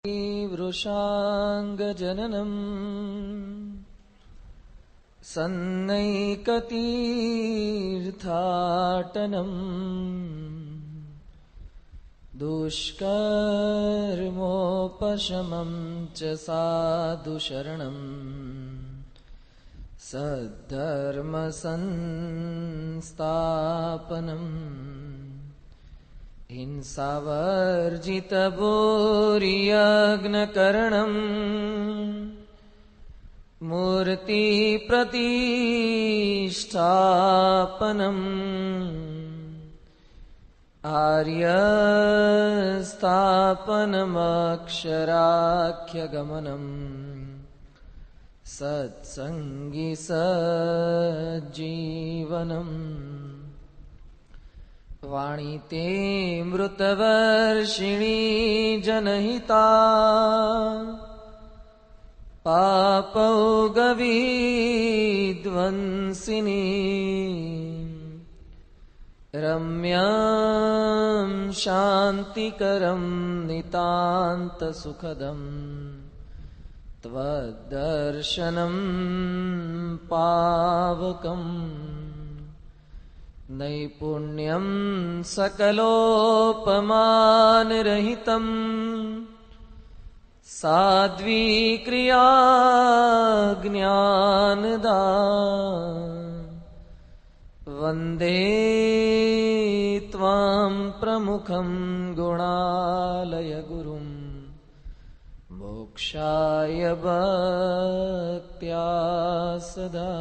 वृषाङ्गजननम् सन्नैकतीर्थाटनम् दुष्कर्मोपशमं च साधुशरणम् सद्धर्मसंस्थापनम् हिंसावर्जितभूरियज्ञकरणम् मूर्तिप्रतिष्ठापनम् आर्यस्थापनमक्षराख्यगमनम् सत्सङ्गी सज्जीवनम् वाणी ते मृतवर्षिणी जनहिता पापौगविध्वंसिनी रम्यां शान्तिकरं नितान्तसुखदम् त्वद्दर्शनं पावकम् नैपुण्यं सकलोपमानरहितम् साध्वीक्रिया ज्ञानदा वन्दे त्वां प्रमुखं गुणालय गुरुम् मोक्षाय भक्त्या सदा।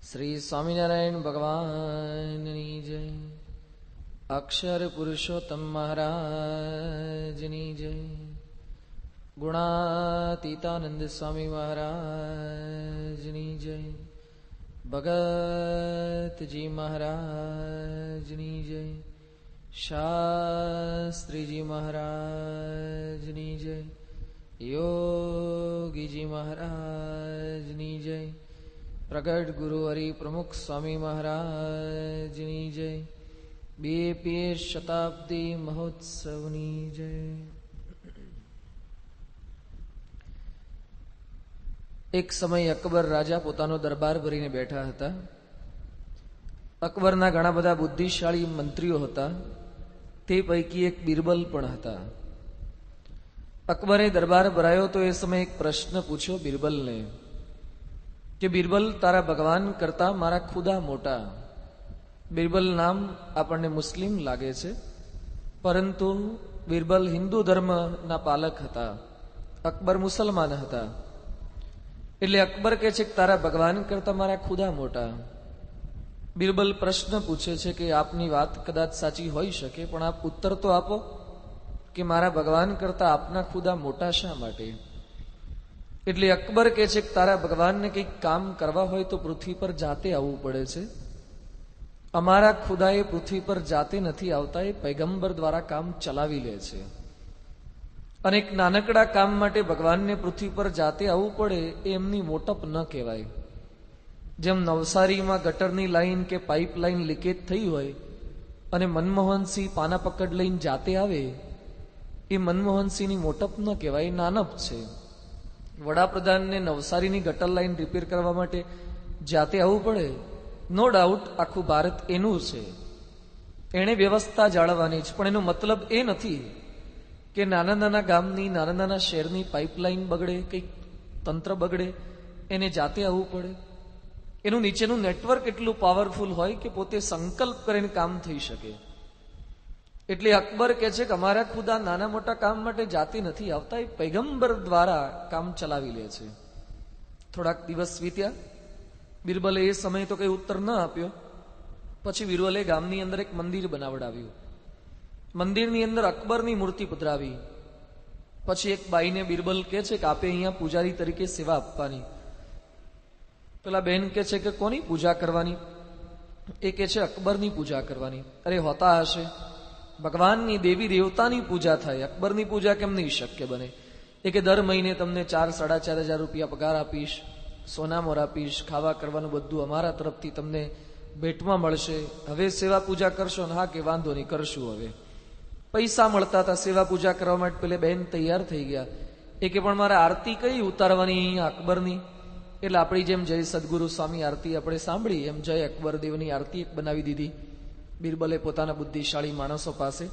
श्री स्वामिनारायण भगवाननी जय। अक्षर पुरुषोत्तम महाराजनी जय। गुणातीतानंद स्वामी महाराजनी जय। भगत जी महाराजनी जय। शास्त्री जी महाराजनी जय। योगी जी महाराजनी जय। प्रगट गुरु हरि प्रमुख स्वामी महाराजनी जय। बीपीए शताब्दी महोत्सवनी जय। एक समय अकबर राजा પોતાનો દરબાર ભરીને બેઠા હતા. અકબરના ઘણા બધા બુદ્ધિશાળી મંત્રીઓ હતા. તે પૈકી એક બિરબલ પણ હતા. અકબરે દરબાર ભરાયો તો એ સમયે એક પ્રશ્ન પૂછ્યો બિરબલને કે બિરબલ, તારા ભગવાન કરતા મારા ખુદા મોટા. બિરબલ નામ આપણને મુસ્લિમ લાગે છે, પરંતુ બિરબલ હિન્દુ ધર્મના પાલક હતા. અકબર મુસલમાન હતા. એટલે અકબર કહે છે કે તારા ભગવાન કરતા મારા ખુદા મોટા. બિરબલ પ્રશ્ન પૂછે છે કે આપની વાત કદાચ સાચી હોઈ શકે, પણ આપ ઉત્તર તો આપો કે મારા ભગવાન કરતા આપના ખુદા મોટા શા માટે? એટલે અકબર કહે છે કે તારા ભગવાનને કંઈક કામ કરવા હોય તો પૃથ્વી પર જાતે આવવું પડે છે. અમારા ખુદા એ પૃથ્વી પર જાતે નથી આવતા, એ પૈગંબર દ્વારા કામ ચલાવી લે છે. અને એક નાનકડા કામ માટે ભગવાનને પૃથ્વી પર જાતે આવવું પડે એ એમની મોટપ ન કહેવાય. જેમ નવસારીમાં ગટરની લાઈન કે પાઇપ લાઈન લીકેજ થઈ હોય અને મનમોહનસિંહ પાના પકડ લઈને જાતે આવે, એ મનમોહનસિંહની મોટપ ન કહેવાય, નાનપ છે. વડાપ્રધાનને નવસારીની ગટર લાઈન રિપેર કરવા માટે જાતે આવવું પડે, નો ડાઉટ આખું ભારત એનું છે, એણે વ્યવસ્થા જાળવવાની છે. પણ એનો મતલબ એ નથી કે નાના નાના ગામની, નાના નાના શહેરની પાઇપલાઇન બગડે, કંઈક તંત્ર બગડે, એને જાતે આવવું પડે. એનું નીચેનું નેટવર્ક એટલું પાવરફુલ હોય કે પોતે સંકલ્પ કરીને કામ થઈ શકે. એટલે અકબર કહે છે કે અમારા ખુદા નાના મોટા કામ માટે જાતે નથી આવતા, એ પૈગંબર દ્વારા કામ ચલાવી લે છે. થોડાક દિવસ વીત્યા. બિરબલે એ સમય તો કઈ ઉત્તર ન આપ્યો. પછી બિરબલે ગામની અંદર એક મંદિર બનાવડાવ્યું. મંદિરની અંદર અકબરની મૂર્તિ પધરાવી. પછી એક બાઈને બિરબલ કહે છે કે આપે અહીંયા પૂજારી તરીકે સેવા આપવાની. પેલા બેન કહે છે કે કોની પૂજા કરવાની? એ કહે છે અકબરની પૂજા કરવાની. અરે હોતા હશે, ભગવાનની દેવી દેવતાની પૂજા થાય, અકબરની પૂજા કેમ નહીં શક્ય બને? એ કે દર મહિને તમને 4-4.5 હજાર રૂપિયા પગાર આપીશ, સોનામોર આપીશ, ખાવા કરવાનું બધું અમારા તરફથી તમને ભેટમાં મળશે. હવે સેવા પૂજા કરશો ને? હા કે વાંધો નહીં, કરશું. હવે પૈસા મળતા હતા સેવા પૂજા કરવા માટે. પેલે બેન તૈયાર થઈ ગયા. એ કે પણ મારે આરતી કઈ ઉતારવાની અહીંયા અકબરની? એટલે આપણી જેમ જય સદગુરુ સ્વામી આરતી આપણે સાંભળી એમ જય અકબર દેવની આરતી એક બનાવી દીધી બિરબલે પોતાના બુદ્ધિશાળી માણસો પાસે.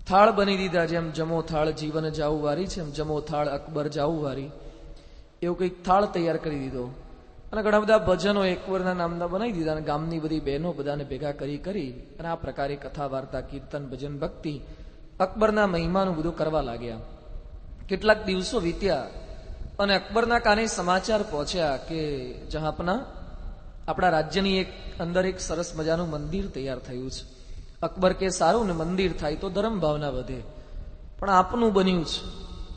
થાળ બની દીધા, જેમ જમો થાળ જીવન જાવું વારી છે એમ જમો થાળ અકબર જાવું વારી, એવું કંઈક થાળ તૈયાર કરી દીધો. અને ઘણા બધા ભજનો અકબરના નામના બનાવી દીધા અને ગામની બધી બહેનો બધાને ભેગા કરી અને આ પ્રકારે કથા વાર્તા કીર્તન ભજન ભક્તિ અકબરના મહિમાનું બધું કરવા લાગ્યા. કેટલાક દિવસો વીત્યા અને અકબરના કાને સમાચાર પહોંચ્યા કે જહાંપના આપણા રાજ્યની એક અંદર એક સરસ મજાનું મંદિર તૈયાર થયું છે. અકબર કે સારું ને, મંદિર થાય તો ધર્મ ભાવના વધે, પણ આપનું બન્યું છે,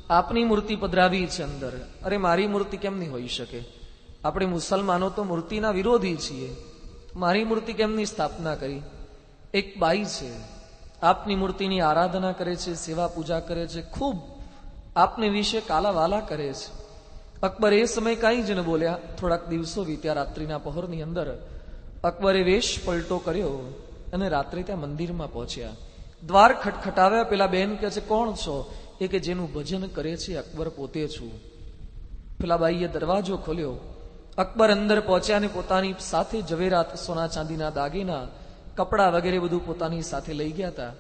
આપની મૂર્તિ પધરાવી છે અંદર. અરે મારી મૂર્તિ કેમ નહીં હોઈ શકે? આપણે મુસલમાનો તો મૂર્તિના વિરોધી છીએ, મારી મૂર્તિ કેમની સ્થાપના કરી? એક બાઈ છે, આપની મૂર્તિની આરાધના કરે છે, સેવા પૂજા કરે છે, ખૂબ આપને વિશે કાલાવાલા કરે છે. અકબર એ સમય કાંઈ જ ન બોલ્યા. થોડાક દિવસો વીત્યા. રાત્રિના પહોરની અંદર અકબરે વેશ પલટો કર્યો અને રાત્રે ત્યાં મંદિરમાં પહોંચ્યા. દ્વાર ખટખટાવ્યા. પેલા બેન કહે છે કોણ છો? એ કે જેનું ભજન કરે છે અકબર પોતે છું. પેલા બાઈએ દરવાજો ખોલ્યો. અકબર અંદર પહોંચ્યા અને પોતાની સાથે ઝવેરાત, સોના ચાંદીના દાગીના, કપડા વગેરે બધું પોતાની સાથે લઈ ગયા હતા.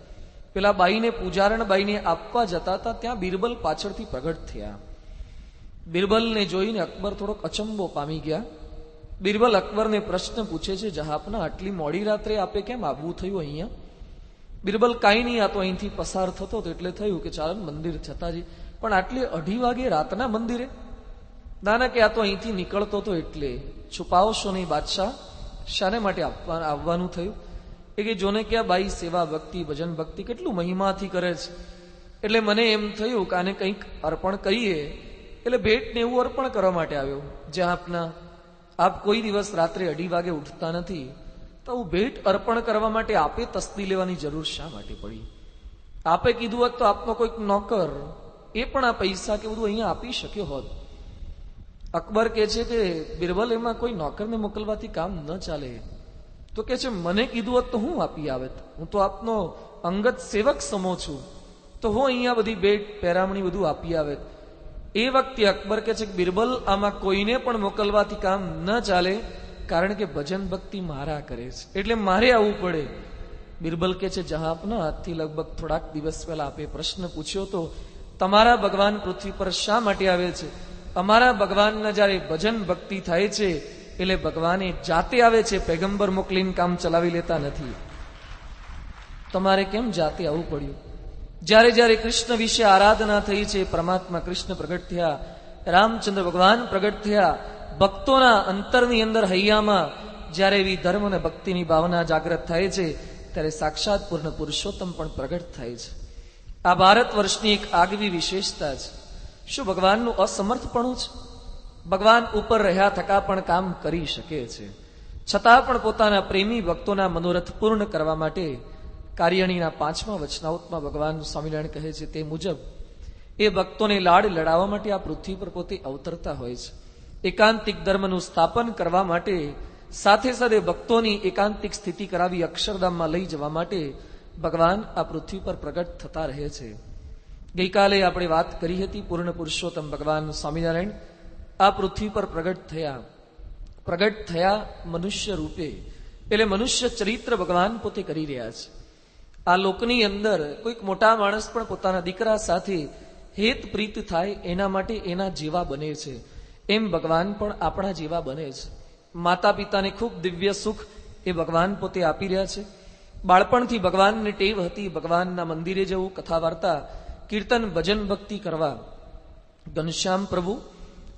પેલા બાઈને પૂજારણ બાઈને આપવા જતા હતા ત્યાં બિરબલ પાછળથી પ્રગટ થયા. બિરબલને જોઈને અકબર થોડોક અચંબો પામી ગયા. બિરબલ અકબરને પ્રશ્ન પૂછે છે, જહાંપના આટલી મોડી રાત્રે આપે કેમ આવવું થયું અહીંયા? બિરબલ કાંઈ નહીં, આ તો અહીંથી પસાર થતો હતો એટલે થયું કે ચાલો મંદિર છતાંજી. પણ આટલી 2:30 વાગે રાતના મંદિરે? ના કે આ તો અહીંથી નીકળતો હતો એટલે. છુપાવશો નહીં બાદશાહ, શાને માટે આવવાનું થયું? એ કે જોને કે આ બાઈ સેવા ભક્તિ ભજન ભક્તિ કેટલું મહિમાથી કરે છે, એટલે મને એમ થયું કે આને કંઈક અર્પણ કરીએ, એટલે ભેટ ને એવું અર્પણ કરવા માટે આવ્યો. જહાંપના આપ કોઈ દિવસ રાત્રે 2:30 વાગે ઉઠતા નથી, તો હું ભેટ અર્પણ કરવા માટે આપે તસ્દી લેવાની જરૂર શા માટે પડી? આપે કીધું હોત તો આપનો કોઈક નોકર એ પણ આ પૈસા કે બધું અહીંયા આપી શક્યો હોત. અકબર કહે છે કે બિરબલ એમાં કોઈ નોકરને મોકલવાથી કામ ન ચાલે. તો કે છે મને કીધું હોત તો હું આપી આવત, હું તો આપનો અંગત સેવક સમો છું, તો હું અહીંયા બધી ભેટ પહેરામણી બધું આપી આવત. એ વખતે અકબર કહે છે કે બિરબલ આમાં કોઈને પણ મોકલવાથી કામ ન ચાલે, કારણ કે ભજન ભક્તિ મારા કરે છે એટલે મારે આવવું પડે. બિરબલ કહે છે જહાંપના આજથી લગભગ થોડાક દિવસ પહેલા આપે પ્રશ્ન પૂછ્યો તો તમારા ભગવાન પૃથ્વી પર શા માટે આવે છે? અમારા ભગવાનના જ્યારે ભજન ભક્તિ થાય છે એટલે ભગવાને જાતે આવે છે, પૈગંબર મોકલીને કામ ચલાવી લેતા નથી. તમારે કેમ જાતે આવવું પડ્યું? જ્યારે જ્યારે કૃષ્ણ વિશે આરાધના થઈ છે, પરમાત્મા કૃષ્ણ પ્રગટ થયા, રામચંદ્ર ભગવાન પ્રગટ થયા, ભક્તોના અંતરની અંદર હૈયામાં જ્યારે એવી ધર્મ અને ભક્તિની ભાવના જાગૃત થાય છે ત્યારે સાક્ષાત પૂર્ણ પુરુષોત્તમ પણ પ્રગટ થાય છે. આ ભારત વર્ષની એક આગવી વિશેષતા છે. શું ભગવાનનું અસમર્થપણું છે? ભગવાન ઉપર રહ્યા થકા પણ કામ કરી શકે છે, છતાં પણ પોતાના પ્રેમી ભક્તોના મનોરથ પૂર્ણ કરવા માટે કાર્યણીના 5મા વચનાઉતમાં ભગવાન સ્વામિનારાયણ કહે છે તે મુજબ એ ભક્તોને લાડ લડાવવા માટે આ પૃથ્વી પર પોતે અવતરતા હોય છે. એકાંતિક ધર્મનું સ્થાપન કરવા માટે, સાથે સાથે ભક્તોની એકાંતિક સ્થિતિ કરાવી અક્ષરધામમાં લઈ જવા માટે ભગવાન આ પૃથ્વી પર પ્રગટ થતા રહે છે. ગઈકાલે આપણે વાત કરી હતી, પૂર્ણ પુરુષોત્તમ ભગવાન સ્વામિનારાયણ આ પૃથ્વી પર પ્રગટ થયા મનુષ્ય રૂપે, એટલે મનુષ્ય ચરિત્ર ભગવાન પોતે કરી રહ્યા છે. આ લોકની અંદર કોઈક મોટા માણસ પણ પોતાના દીકરા સાથે હેત પ્રીત થાય એના માટે એના જેવા બને છે, એમ ભગવાન પણ આપણા જેવા બને છે. માતા પિતાને ખૂબ દિવ્ય સુખ એ ભગવાન પોતે આપી રહ્યા છે. બાળપણથી ભગવાનને ટેવ હતી ભગવાનના મંદિરે જવું, કથા વાર્તા કીર્તન ભજન ભક્તિ કરવા. ઘનશ્યામ પ્રભુ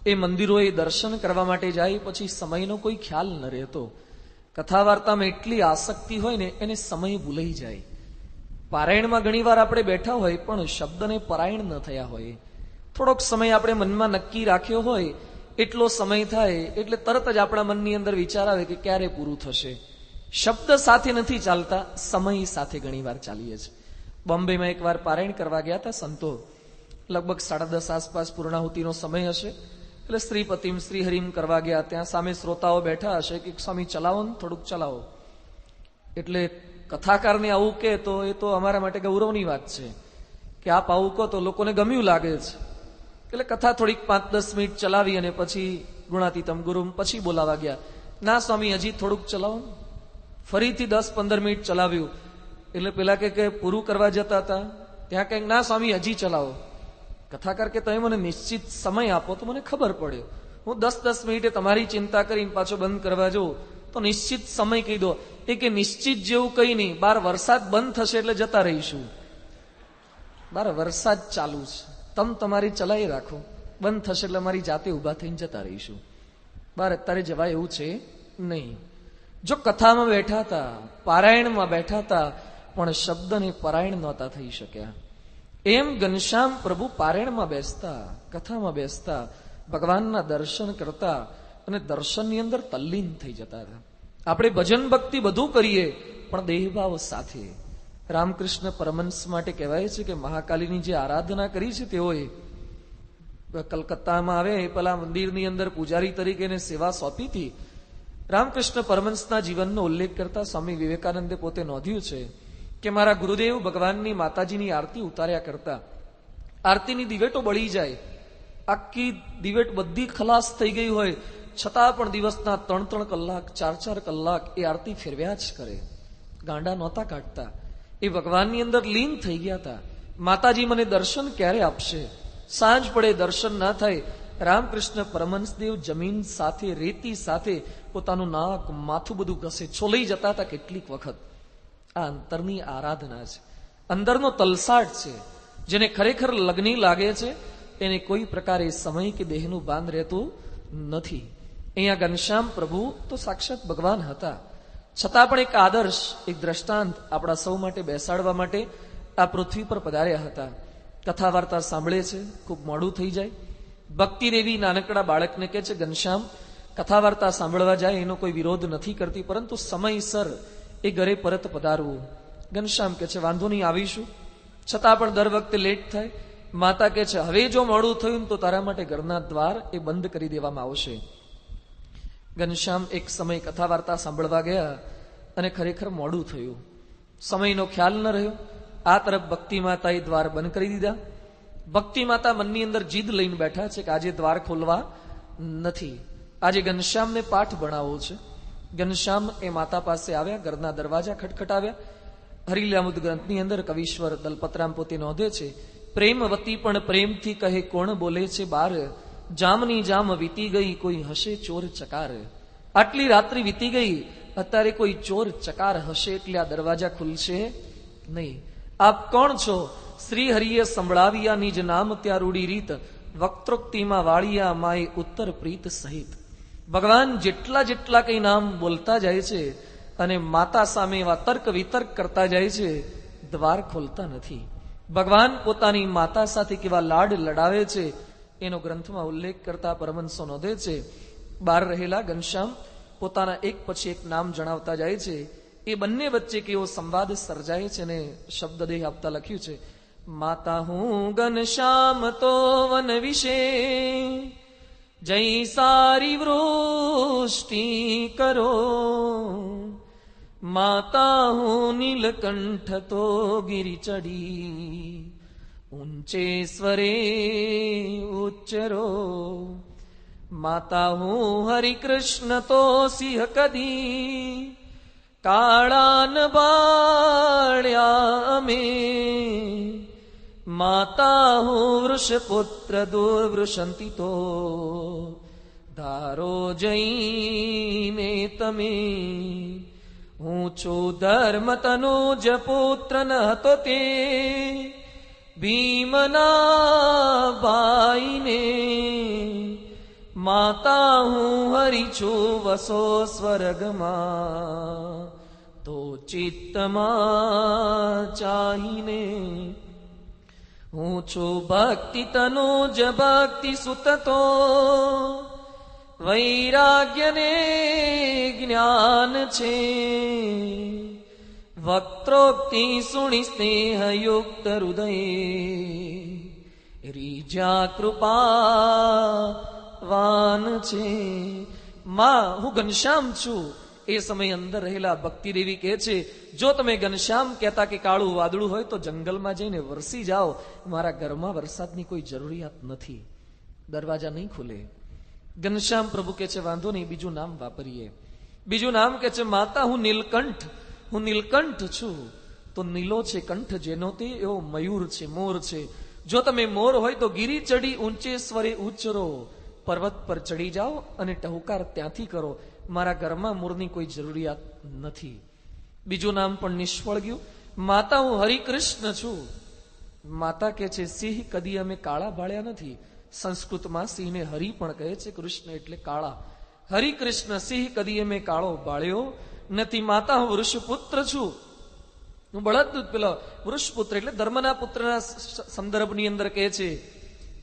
એ મંદિરોએ દર્શન કરવા માટે જાય, પછી સમયનો કોઈ ખ્યાલ ન રહેતો. કથા વાર્તામાં એટલી આસક્તિ હોય ને એને સમય ભૂલાઈ જાય. પારાયણમાં ઘણીવાર આપણે બેઠા હોય પણ શબ્દને પરાયણ ન થયા હોય. થોડોક સમય આપણે મનમાં નક્કી રાખ્યો હોય, એટલો સમય થાય એટલે તરત જ આપણા મનની અંદર વિચાર આવે કે ક્યારે પૂરું થશે. શબ્દ સાથે નથી ચાલતા, સમય સાથે ઘણીવાર ચાલીએ છીએ. બોમ્બેમાં એકવાર પારાયણ કરવા ગયા હતા સંતો, લગભગ 10:30 આસપાસ પૂર્ણાહુતિનો સમય હશે. એટલે શ્રીપતિમ શ્રીહરિમ કરવા ગયા. ત્યાં સામે શ્રોતાઓ બેઠા હશે કે સ્વામી ચલાવો ને, થોડુંક ચલાવો. એટલે કથાકારને આવું કે તો એ તો અમારા માટે ગૌરવની વાત છે કે આપ આવું કહો તો લોકોને ગમ્યું લાગે છે. એટલે કથા થોડીક 5-10 મિનિટ ચલાવી અને પછી ગુણાતીતમ ગુરુમ પછી બોલાવા ગયા. ના સ્વામી, હજી થોડુંક ચલાવો. ફરીથી 10-15 મિનિટ ચલાવ્યું. એટલે પેલા કે પૂરું કરવા જતા હતા ત્યાં કંઈક, ના સ્વામી હજી ચલાવો. કથાકાર કે તમે મને નિશ્ચિત સમય આપો તો મને ખબર પડે. હું 10-10 મિનિટે તમારી ચિંતા કરીને પાછો બંધ કરવા જાઉં તો નિશ્ચિત સમય કહી દો. એ કે નિશ્ચિત જેવું કઈ નહીં, બહાર વરસાદ બંધ થશે એટલે જતા રહીશું. બહાર વરસાદ ચાલુ છે, તમ તમારી ચલાવી રાખો, બંધ થશે એટલે અમારી જાતે ઉભા થઈને જતા રહીશું. બહાર અત્યારે જવાય એવું છે નહીં. જો કથામાં બેઠા હતા, પારાયણમાં બેઠા હતા, પણ શબ્દને પરાયણ નહોતા થઈ શક્યા. એમ ઘનશ્યામ પ્રભુ પારાયણમાં બેસતા, કથામાં બેસતા, ભગવાનના દર્શન કરતા અને દર્શનની અંદર તલ્લીન થઈ જતા હતા. આપણે ભજન ભક્તિ બધું કરીએ પણ દેહભાવ સાથે. રામકૃષ્ણ પરમહંસ માટે કહેવાય છે કે મહાકાલીની જે આરાધના કરી છે તેઓએ કલકત્તામાં આવે પેલા મંદિરની અંદર પૂજારી તરીકે એને સેવા સોંપી હતી. રામકૃષ્ણ પરમહંસના જીવનનો ઉલ્લેખ કરતા સ્વામી વિવેકાનંદે પોતે નોંધ્યું છે કે મારા ગુરુદેવ ભગવાનની માતાજીની આરતી ઉતાર્યા કરતા. આરતીની દિવેટો બળી જાય, આખી દિવેટ બધી ખલાસ થઈ ગઈ હોય છતાં પણ દિવસના 3-3 કલાક 4-4 કલાક એ આરતી ફેરવ્યા જ કરે. ગાંડા નહોતા કાઢતા, એ ભગવાનની અંદર લીન થઈ ગયા હતા. માતાજી મને દર્શન ક્યારે આપશે? સાંજ પડે દર્શન ના થાય, રામકૃષ્ણ પરમહંસદેવ જમીન સાથે, રેતી સાથે પોતાનું નાક માથું બધું ઘસે, છોલાઈ જતા હતા કેટલીક વખત. આ અંતરની આરાધના છે, અંદરનો તલસાટ છે. જેને ખરેખર લગ્ની લાગે છે એને કોઈ પ્રકારે સમય કે દેહનું ભાન રહેતું નથી. અહીંયા ઘનશ્યામ પ્રભુ તો સાક્ષાત ભગવાન હતા, છતાં પણ એક આદર્શ, એક દ્રષ્ટાંત આપણા સૌ માટે બેસાડવા માટે આ પૃથ્વી પર પધાર્યા હતા. કથા વાર્તા સાંભળે છે, ખૂબ મોડું થઈ જાય. ભક્તિ દેવી નાનકડા બાળકને કહે છે, ઘનશ્યામ કથા વાર્તા સાંભળવા જાય એનો કોઈ વિરોધ નથી કરતી, પરંતુ સમયસર એ ઘરે પરત પધારવું. ઘનશ્યામ કહે છે, વાંધો નહીં, આવીશું. છતાં પણ દર વખતે લેટ થાય. માતા કહે છે, હવે જો મોડું થયું તો તારા માટે ઘરના દ્વાર એ બંધ કરી દેવામાં આવશે. ઘનશ્યામ એક સમય કથા વાર્તા સાંભળવા ગયા અને ખરેખર મોડું થયું, સમયનો ખ્યાલ ન રહ્યો. આ તરફ ભક્તિ માતાએ દ્વાર બંધ કરી દીધા. ભક્તિ માતા મનની અંદર જીદ લઈને બેઠા છે કે આજે દ્વાર ખોલવા નથી, આજે ઘનશ્યામને પાઠ ભણાવવો છે. ઘનશ્યામ એ માતા પાસે આવ્યા, ઘરના દરવાજા ખટખટાવ્યા. હરિલીલામૃત ગ્રંથની અંદર કવિશ્વર દલપતરામ પોતે નોંધે છે, પ્રેમવતી પણ પ્રેમથી કહે કોણ બોલે છે બાર, જામની જામ વીતી ગઈ કોઈ હશે ચોર ચકાર. આટલી રાત્રિ વીતી ગઈ, અત્યારે કોઈ ચોર ચકાર હશે એટલે આ દરવાજા ખુલશે નહીં. આપ કોણ છો? શ્રી હરિએ સંભળાવ્યા નિજ નામ ત્યાં રૂડી રીત, વક્ત્રોક્તિમાં વાળિયા માય ઉત્તર પ્રીત સહિત. ભગવાન જેટલા જેટલા કઈ નામ બોલતા જાય છે અને માતા સામે એવા તર્ક વિતર્ક કરતા જાય છે, દ્વાર ખોલતા નથી. ભગવાન પોતાની માતા સાથે કેવા લાડ લડાવે છે એનો ગ્રંથમાં ઉલ્લેખ કરતા પરમહંસો નોંધે છે. બહાર રહેલા ઘનશ્યામ પોતાના એક પછી એક નામ જણાવતા જાય છે. એ બંને વચ્ચે કેવો સંવાદ સર્જાય છે ને શબ્દદેહ આપતા લખ્યું છે, માતા હું ઘનશ્યામ તો વન વિશે જય સારી વૃષ્ટિ કરો, માતા હું નીલકંઠ તો ગિરી ચડી ઊંચે સ્વરે ઉચ્ચરો, માતા હું હરિકૃષ્ણ તો સિંહ કદી કાળાન બાળ્યા અમે, માતા હું વૃષપુત્ર દુર્વૃષંતી તો ધારો જઈને તમે, હું છું ધર્મ તનુજ પુત્ર ન હતો તે ભીમના ભાઈને, માતા હું હરી છું વસો સ્વર્ગમાં તો ચિત્તમાં ચાહીને, હું છું ભક્તિ તનુજ ભક્તિ સુત તો વૈરાગ્ય ને જ્ઞાન છે, વક્ત્રોક્તિ સુણી સ્નેહયુક્ત હૃદય રીજા કૃપા વાન છે. માં હું ઘનશ્યામ છું એ સમયે અંદર રહેલા ભક્તિદેવી કહે છે, જો તમે ઘનશ્યામ કહેતા કે કાળું વાદળું હોય તો જંગલમાં જઈને વરસી જાઓ, મારા ઘરમાં વરસાદની કોઈ જરૂરિયાત નથી, દરવાજા નહીં ખુલે. ઘનશ્યામ પ્રભુ કહે છે, વાંધો નહીં, બીજું નામ વાપરીએ. બીજું નામ કહે છે, માતા હું નીલકંઠ છું. તો નીલો છે કંઠ જેનો, તે એવો મયુર છે, મોર છે. જો તમે મોર હોય તો ગીરી ચડી ઊંચે સ્વરે ઉચ્ચરો, પર્વત પર ચડી જાઓ અને ટહુકાર ત્યાંથી કરો, મારા ઘરમાં મોરની કોઈ જરૂરિયાત નથી. બીજું નામ પણ નિષ્ફળ ગયું. માતા હું હરિકૃષ્ણ છું. માતા કહે છે, સિંહ કદી અમે કાળા ભાળ્યા નથી. સંસ્કૃતમાં સિંહને હરિ પણ કહે છે, કૃષ્ણ એટલે કાળા. હરિકૃષ્ણ સિંહ કદી અમે કાળો ભાળ્યો નથી. માતા હું વૃષપુત્ર છું. હું બળદ પેલો વૃષપુત્ર એટલે ધર્મના પુત્રના સંદર્ભની અંદર કહે છે.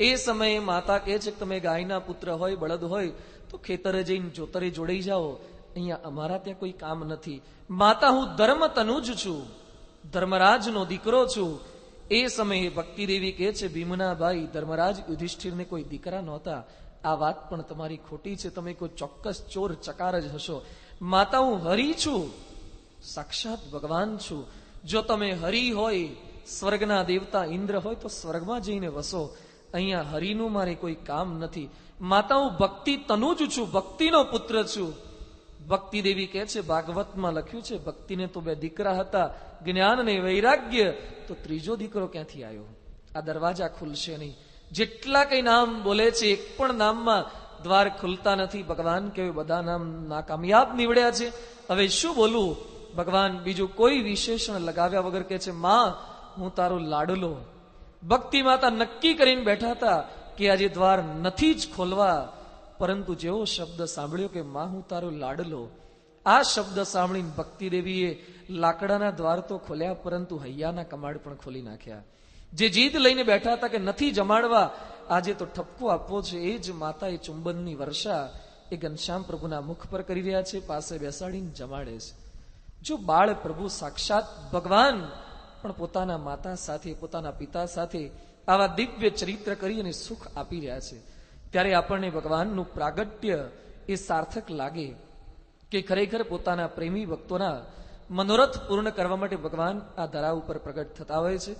એ સમયે માતા કહે છે કે તમે ગાયના પુત્ર હોય, બળદ હોય તો ખેતરે જઈને જોતરે જોડાઈ જાઓ, અહીંયા અમારા ત્યાં કોઈ કામ નથી. માતા હું ધર્મ તનુજ છું, ધર્મરાજનો દીકરો છું. એ સમયે ભક્તિદેવી કહે છે, ભીમના ભાઈ ધર્મરાજ યુધિષ્ઠિરને કોઈ દીકરા નહોતા. આ વાત પણ તમારી ખોટી છે, તમે કોઈ ચોક્કસ ચોર ચકાર જ હશો. માતા હું હરિ છું, સાક્ષાત ભગવાન છું. જો તમે હરિ હોય, સ્વર્ગના દેવતા ઇન્દ્ર હોય તો સ્વર્ગમાં જઈને વસો, અહીંયા હરિનું મારે કોઈ કામ નથી. માતા હું ભક્તિ તનુજ છું, ભક્તિનો પુત્ર છું. ભક્તિદેવી કહે છે, ભાગવતમાં લખ્યું છે, ભક્તિને તો 2 દીકરા હતા, જ્ઞાન અને વૈરાગ્ય, તો ત્રીજો દીકરો ક્યાંથી આવ્યો? આ દરવાજા ખુલશે નહીં. જેટલા કઈ નામ બોલે છે, એક પણ નામમાં દ્વાર ખુલતા નથી. ભગવાન કે બધા નામ નાકામયાબ નીવડ્યા છે. હવે શું બોલવું? ભગવાન બીજું કોઈ વિશેષણ લગાવ્યા વગર કહે છે, માં હું તારો લાડલો. ભક્તિ માતા નક્કી કરીને બેઠા હતા કે આજે દ્વાર નથી જ ખોલવા, પરંતુ જેવો શબ્દ સાંભળ્યો કે માં હું તારો લાડલો, આ શબ્દ સાંભળીને ભક્તિદેવીએ લાકડાના દ્વાર તો ખોલ્યા, પરંતુ હૈયાના કમાડ પણ ખોલી નાખ્યા. જે જીદ લઈને બેઠા હતા કે નથી જમાડવા, આજે તો ઠપકો આપવો છે, એ જ માતા એ ચુંબનની વર્ષા એ ઘનશ્યામ પ્રભુના મુખ પર કરી રહ્યા છે, પાસે બેસાડીને જમાડે છે. જો બાળ પ્રભુ સાક્ષાત ભગવાન પણ પોતાના માતા સાથે, પોતાના પિતા સાથે આવા દિવ્ય ચરિત્ર કરી અને સુખ આપી રહ્યા છે, ત્યારે આપણને ભગવાનનું પ્રાગટ્ય એ સાર્થક લાગે કે ખરેખર પોતાના પ્રેમી ભક્તોના મનોરથ પૂર્ણ કરવા માટે ભગવાન આ ધરા ઉપર પ્રગટ થતા હોય છે.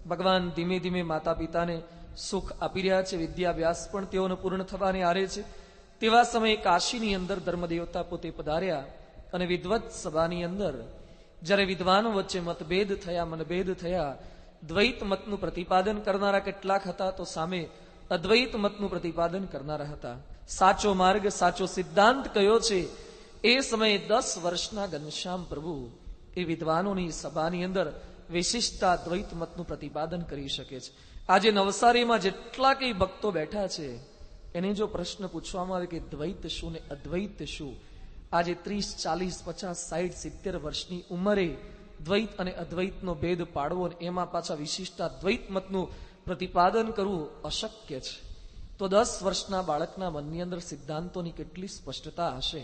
ભગવાન ધીમે ધીમે માતા પિતાને સુખ આપી રહ્યા છે, વિદ્યાભ્યાસ પણ તેઓને પૂર્ણ થવાને આરે છે. તેવા સમયે કાશીની અંદર ધર્મદેવતા પોતે પધાર્યા અને વિદ્વત સભાની અંદર જ્યારે વિદ્વાનો વચ્ચે મતભેદ થયા, મનભેદ થયા, દ્વૈત મતનું પ્રતિપાદન કરનારા કેટલાક હતા, તો સામે અદ્વૈત મતનું પ્રતિપાદન કરનારા હતા. સાચો માર્ગ, સાચો સિદ્ધાંત કયો છે? એ સમયે 10 વર્ષના ઘનશ્યામ પ્રભુ એ વિદ્વાનોની સભાની અંદર વિશિષ્ટા દ્વૈત મતનું પ્રતિપાદન કરી શકે છે. આજે નવસારીમાં જેટલા કઈ ભક્તો બેઠા છે, એને જો પ્રશ્ન પૂછવામાં આવે કે દ્વૈત શું ને અદ્વૈત શું, આજે 30, 40, 50, 60, 70 વર્ષની ઉંમરે દ્વૈત અને અદ્વૈતનો ભેદ પાડવો અને એમાં પાછા વિશિષ્ટા દ્વૈત મતનું પ્રતિપાદન કરવું અશક્ય છે. તો 10 વર્ષના બાળકના મનની અંદર સિદ્ધાંતોની કેટલી સ્પષ્ટતા હશે.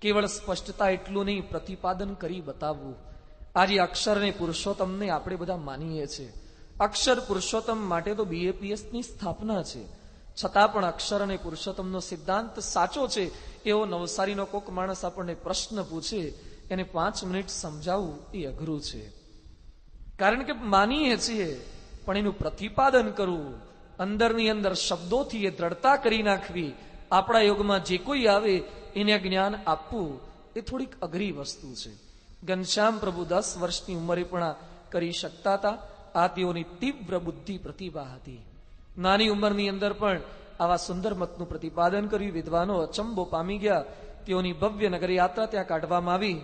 કેવળ સ્પષ્ટતા એટલું નહીં, પ્રતિપાદન કરી બતાવવું. આજે અક્ષર અને પુરુષોત્તમને આપણે બધા માનીએ છીએ. અક્ષર પુરુષોત્તમ માટે તો BAPSની સ્થાપના છે, છતાં પણ અક્ષર અને પુરુષોત્તમનો સિદ્ધાંત સાચો છે એવો નવસારીનો કોક માણસ આપણને પ્રશ્ન પૂછે, એને 5 મિનિટ સમજાવવું એ અઘરું છે. કારણ કે માનીએ છીએ, પણ એનું પ્રતિપાદન કરવું, અંદરની અંદર શબ્દોથી એ દ્રઢતા કરી નાખવી, આપણા યોગમાં જે કોઈ આવે એને જ્ઞાન આપવું, એ થોડીક અઘરી વસ્તુ છે. ઘનશ્યામ પ્રભુ 10 વર્ષની ઉંમરે પણ કરી શકતા હતા. આ તેઓની તીવ્ર બુદ્ધિ પ્રતિભા હતી. નાની ઉંમરની અંદર પણ આવા સુંદર મતનું પ્રતિપાદન કર્યું. વિદ્વાનો અચંબો પામી ગયા. તેઓની ભવ્ય નગર યાત્રા ત્યાં કાઢવામાં આવી.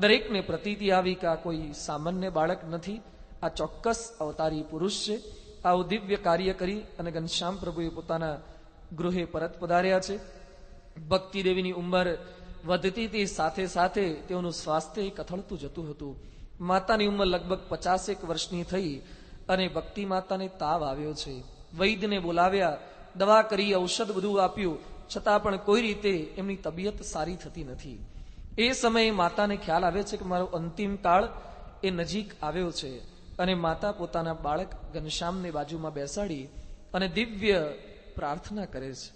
દરેકને પ્રતીતિ આવી કે આ કોઈ સામાન્ય બાળક નથી, આ ચોક્કસ અવતારી પુરુષ છે. આવું દિવ્ય કાર્ય કરી અને ઘનશ્યામ પ્રભુએ પોતાના ગૃહે પરત પધાર્યા છે. ભક્તિદેવીની ઉંમર વધતી તે સાથે સાથે તેઓનું સ્વાસ્થ્ય કથળતું જતું હતું. માતાની ઉંમર લગભગ 50 વર્ષની થઈ અને ભક્તિ માતાને તાવ આવ્યો છે. વૈદ્યને બોલાવ્યા, દવા કરી, ઔષધ બધું આપ્યું, છતાં પણ કોઈ રીતે એમની તબિયત સારી થતી નથી. એ સમયે માતાને ખ્યાલ આવે છે કે મારો અંતિમ કાળ એ નજીક આવ્યો છે અને માતા પોતાના બાળક ઘનશ્યામને બાજુમાં બેસાડી અને દિવ્ય પ્રાર્થના કરે છે.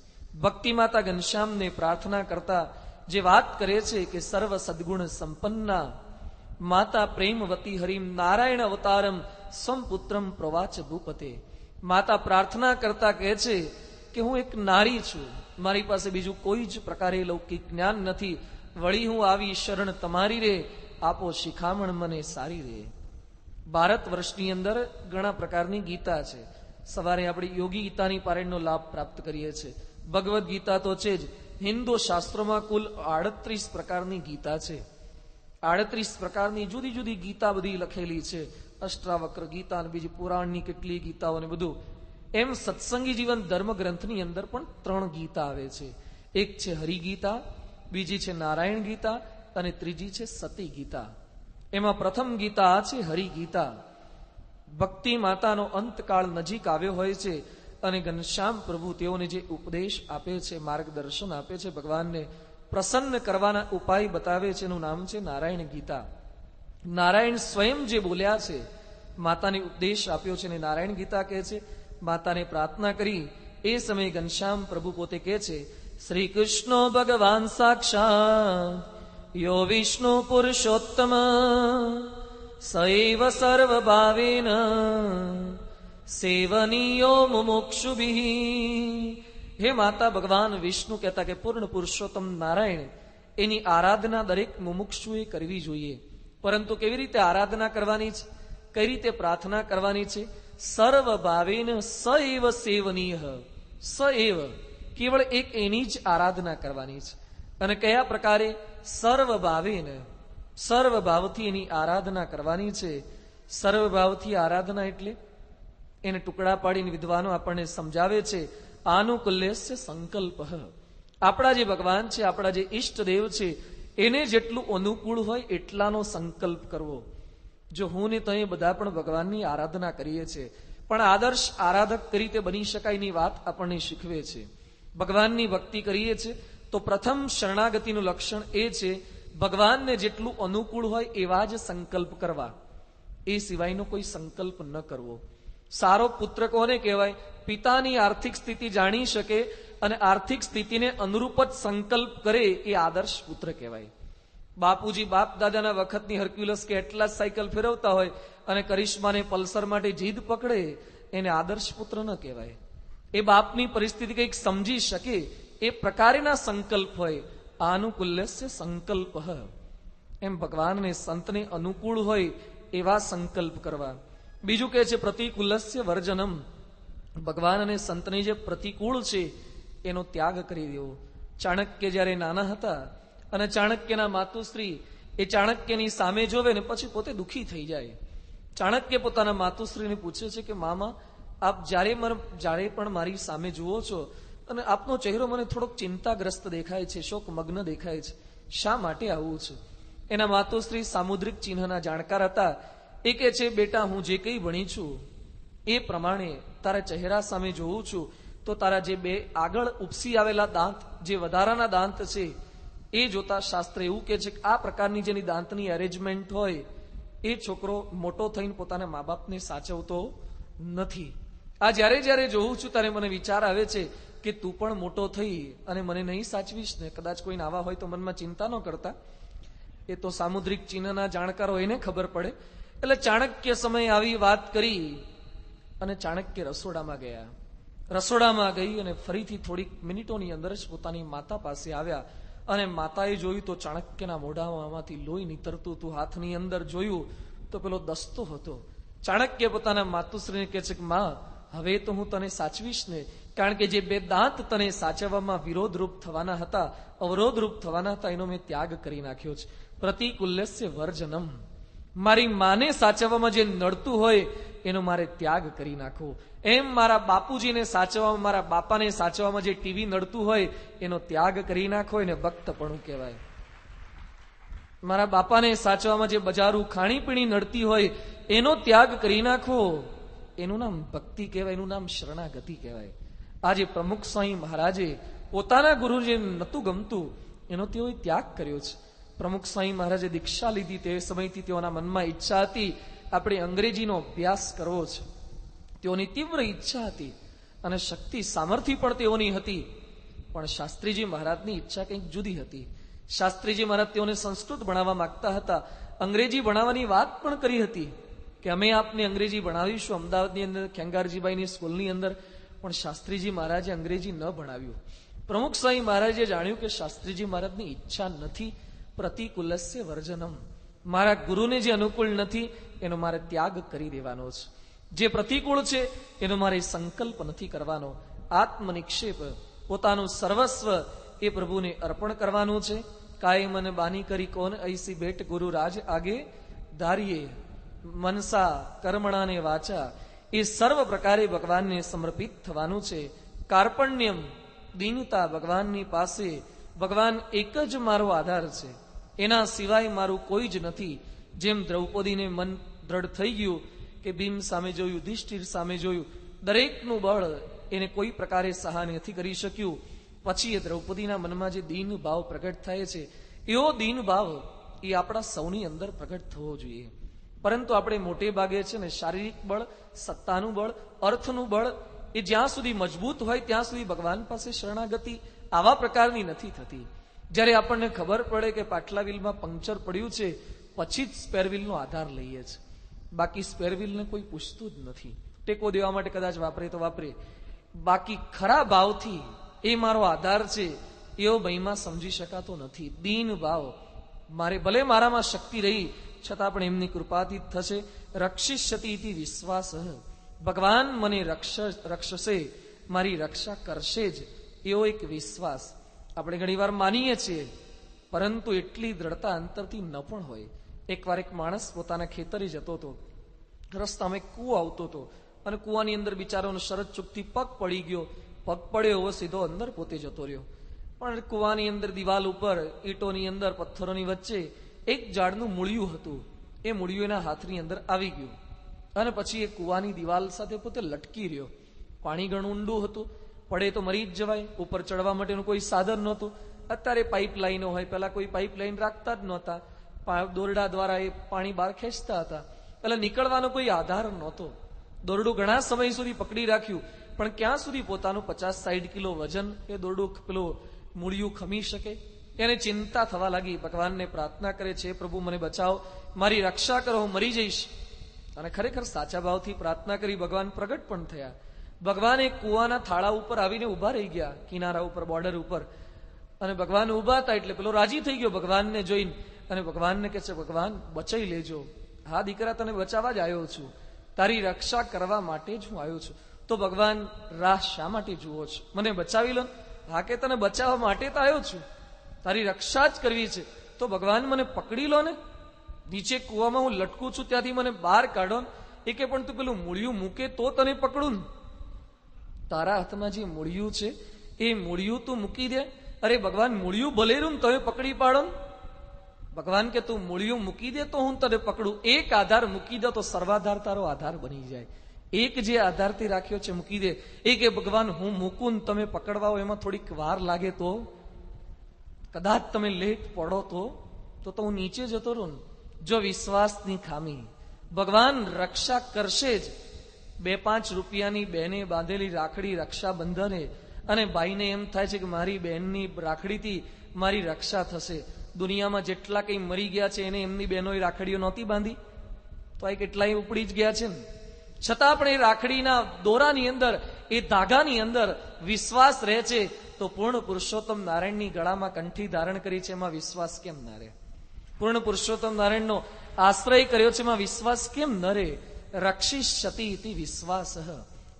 ભક્તિ માતા ઘનશ્યામને પ્રાર્થના કરતા જે વાત કરે છે કે સર્વ સદગુણ સંપન્ના માતા પ્રેમવતી હરિમ નારાયણ અવતારમ સ્વપુત્રમ પ્રવાચ ભૂપતે. માતા પ્રાર્થના કરતા કહે છે કે હું એક નારી છું, મારી પાસે બીજું કોઈ જ પ્રકારે લૌકિક જ્ઞાન નથી, વળી હું આવી શરણ તમારી રે, આપો શિખામણ મને સારી રે. ભારત વર્ષની અંદર ઘણા પ્રકારની ગીતા છે. સવારે આપણે યોગી ગીતાની પારાયણનો લાભ પ્રાપ્ત કરીએ છીએ. ભગવદ્ ગીતા તો છે જ. હિન્દુ શાસ્ત્રોમાં કુલ 38 પ્રકારની ગીતા છે. 38 પ્રકારની જુદી જુદી ગીતા બધી લખેલી છે. અષ્ટાવક્ર ગીતા અને બીજી પુરાણની કેટલી ગીતાઓ ને બધું. એમ સત્સંગી જીવન ધર્મ ગ્રંથની અંદર પણ 3 ગીતા આવે છે. એક છે હરિગીતા, બીજી છે નારાયણ ગીતા અને ત્રીજી છે સતી ગીતા. એમાં પ્રથમ ગીતા આ છે હરિગીતા. ભક્તિ માતાનો અંતકાળ નજીક આવ્યો હોય છે અને ઘનશ્યામ પ્રભુ તેઓને જે ઉપદેશ આપે છે, માર્ગદર્શન આપે છે, ભગવાનને પ્રસન્ન કરવાના ઉપાય બતાવે છે, એનું નામ છે નારાયણ ગીતા. નારાયણ સ્વયં જે બોલ્યા છે, માતાને ઉપદેશ આપ્યો છે અને નારાયણ ગીતા કહે છે. માતાને પ્રાર્થના કરી એ સમયે ઘનશ્યામ પ્રભુ પોતે કહે છે, શ્રી કૃષ્ણ ભગવાન સાક્ષાત યો વિષ્ણુ પુરુષોત્તમ સૈવ સર્વ ભાવેન સેવનીયો મુમુક્ષુભિ. હે માતા, ભગવાન વિષ્ણુ કહેતા કે પૂર્ણ પુરુષોત્તમ નારાયણ, એની આરાધના દરેક મુમુક્ષુએ કરવી જોઈએ. પરંતુ કેવી રીતે આરાધના કરવાની છે, કઈ રીતે પ્રાર્થના કરવાની છે? સર્વ ભાવેન સૈવ સેવનીય. સૈવ કેવળ એક એની જ આરાધના કરવાની છે. અને કયા પ્રકારે? સર્વ ભાવેન, સર્વ ભાવથી એની આરાધના કરવાની છે. સર્વ ભાવથી આરાધના એટલે એને ટુકડા પાડીને વિદ્વાનો આપણને સમજાવે છે, આનુકૂલ્યસ્ય સંકલ્પ. આપણા જે ભગવાન છે, આપણા જે ઈષ્ટદેવ છે, એને જેટલું અનુકૂળ હોય એટલાનો સંકલ્પ કરવો. જો હું ને તમે બધા પણ ભગવાનની આરાધના કરીએ છીએ, પણ આદર્શ આરાધક કઈ રીતે બની શકાય એની વાત આપણને શીખવે છે. ભગવાનની ભક્તિ કરીએ છીએ તો પ્રથમ શરણાગતિનું લક્ષણ એ છે ભગવાનને જેટલું અનુકૂળ હોય એવા જ સંકલ્પ કરવા, એ સિવાયનો કોઈ સંકલ્પ ન કરવો. સારો પુત્ર કોને કહેવાય? પિતાની આર્થિક સ્થિતિ જાણી શકે અને આર્થિક સ્થિતિને અનુરૂપ જ સંકલ્પ કરે, એ આદર્શ પુત્ર કહેવાય. બાપુજી બાપ દાદાના વખતની હર્ક્યુલસ કે એટલા સાયકલ ફેરવતા હોય અને કરિશ્માને પલ્સર માટે જીદ પકડે, એને આદર્શ પુત્ર ન કહેવાય. એ બાપની પરિસ્થિતિ કંઈક સમજી શકે એ પ્રકારના સંકલ્પ હોય. આનુકૂલ્યસ્ય સંકલ્પ. એમ ભગવાનને સંતને અનુકૂળ હોય એવા સંકલ્પ કરવા. બીજું કહે છે પ્રતિકૂલસ્ય વર્જનમ. ભગવાન અને સંતને જે પ્રતિકૂળ છે એનો ત્યાગ કરી દેવો. ચાણક્ય જયારે નાના હતા અને ચાણક્યના માતુશ્રી એ ચાણક્યની સામે જોવે ને પછી પોતે દુઃખી થઈ જાય. ચાણક્ય પોતાના માતુશ્રીને પૂછે છે કે મામા, આપ જ્યારે પણ મારી સામે જુઓ છો અને આપનો ચહેરો મને થોડોક ચિંતાગ્રસ્ત દેખાય છે, શોકમગ્ન દેખાય છે, શા માટે આવું છે? એના માતુશ્રી સામુદ્રિક ચિહ્નના જાણકાર હતા. એ કહે છે, બેટા, હું જે કંઈ ભણી છું એ પ્રમાણે તારા ચહેરા સામે જોઉં છું તો તારા જે બે આગળ ઉપસી આવેલા દાંત, જે વધારાના દાંત છે, એ જોતા શાસ્ત્ર એવું કહે છે કે આ પ્રકારની જેની દાંતની એરેન્જમેન્ટ હોય એ છોકરો મોટો થઈને પોતાના મા બાપને સાચવતો નથી. આ જ્યારે જ્યારે જોઉં છું ત્યારે મને વિચાર આવે છે કે તું પણ મોટો થઈ અને મને નહીં સાચવીશ ને. કદાચ કોઈને આવા હોય તો મનમાં ચિંતા ન કરતા, એ તો સામુદ્રિક ચિહ્નના જાણકારો એને ખબર પડે. એટલે ચાણક્ય સમયે આવી વાત કરી અને ચાણક્ય રસોડામાં ગયા. રસોડામાં ગઈ અને ફરીથી થોડીક મિનિટોની અંદર જ પોતાની માતા પાસે આવ્યા અને માતાએ જોયું તો ચાણક્યના મોઢામાંથી લોહી નીતરતું હતું. હાથની અંદર જોયું તો પેલો દસ્તો હતો. ચાણક્ય પોતાના માતુશ્રીને કહે છે કે માં, હવે તો હું તને સાચવીશ ને, કારણ કે જે બે દાંત તને સાચવવામાં વિરોધરૂપ થવાના હતા, અવરોધરૂપ થવાના હતા, એનો મેં ત્યાગ કરી નાખ્યો છે. પ્રતિકૂલ્યસ્ય વર્જનમ. મારી માને સાચવવામાં જે નડતું હોય એનો મારે ત્યાગ કરી નાખવો. એમ મારા બાપુજીને સાચવવામાં, મારા બાપાને સાચવવામાં જે ટીવી નડતું હોય એનો ત્યાગ કરી નાખો, એને ભક્તપણું કહેવાય. મારા બાપાને સાચવવામાં જે બજારું ખાણીપીણી નડતી હોય એનો ત્યાગ કરી નાખો, એનું નામ ભક્તિ કહેવાય, એનું નામ શરણાગતિ કહેવાય. આજે પ્રમુખ સ્વામી મહારાજે પોતાના ગુરુ જે નતું ગમતું એનો તેઓએ ત્યાગ કર્યો છે. પ્રમુખ સ્વામી મહારાજે દીક્ષા લીધી તે સમયથી તેઓના મનમાં ઈચ્છા હતી આપણે અંગ્રેજીનો અભ્યાસ કરવો છે. તેઓની તીવ્ર ઈચ્છા હતી અને શક્તિ સામર્થ્ય પણ તેઓની હતી. પણ શાસ્ત્રીજી મહારાજની ઈચ્છા કંઈક જુદી હતી. શાસ્ત્રીજી મહારાજ તેઓને સંસ્કૃત ભણાવવા માંગતા હતા. અંગ્રેજી ભણાવવાની વાત પણ કરી હતી કે અમે આપને અંગ્રેજી ભણાવીશું અમદાવાદની અંદર ખેંગારજીભાઈની સ્કૂલની અંદર. પણ શાસ્ત્રીજી મહારાજે અંગ્રેજી ન ભણાવ્યું. પ્રમુખ સ્વામી મહારાજે જાણ્યું કે શાસ્ત્રીજી મહારાજની ઈચ્છા નથી. પ્રતિકૂલસ્ય વર્જનમ, મારા ગુરુને જે અનુકૂળ નથી એનો મારે ત્યાગ કરી દેવાનો છે. જે પ્રતિકૂળ છે એનો મારે સંકલ્પ નથી કરવાનો. આત્મનિક્ષેપ, પોતાનું સર્વસ્વ એ પ્રભુને અર્પણ કરવાનું છે. કાય મન બાની કરી કોન ऐसी भेट गुरु राज आगे धारिये, મનસા કર્મણા ને વાચા એ સર્વ પ્રકારે ભગવાનને સમર્પિત થવાનું છે. કાર્પણ્યમ, દીનતા ભગવાનની પાસે. ભગવાન એક જ મારો આધાર છે, એના સિવાય મારું કોઈ જ નથી. જેમ દ્રૌપદીને મન દ્રઢ થઈ ગયું કે ભીમ સામે જોયું, યુધિષ્ઠિર સામે જોયું, દરેકનું બળ એને કોઈ પ્રકારે સહાય નથી કરી શક્યું. પછી એ દ્રૌપદીના મનમાં જે દીન ભાવ પ્રગટ થાય છે, એવો દીન ભાવ એ આપણા સૌની અંદર પ્રગટ થવો જોઈએ. પરંતુ આપણે મોટે ભાગે છે ને શારીરિક બળ, સત્તાનું બળ, અર્થનું બળ એ જ્યાં સુધી મજબૂત હોય ત્યાં સુધી ભગવાન પાસે શરણાગતિ આવા પ્રકારની નથી થતી. જ્યારે આપણને ખબર પડે કે પાટલા વ્હીલમાં પંક્ચર પડ્યું છે, પછી જ સ્પેર વ્હીલનો આધાર લઈએ છે. બાકી સ્પેર વ્હીલને કોઈ પૂછતું જ નથી. ટેકો દેવા માટે કદાચ વાપરે તો વાપરે, બાકી ખરા ભાવથી એ મારો આધાર છે એવો મહિમા સમજી શકાતો નથી. દીન ભાવ, મારે ભલે મારામાં શક્તિ રહી છતાં પણ એમની કૃપાથી થશે. રક્ષિષ્યતિ ઇતિ વિશ્વાસ, ભગવાન મને રક્ષશે, મારી રક્ષા કરશે જ એવો એક વિશ્વાસ. આપણે ઘણીવાર માનીએ છીએ પરંતુ એટલી દ્રઢતા અંતરથી ન પણ હોય. એકવાર એક માણસ પોતાના ખેતરે જતો હતો. રસ્તામાં એક કૂવો આવતો હતો અને કૂવાની અંદર બિચારાનો શરત ચૂકથી પગ પડી ગયો. પગ પડ્યો એવો સીધો અંદર પોતે જતો રહ્યો. પણ કૂવાની અંદર દિવાલ ઉપર, ઈંટોની અંદર, પથ્થરોની વચ્ચે એક ઝાડનું મૂળિયું હતું. એ મૂળિયું એના હાથની અંદર આવી ગયું અને પછી એ કૂવાની દિવાલ સાથે પોતે લટકી રહ્યો. પાણી ઘણું ઊંડું હતું, પડે તો મરી જ જવાય. ઉપર ચડવા માટેનું કોઈ સાધન નહોતું. અત્યારે પાઇપલાઈનો હોય, પહેલા કોઈ પાઇપલાઈન રાખતા જ નહોતા. દોરડા દ્વારા એ પાણી બહાર ખેંચતા હતા. એટલે નીકળવાનો કોઈ આધાર નહોતો. દોરડું ઘણા સમય સુધી પકડી રાખ્યું, પણ ક્યાં સુધી પોતાનું 50-60 કિલો વજન એ દોરડું પેલું મૂળિયું ખમી શકે? એને ચિંતા થવા લાગી. ભગવાનને પ્રાર્થના કરે છે, પ્રભુ મને બચાવો, મારી રક્ષા કરો, હું મરી જઈશ. અને ખરેખર સાચા ભાવથી પ્રાર્થના કરી ભગવાન પ્રગટ પણ થયા. ભગવાન એક કૂવાના થાળા ઉપર આવીને ઉભા રહી ગયા, કિનારા ઉપર, બોર્ડર ઉપર. અને ભગવાન ઉભા હતા એટલે પેલો રાજી થઈ ગયો ભગવાનને જોઈને અને ભગવાનને કહે છે, ભગવાન બચાવી લેજો. હા દીકરા, તને બચાવવા જ આવ્યો છું, તારી રક્ષા કરવા માટે જ હું આવ્યો છું. તો ભગવાન, રાહ શા માટે જુઓ છો? મને બચાવી લો. હા કે તને બચાવવા માટે તો આવ્યો છું, તારી રક્ષા જ કરવી છે. તો ભગવાન મને પકડી લો ને, નીચે કૂવામાં હું લટકું છું ત્યાંથી મને બહાર કાઢો. એ કે પણ તું પેલું મૂળિયું મૂકે તો તને પકડું ને. તારા હાથમાં જે મૂળિયું છે એ મૂળિયું તું મૂકી દે. અરે ભગવાન, મૂળિયું ભલેરું ને તમે પકડી પાડો ને. ભગવાન કે તું મૂળિયું મૂકી દે તો હું તને પકડું. એક આધાર મૂકી દે તો સર્વાધાર તારો આધાર બની જાય. એક જે આધારથી રાખ્યો છે મૂકી દે. એ કે ભગવાન, હું મૂકું ને તમે પકડવા એમાં થોડીક વાર લાગે તો, કદાચ તમે લેટ પડો તો હું નીચે જતો રહું. જો વિશ્વાસની ખામી, ભગવાન રક્ષા કરશે જ. 2-5 રૂપિયાની બેને બાંધેલી રાખડી રક્ષાબંધને, અને ભાઈને એમ થાય છે કે મારી બહેનની રાખડીથી મારી રક્ષા થશે. દુનિયામાં જેટલા કંઈ મરી ગયા છે એને એમની બહેનોએ રાખડીઓ નહોતી બાંધી, તો આ કેટલાય ઉપડી જ ગયા છે ને. છતાં પણ એ રાખડીના દોરાની અંદર, એ ધાગાની અંદર વિશ્વાસ રહે છે. તો પૂર્ણ પુરુષોત્તમ નારાયણની ગળામાં કંઠી ધારણ કરી છે, એમાં વિશ્વાસ કેમ ન રહે? પૂર્ણ પુરુષોત્તમ નારાયણનો આશ્રય કર્યો છે, એમાં વિશ્વાસ કેમ ન રહે? રક્ષિષ્યતિ ઇતિ વિશ્વાસ,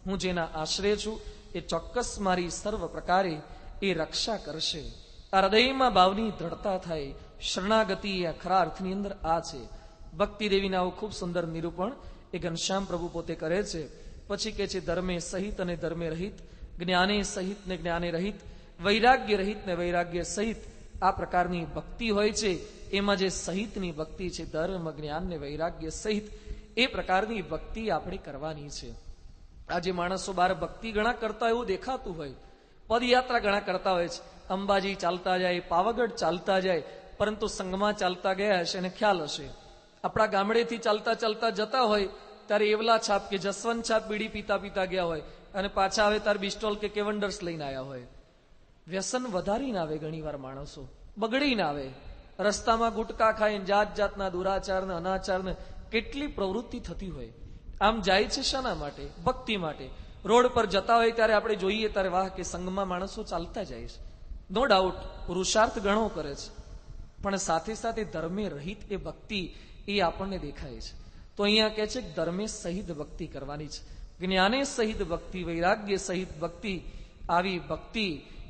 હું જેના આશ્રય છું એ ચોક્કસ મારી સર્વ પ્રકારે એ રક્ષા કરશે. આ હૃદયમાં ભાવની દ્રઢતા થાય. શરણાગતિ એ ખરા અર્થની અંદર આ છે. ભક્તિ દેવીના આવું ખૂબ સુંદર નિરૂપણ એ ઘનશ્યામ પ્રભુ પોતે કરે છે. પછી કે છે, ધર્મે સહિત અને ધર્મે રહિત, જ્ઞાને સહિત ને જ્ઞાને રહિત, વૈરાગ્ય રહિત ને વૈરાગ્ય સહિત. આ પ્રકારની ભક્તિ હોય છે. એમાં જે સહિતની ભક્તિ છે, ધર્મ, જ્ઞાન ને વૈરાગ્ય સહિત, એ પ્રકારની ભક્તિ આપણે કરવાની છે. આજે માણસો બહાર ભક્તિ ઘણા કરતા એવું દેખાતું હોય, પદયાત્રા ઘણા કરતા હોય છે, અંબાજી ચાલતા જાય, પાવાગઢ ચાલતા જાય, પરંતુ સંઘમાં ચાલતા ગયા હશે અને ખ્યાલ હશે. આપણા ગામડેથી ચાલતા ચાલતા જતા હોય ત્યારે એવલા છાપ કે જસવંત છાપ બીડી પીતા પીતા ગયા હોય અને પાછા આવે ત્યારે બિસ્ટોલ કે કેવન્ડર્સ લઈને આવ્યા હોય. વ્યસન વધારીને આવે ઘણી વાર માણસો. બગડીને આવે. રસ્તામાં ગુટકા ખાઈને જાત જાતના દુરાચાર ને અનાચાર ને કેટલી પ્રવૃત્તિ થતી હોય. આમ જાય છે શાના માટે? ભક્તિ માટે. રોડ પર જતા હોય ત્યારે આપણે જોઈએ ત્યારે વાહ કે સંઘમાં માણસો ચાલતા જાય છે, નો ડાઉટ પુરુષાર્થ ઘણો કરે છે, પણ સાથે સાથે ધર્મે રહિત એ ભક્તિ એ આપણને દેખાય છે. તો અહીંયા કહે છે કે ધર્મે સહિત ભક્તિ કરવાની છે, જ્ઞાને સહિત ભક્તિ, વૈરાગ્ય સહિત ભક્તિ. આવી ભક્તિ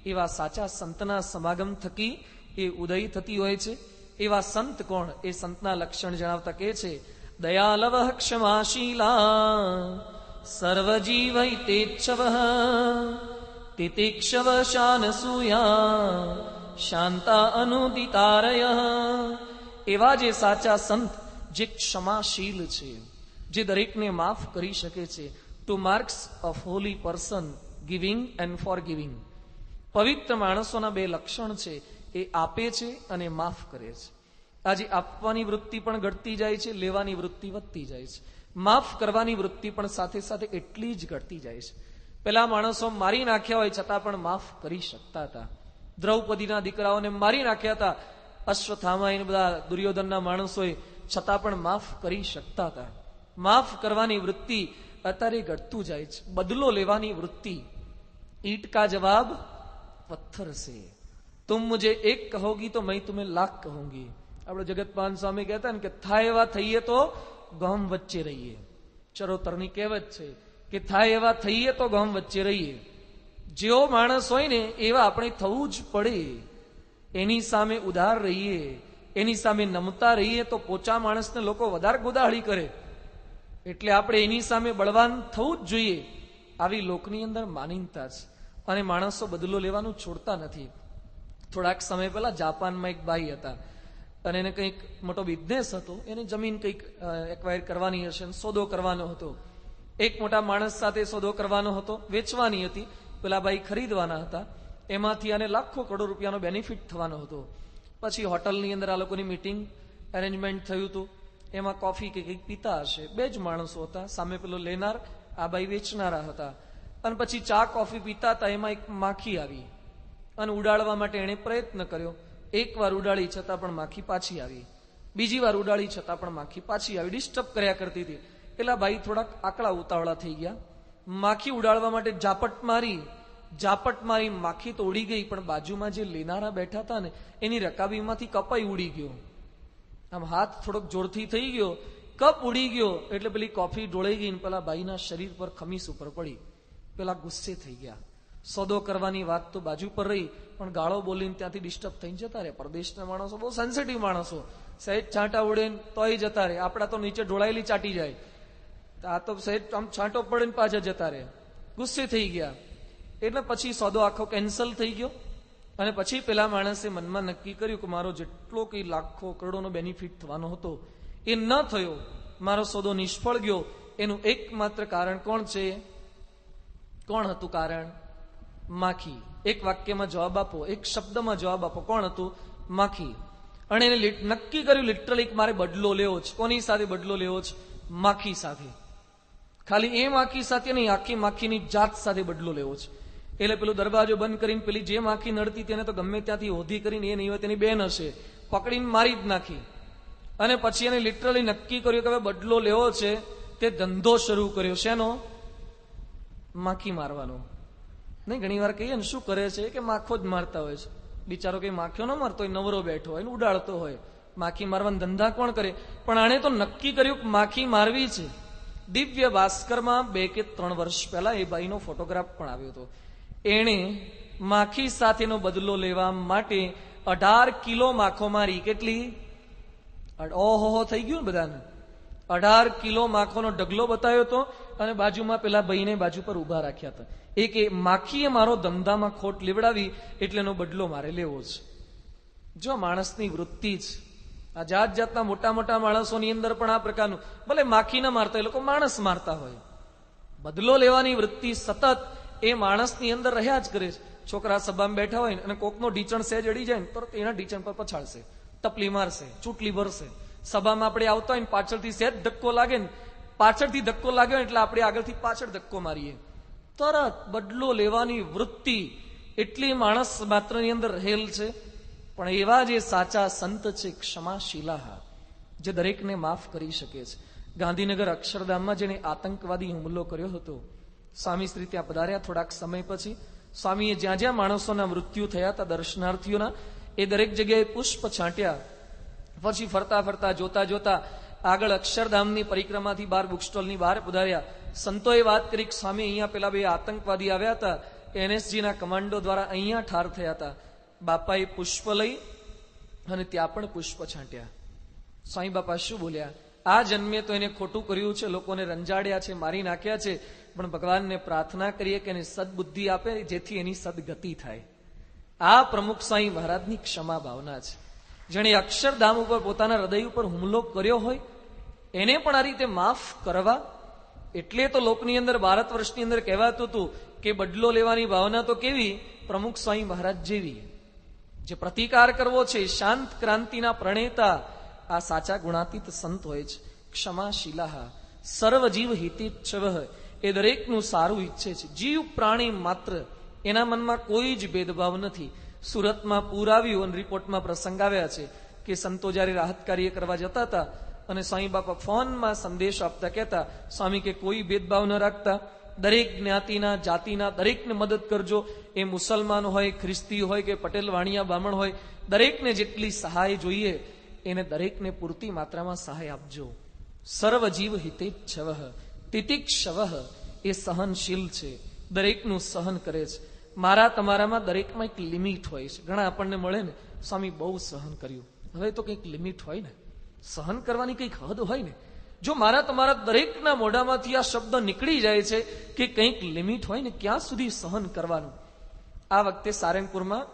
એવા સાચા સંતના સમાગમ થકી એ ઉદય થતી હોય છે. એવા સંત કોણ? એ સંતના લક્ષણ જણાવતા કહે છે, દયાલવ ક્ષમાશીલા સર્વજીવૈતેચ્છવ તિતિક્ષવ શાનસૂયા શાંતા અનુદિતારય. એવા જે સાચા સંત, જે ક્ષમાશીલ છે, જે દરેકને માફ કરી શકે છે. 2 marks of holy person, giving and forgiving. પવિત્ર માણસોના 2 લક્ષણ છે, એ આપે છે અને માફ કરે છે. આજે આપવાની વૃત્તિ પણ ઘટતી જાય છે, લેવાની વૃત્તિ વધતી જાય છે. માફ કરવાની વૃત્તિ પણ સાથે સાથે એટલી જ ઘટતી જાય છે. પેલા માણસો મારી નાખ્યા હોય છતાં પણ માફ કરી શકતા હતા. દ્રૌપદીના દીકરાઓને મારી નાખ્યા હતા, અશ્વત્થામા એ બધા દુર્યોધનના માણસોએ, છતાં પણ માફ કરી શકતા હતા. માફ કરવાની વૃત્તિ અત્યારે ઘટતું જાય છે. બદલો લેવાની વૃત્તિ, ઈંટ કા જવાબ પથ્થર સે, તુમ મુझे એક કહોગી તો मैं तुम्हें लाख कहूंगी. આપણે જગતપાલ સ્વામી કહેતા ને કે થાય એવા થઈએ તો ગામ વચ્ચે રહીએ. ચરોતરની કહેવત છે કે થાય એવા થઈએ તો ગામ વચ્ચે રહીએ. જેવો માણસ હોય ને એવા આપણે થવું જ પડે. એની સામે ઉદાર રહીએ, એની સામે નમતા રહીએ તો પોચા માણસને લોકો વધારે ગોદાહળી કરે. એટલે આપણે એની સામે બળવાન થવું જ જોઈએ. આવી લોકની અંદર માનીનતા છે અને માણસો બદલો લેવાનું છોડતા નથી. થોડાક સમય પહેલા જાપાનમાં એક ભાઈ હતા અને એને કંઈક મોટો બિઝનેસ હતો. એને જમીન કંઈક એક્વાયર કરવાની હશે, સોદો કરવાનો હતો. એક મોટા માણસ સાથે સોદો કરવાનો હતો, વેચવાની હતી. પેલા ભાઈ ખરીદવાના હતા. એમાંથી આને લાખો કરોડો રૂપિયાનો બેનિફિટ થવાનો હતો. પછી હોટલની અંદર આ લોકોની મીટિંગ એરેન્જમેન્ટ થયું હતું. એમાં કોફી કે કંઈક પીતા હશે. 2 જ માણસો હતા, સામે પેલો લેનાર, આ ભાઈ વેચનારા હતા. અને પછી ચા કોફી પીતા હતા, એમાં એક માખી આવી અને ઉડાડવા માટે એણે પ્રયત્ન કર્યો. 1 વાર ઉડાડી છતાં પણ માખી પાછી આવી, બીજી વાર ઉડાડી છતાં પણ માખી પાછી આવી, ડિસ્ટર્બ કર્યા કરતી હતી. એટલે ભાઈ થોડાક આકડા ઉતાવળા થઈ ગયા. માખી ઉડાડવા માટે ઝાપટ મારી, માખી તો ઉડી ગઈ, પણ બાજુમાં જે લેનારા બેઠા હતા ને એની રકાબીમાંથી કપાઈ ઉડી ગયો. આમ હાથ થોડોક જોરથી થઈ ગયો, કપ ઉડી ગયો એટલે પેલી કોફી ઢોળાઈ ગઈ ને પેલા ભાઈના શરીર પર ખમીસ ઉપર પડી. પેલા ગુસ્સે થઈ ગયા. સોદો કરવાની વાત તો બાજુ પર રહી, પણ ગાળો બોલીને ત્યાંથી ડિસ્ટર્બ થઈને જતા રહે. પરદેશના માણસો બહુ સેન્સિટિવ માણસો, સહેજ છાંટા ઉડે તોય જતા રહે. આપડા તો નીચે ઢોળાયેલી ચાટી જાય, આ તો સહેજ આમ છાંટો પડે ને પાછા જતા રહે. ગુસ્સે થઈ ગયા એટલે પછી સોદો આખો કેન્સલ થઈ ગયો. અને પછી પેલા માણસે મનમાં નક્કી કર્યું કે મારો જેટલો કઈ લાખો કરોડોનો બેનિફિટ થવાનો હતો એ ન થયો, મારો સોદો નિષ્ફળ ગયો. એનું એકમાત્ર કારણ કોણ છે? કોણ હતું કારણ? માખી. એક વાક્યમાં જવાબ આપો, એક શબ્દમાં જવાબ આપો. કોણ હતું? માખી. અને એને નક્કી કર્યું લિટરલી મારે બદલો લેવો છે. કોની સાથે બદલો લેવો છે? માખી સાથે. ખાલી એ માખી સાથે નહીં, આખી માખીની જાત સાથે બદલો લેવો છે. એટલે પેલો દરવાજો બંધ કરીને પેલી જે માખી નડતી તેને તો ગમે ત્યાંથી હોધી કરીને, એ નહીં હોય તેની બેન હશે, પકડીને મારી જ નાખી. અને પછી એને લિટરલી નક્કી કર્યું કે હવે બદલો લેવો છે. તે ધંધો શરૂ કર્યો. શેનો? માખી મારવાનો. નહીં, ઘણી વાર કહીએ ને શું કરે છે કે માખો જ મારતા હોય છે. બિચારો કઈ માખીઓ ન મારતો હોય, નવરો બેઠો હોય ને ઉડાડતો હોય. માખી મારવાના ધંધા કોણ કરે? પણ આણે તો નક્કી કર્યું કે માખી મારવી છે. દિવ્ય ભાસ્કરમાં 2 કે 3 વર્ષ પહેલા એ ભાઈનો ફોટોગ્રાફ પણ આવ્યો હતો. એણે માખી સાથેનો બદલો લેવા માટે 18 કિલો માખો મારી. કેટલી? ઓહો થઈ ગયું ને બધાને. 18 કિલો માખોનો ઢગલો બતાવ્યો હતો અને બાજુમાં પેલા ભાઈને બાજુ પર ઉભા રાખ્યા હતા. એક એ માખીએ મારો ધંધામાં ખોટ લેવડાવી એટલે એનો બદલો મારે લેવો છે. જો માણસની વૃત્તિ જ આ જાત જાતના મોટા મોટા માણસોની અંદર પણ આ પ્રકારનું, ભલે માખી ના મારતા, એ લોકો માણસ મારતા હોય. બદલો લેવાની વૃત્તિ સતત એ માણસની અંદર રહ્યા જ કરે છે. છોકરા સભામાં બેઠા હોય અને કોકનો ઢીચણ સહેજ અડી જાય ને તરત એના ઢીચણ પર પછાડશે, ટપલી મારશે, ચૂંટલી ભરશે. સભામાં આપણે આવતા હોય ને પાછળથી સહેજ ધક્કો લાગે ને, પાછળથી ધક્કો લાગ્યો એટલે આપણે આગળથી પાછળ ધક્કો મારીએ. તરત બદલો લેવાની વૃત્તિ એટલી માણસ માત્રની અંદર રહેલ છે. પણ એવા જે સાચા સંત છે ક્ષમાશીલા, જે દરેકને માફ કરી શકે છે. ગાંધીનગર અક્ષરધામમાં જેને આતંકવાદી હુમલો કર્યો હતો, સ્વામી શ્રી ત્યાં પધાર્યા. થોડાક સમય પછી સ્વામીએ જ્યાં જ્યાં માણસોના મૃત્યુ થયા હતા દર્શનાર્થીઓના, એ દરેક જગ્યાએ પુષ્પ છાંટ્યા. પછી ફરતા ફરતા જોતા જોતા આગળ અક્ષરધામની પરિક્રમાથી બહાર બુક સ્ટોલની બહાર પધાર્યા. સંતોએ વાત કરી કે સ્વામી, અહીંયા પેલા બે આતંકવાદી આવ્યા હતા, NSGના કમાન્ડો દ્વારા અહીંયા ઠાર થયા હતા. બાપાએ પુષ્પ લઈ અને ત્યાં પણ પુષ્પ છાંટ્યા. સ્વામી બાપા શું બોલ્યા? આ જન્મે તો એને ખોટું કર્યું છે, લોકોને રંજાડ્યા છે, મારી નાખ્યા છે, પણ ભગવાનને પ્રાર્થના કરીએ કે એને સદબુદ્ધિ આપે, જેથી એની સદગતિ થાય. આ પ્રમુખ સ્વામી મહારાજની ક્ષમા ભાવના છે. જેણે અક્ષરધામ ઉપર પોતાના હૃદય ઉપર હુમલો કર્યો હોય એને પણ આ રીતે માફ કરવા. એટલે તો લોકની અંદર, ભારત વર્ષની અંદર કહેવાતું હતું કે બદલો લેવાની ભાવના તો કેવી? પ્રમુખ સ્વામી મહારાજ જેવી. જે પ્રતિકાર કરવો છે, શાંત ક્રાંતિના પ્રણેતા આ સાચા ગુણાતીત સંત હોય છે. ક્ષમાશીલા, સર્વજીવ હિતેચ્છવ, એ દરેકનું સારું ઈચ્છે છે. જીવ પ્રાણી માત્ર, એના મનમાં કોઈ જ ભેદભાવ નથી. સુરતમાં પૂર આવ્યું અને રિપોર્ટમાં પ્રસંગ આવ્યા છે કે સંતો જયારે રાહત કાર્ય કરવા જતા હતા અને સ્વામી બાપા ફોનમાં સંદેશો આપતા કહેતા, સ્વામી કે કોઈ ભેદભાવ ન રાખતા, દરેક જ્ઞાતિના જાતિના દરેકને મદદ કરજો. એ મુસલમાન હોય, ખ્રિસ્તી હોય કે પટેલ વાણિયા બ્રાહ્મણ હોય, દરેકને જેટલી સહાય જોઈએ એને દરેકને પૂરતી માત્રામાં સહાય આપજો. સર્વજીવ હિતેચ્છવ તિતિક્ષવ, એ સહનશીલ છે, દરેકનું સહન કરે છે. મારા તમારામાં દરેકમાં એક લિમિટ હોય છે. ઘણા આપણને મળે ને, સ્વામી બહુ સહન કર્યું. હવે તો કંઈક લિમિટ હોય ને, સહન કરવાની કંઈક હદ હોય ને. જો મારા તમારા દરેકના મોઢામાંથી આ શબ્દ નીકળી જાય છે કે કંઈક લિમિટ હોય ને, ક્યાં સુધી સહન કરવાનું? આ વખતે સારંગપુરમાં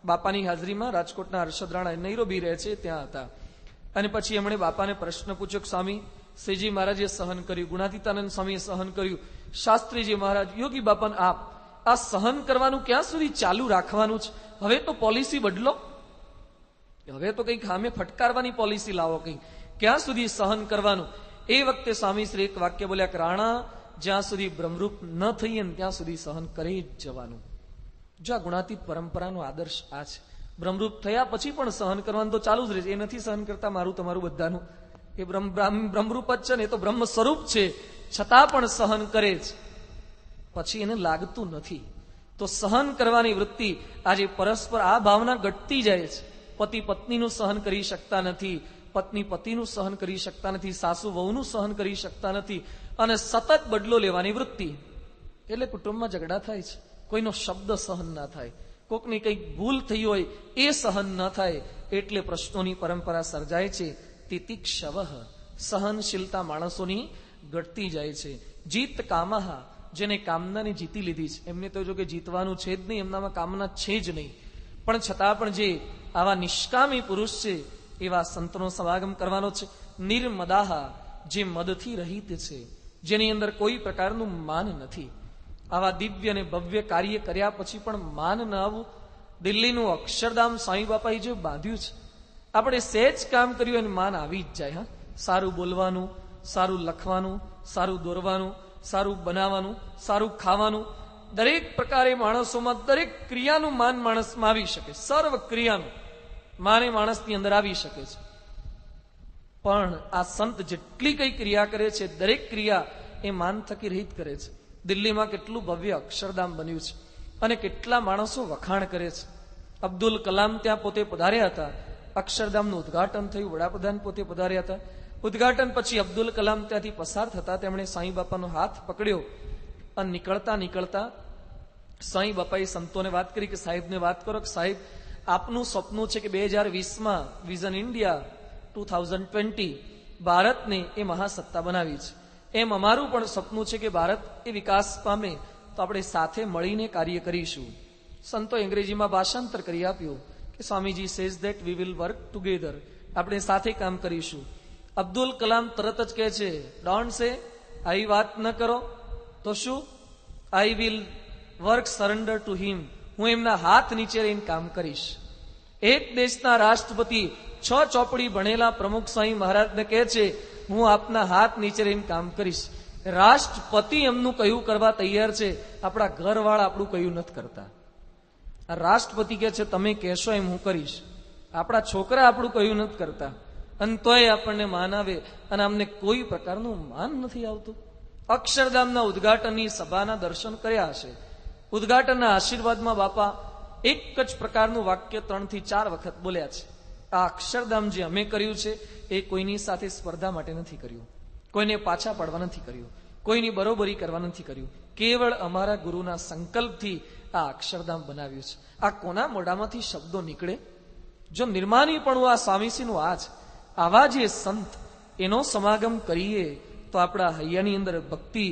બાપાની હાજરીમાં રાજકોટના હર્ષદ રાણા નૈરોબી રહે છે ત્યાં હતા. અને પછી એમણે બાપાને પ્રશ્ન પૂછ્યો કે સ્વામી, શ્રીજી મહારાજે સહન કર્યું, ગુણાતીતાનંદ સ્વામીએ સહન કર્યું, શાસ્ત્રીજી મહારાજ, યોગી બાપાને આપ આ સહન કરવાનું ક્યાં સુધી ચાલુ રાખવાનું છે? હવે તો પોલિસી બદલો, હવે તો કંઈક સામે ફટકારવાની પોલિસી લાવો, કંઈક ક્યાં સુધી સહન કરવાનું? એ વખતે સ્વામી શ્રી એક વાક્ય બોલ્યા કે રાણા, જ્યાં સુધી બ્રહ્મરૂપ ન થઈએ ને ત્યાં સુધી સહન કરી જ જવાનું. જો આ ગુણાતીત પરંપરાનો આદર્શ આ છે. બ્રહ્મરૂપ થયા પછી પણ સહન કરવાનું તો ચાલુ જ રહે છે. એ નથી સહન કરતા મારું તમારું બધાનું, એ બ્રહ્મરૂપ જ છે ને, એ તો બ્રહ્મ સ્વરૂપ છે, છતાં પણ સહન કરે છે. પછી એને લાગતું નથી. તો સહન કરવાની વૃત્તિ આજે પરસ્પર આ ભાવના ઘટતી જાય છે. પતિ પત્નીનું સહન કરી શકતા નથી, પત્ની પતિનું સહન કરી શકતા નથી, સાસુ વહુનું સહન કરી શકતા નથી, અને સતત બદલો લેવાની વૃત્તિ. એટલે કુટુંબમાં ઝઘડા થાય છે. કોઈનો શબ્દ સહન ના થાય, કોકની કંઈક ભૂલ થઈ હોય એ સહન ન થાય, એટલે પ્રશ્નોની પરંપરા સર્જાય છે. તિતિક્ષવ, સહનશીલતા માણસોની ઘટતી જાય છે. જીત કામહ, જેને કામનાને જીતી લીધી છે, એમને તો જો કે જીતવાનું છે જ નહીં, એમનામાં કામના છે જ નહીં, પણ છતાં પણ જે આવા નિષ્કામી પુરુષ છે એવા સંતનો સમાગમ કરવાનો છે. નિર્મદાહ, જે મદથી રહિત છે, જેની અંદર કોઈ પ્રકારનું માન નથી. આવા દિવ્ય અને ભવ્ય કાર્ય કર્યા પછી પણ માન ન આવવું. દિલ્હીનું અક્ષરધામ સ્વામી બાપાએ જે બાંધ્યું છે, આપણે સહેજ કામ કર્યું અને માન આવી જ જાય. હા, સારું બોલવાનું, સારું લખવાનું, સારું દોરવાનું, સારું બનાવવાનું, સારું ખાવાનું, દરેક પ્રકારે માણસોમાં દરેક ક્રિયાનું માન માણસમાં આવી શકે. સર્વ ક્રિયાનું માને માણસની અંદર આવી શકે છે. પણ આ સંત જેટલી કઈ ક્રિયા કરે છે, દરેક ક્રિયા એ માન થકી રહિત કરે છે. દિલ્હીમાં કેટલું ભવ્ય અક્ષરધામ બન્યું છે અને કેટલા માણસો વખાણ કરે છે. અબ્દુલ કલામ ત્યાં પોતે પધાર્યા હતા. અક્ષરધામનું ઉદ્ઘાટન થયું, વડાપ્રધાન પોતે પધાર્યા હતા. ઉદ્ઘાટન પછી અબ્દુલ કલામ ત્યાંથી પસાર થતા તેમણે સાંઈ બાપાનો હાથ પકડ્યો અને નીકળતા નીકળતા સાંઈ બાપાએ સંતોને વાત કરી કે સાહેબને વાત કરો કે સાહેબ, આપનું સપનું છે કે 2020માં વિઝન ઇન્ડિયા 2020 ભારતને એ મહાસત્તા બનાવી છે, એમ અમારું પણ સપનું છે કે ભારત એ વિકાસ પામે, તો આપણે સાથે મળીને કાર્ય કરીશું. સંતો અંગ્રેજીમાં ભાષાંતર કરી આપ્યું કે Swamiji says that we will work together, આપણે સાથે કામ કરીશું. અબ્દુલ કલામ તરત જ કહે છે, ડોન્ટ સે, આવી વાત ન કરો તો શું, I will work surrender to him, હું એમના હાથ નીચે રહીને કામ કરીશ. એક દેશના રાષ્ટ્રપતિ 6 ચોપડી ભણેલા પ્રમુખ સ્વામી મહારાજને કહે છે, હું આપના હાથ નીચે રહીને કામ કરીશ. રાષ્ટ્રપતિ એમનું કહ્યું કરવા તૈયાર છે, આપણા ઘરવાળા આપણું કહ્યું નથી કરતા. આ રાષ્ટ્રપતિ કહે છે તમે કહેશો એમ હું કરીશ. આપણા છોકરા આપણું કહ્યું નથી કરતા, અને તોય આપણને માન આવે, અને અમને કોઈ પ્રકારનું માન નથી આવતું. અક્ષરધામના ઉદ્ઘાટનની સભાના દર્શન કર્યા હશે. ઉદ્ઘાટનના આશીર્વાદમાં બાપા એક જ પ્રકારનું વાક્ય 3 થી 4 વખત બોલ્યા છે. આ અક્ષરધામ જે અમે કર્યું છે એ કોઈની સાથે સ્પર્ધા માટે નથી કર્યું, કોઈને પાછા પાડવા નથી કર્યું, કોઈની બરોબરી કરવા નથી કર્યું. કેવળ અમારા ગુરુના સંકલ્પથી આ અક્ષરધામ બનાવ્યું છે. આ કોના મોઢામાંથી શબ્દો નીકળે? જો નિર્માનીપણું આ સ્વામીશ્રીનું આવા જે સંત એનો સમાગમ કરીએ તો આપણા હૈયાની અંદર ભક્તિ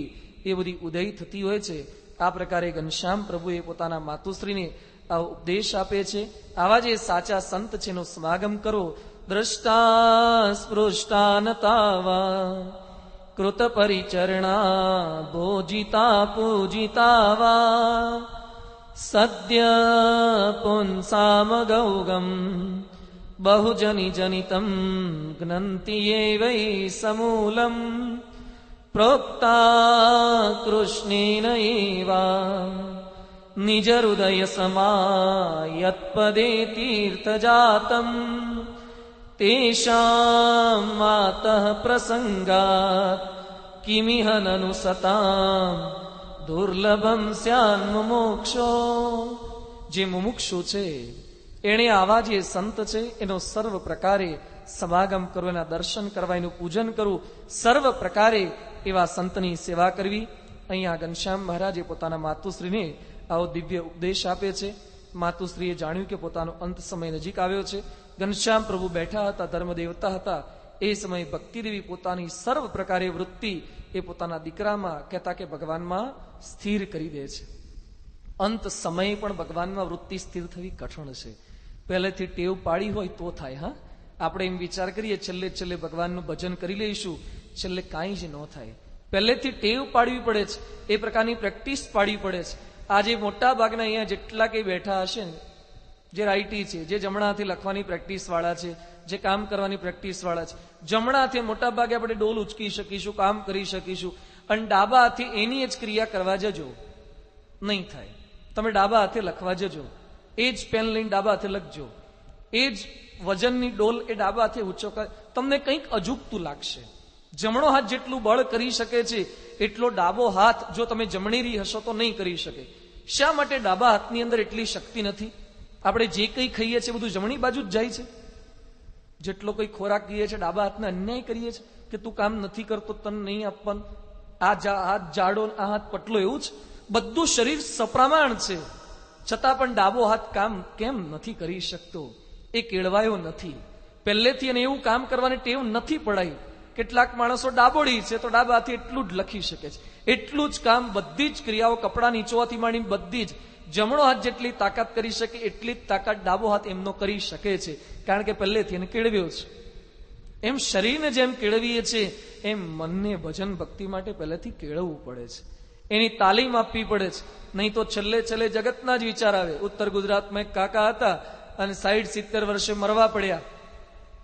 એ બધી ઉદય થતી હોય છે. આ પ્રકારે ઘનશ્યામ પ્રભુએ પોતાના માતુશ્રીને આ ઉપદેશ આપે છે. આવા જે સાચા સંત છે એનો સમાગમ કરો. દ્રષ્ટા સ્પૃષ્ટાનતાવા કૃત પરિચરણા ભોજિતા પૂજિતા વા સદ્ય પુંસામગૌગમ બહુજની જનિતમ જ્ઞંતિ વૈ સમૂલમ પ્રોક્તા કૃષ્ણેન એવા નિજ હૃદય સમાયત્પદે તીર્થજાતમ તેષાં માતઃ પ્રસંગાત કિમિહ નનુ સતામ દુર્લભમ સ્યાન મુમુક્ષો. જે મુમુક્ષુ છે એણે આવા જે સંત છે એનો સર્વ પ્રકારે સમાગમ કરવો, એના દર્શન કરવા, એનું પૂજન કરવું, સર્વ પ્રકારે એવા સંતની સેવા કરવી. અહીંયા ઘનશ્યામ મહારાજે પોતાના માતુશ્રીને આવો દિવ્ય ઉપદેશ આપે છે. માતુશ્રીએ જાણ્યું કે પોતાનો અંત સમય નજીક આવ્યો છે. ઘનશ્યામ પ્રભુ બેઠા હતા, ધર્મદેવતા હતા. એ સમયે ભક્તિદેવી પોતાની સર્વ પ્રકારે વૃત્તિ એ પોતાના દીકરામાં કહેતા કે ભગવાનમાં સ્થિર કરી દે છે. અંત સમયે પણ ભગવાનમાં વૃત્તિ સ્થિર થવી કઠણ છે. પહેલેથી ટેવ પાડી હોય તો થાય. હા, આપણે એમ વિચાર કરીએ છેલ્લે છેલ્લે ભગવાનનું ભજન કરી લઈશું, છેલ્લે કાંઈ જ ન થાય. પહેલેથી ટેવ પાડવી પડે છે, એ પ્રકારની પ્રેક્ટિસ પાડવી પડે છે. આજે મોટા ભાગના અહીંયા જેટલા કંઈ બેઠા હશે ને, જે રાઈટી છે, જે જમણા હાથે લખવાની પ્રેક્ટિસ વાળા છે, જે કામ કરવાની પ્રેક્ટિસ વાળા છે, જમણા હાથે મોટા ભાગે આપણે ડોલ ઉચકી શકીશું, કામ કરી શકીશું, અને ડાબા હાથે એની જ ક્રિયા કરવા જજો, નહીં થાય. તમે ડાબા હાથે લખવા જજો, એ જ પેન લઈને ડાબા હાથે લખજો, એ જ વજનની ડોલ એ ડાબા હાથે ઊંચો કર, તમને કંઈક અજુગતું લાગશે. જમણો હાથ જેટલું બળ કરી શકે છે એટલો ડાબો હાથ જો તમે જમણેરી હશો તો નહીં કરી શકે. શા માટે ડાબા હાથની અંદર એટલી શક્તિ નથી? આપણે જે કંઈ ખાઈએ છીએ બધું જમણી બાજુ જ જાય છે. જેટલો કોઈ ખોરાક કહીએ છીએ ડાબા હાથને અન્યાય કરીએ છીએ કે તું કામ નથી કરતો તને નહીં આપવાનું, આ હાથ જાડો આ હાથ પટલો, એવું જ બધું શરીર સપ્રમાણ છે, છતાં પણ ડાબો હાથ કામ કેમ નથી કરી શકતો? એ કેળવાયો નથી પહેલેથી, અને એવું કામ કરવાની ટેવ નથી પડાઈ. કેટલાક માણસો ડાબોડી છે તો ડાબા હાથે એટલું જ લખી શકે છે, એટલું જ કામ, બધી જ ક્રિયાઓ કપડા નીચોવાથી માંડીને બધી જ જમણો હાથ જેટલી તાકાત કરી શકે એટલી જ તાકાત ડાબો હાથ એમનો કરી શકે છે, કારણ કે પહેલેથી એને કેળવ્યો છે. એમ શરીરને જેમ કેળવીએ છીએ એમ મનને ભજન ભક્તિ માટે પહેલેથી કેળવવું પડે છે, એની તાલીમ આપવી પડે છે. નહીં તો છેલ્લે છેલ્લે જગતના જ વિચાર આવે. ઉત્તર ગુજરાતમાં એક કાકા હતા અને 60-70 વર્ષે મરવા પડ્યા.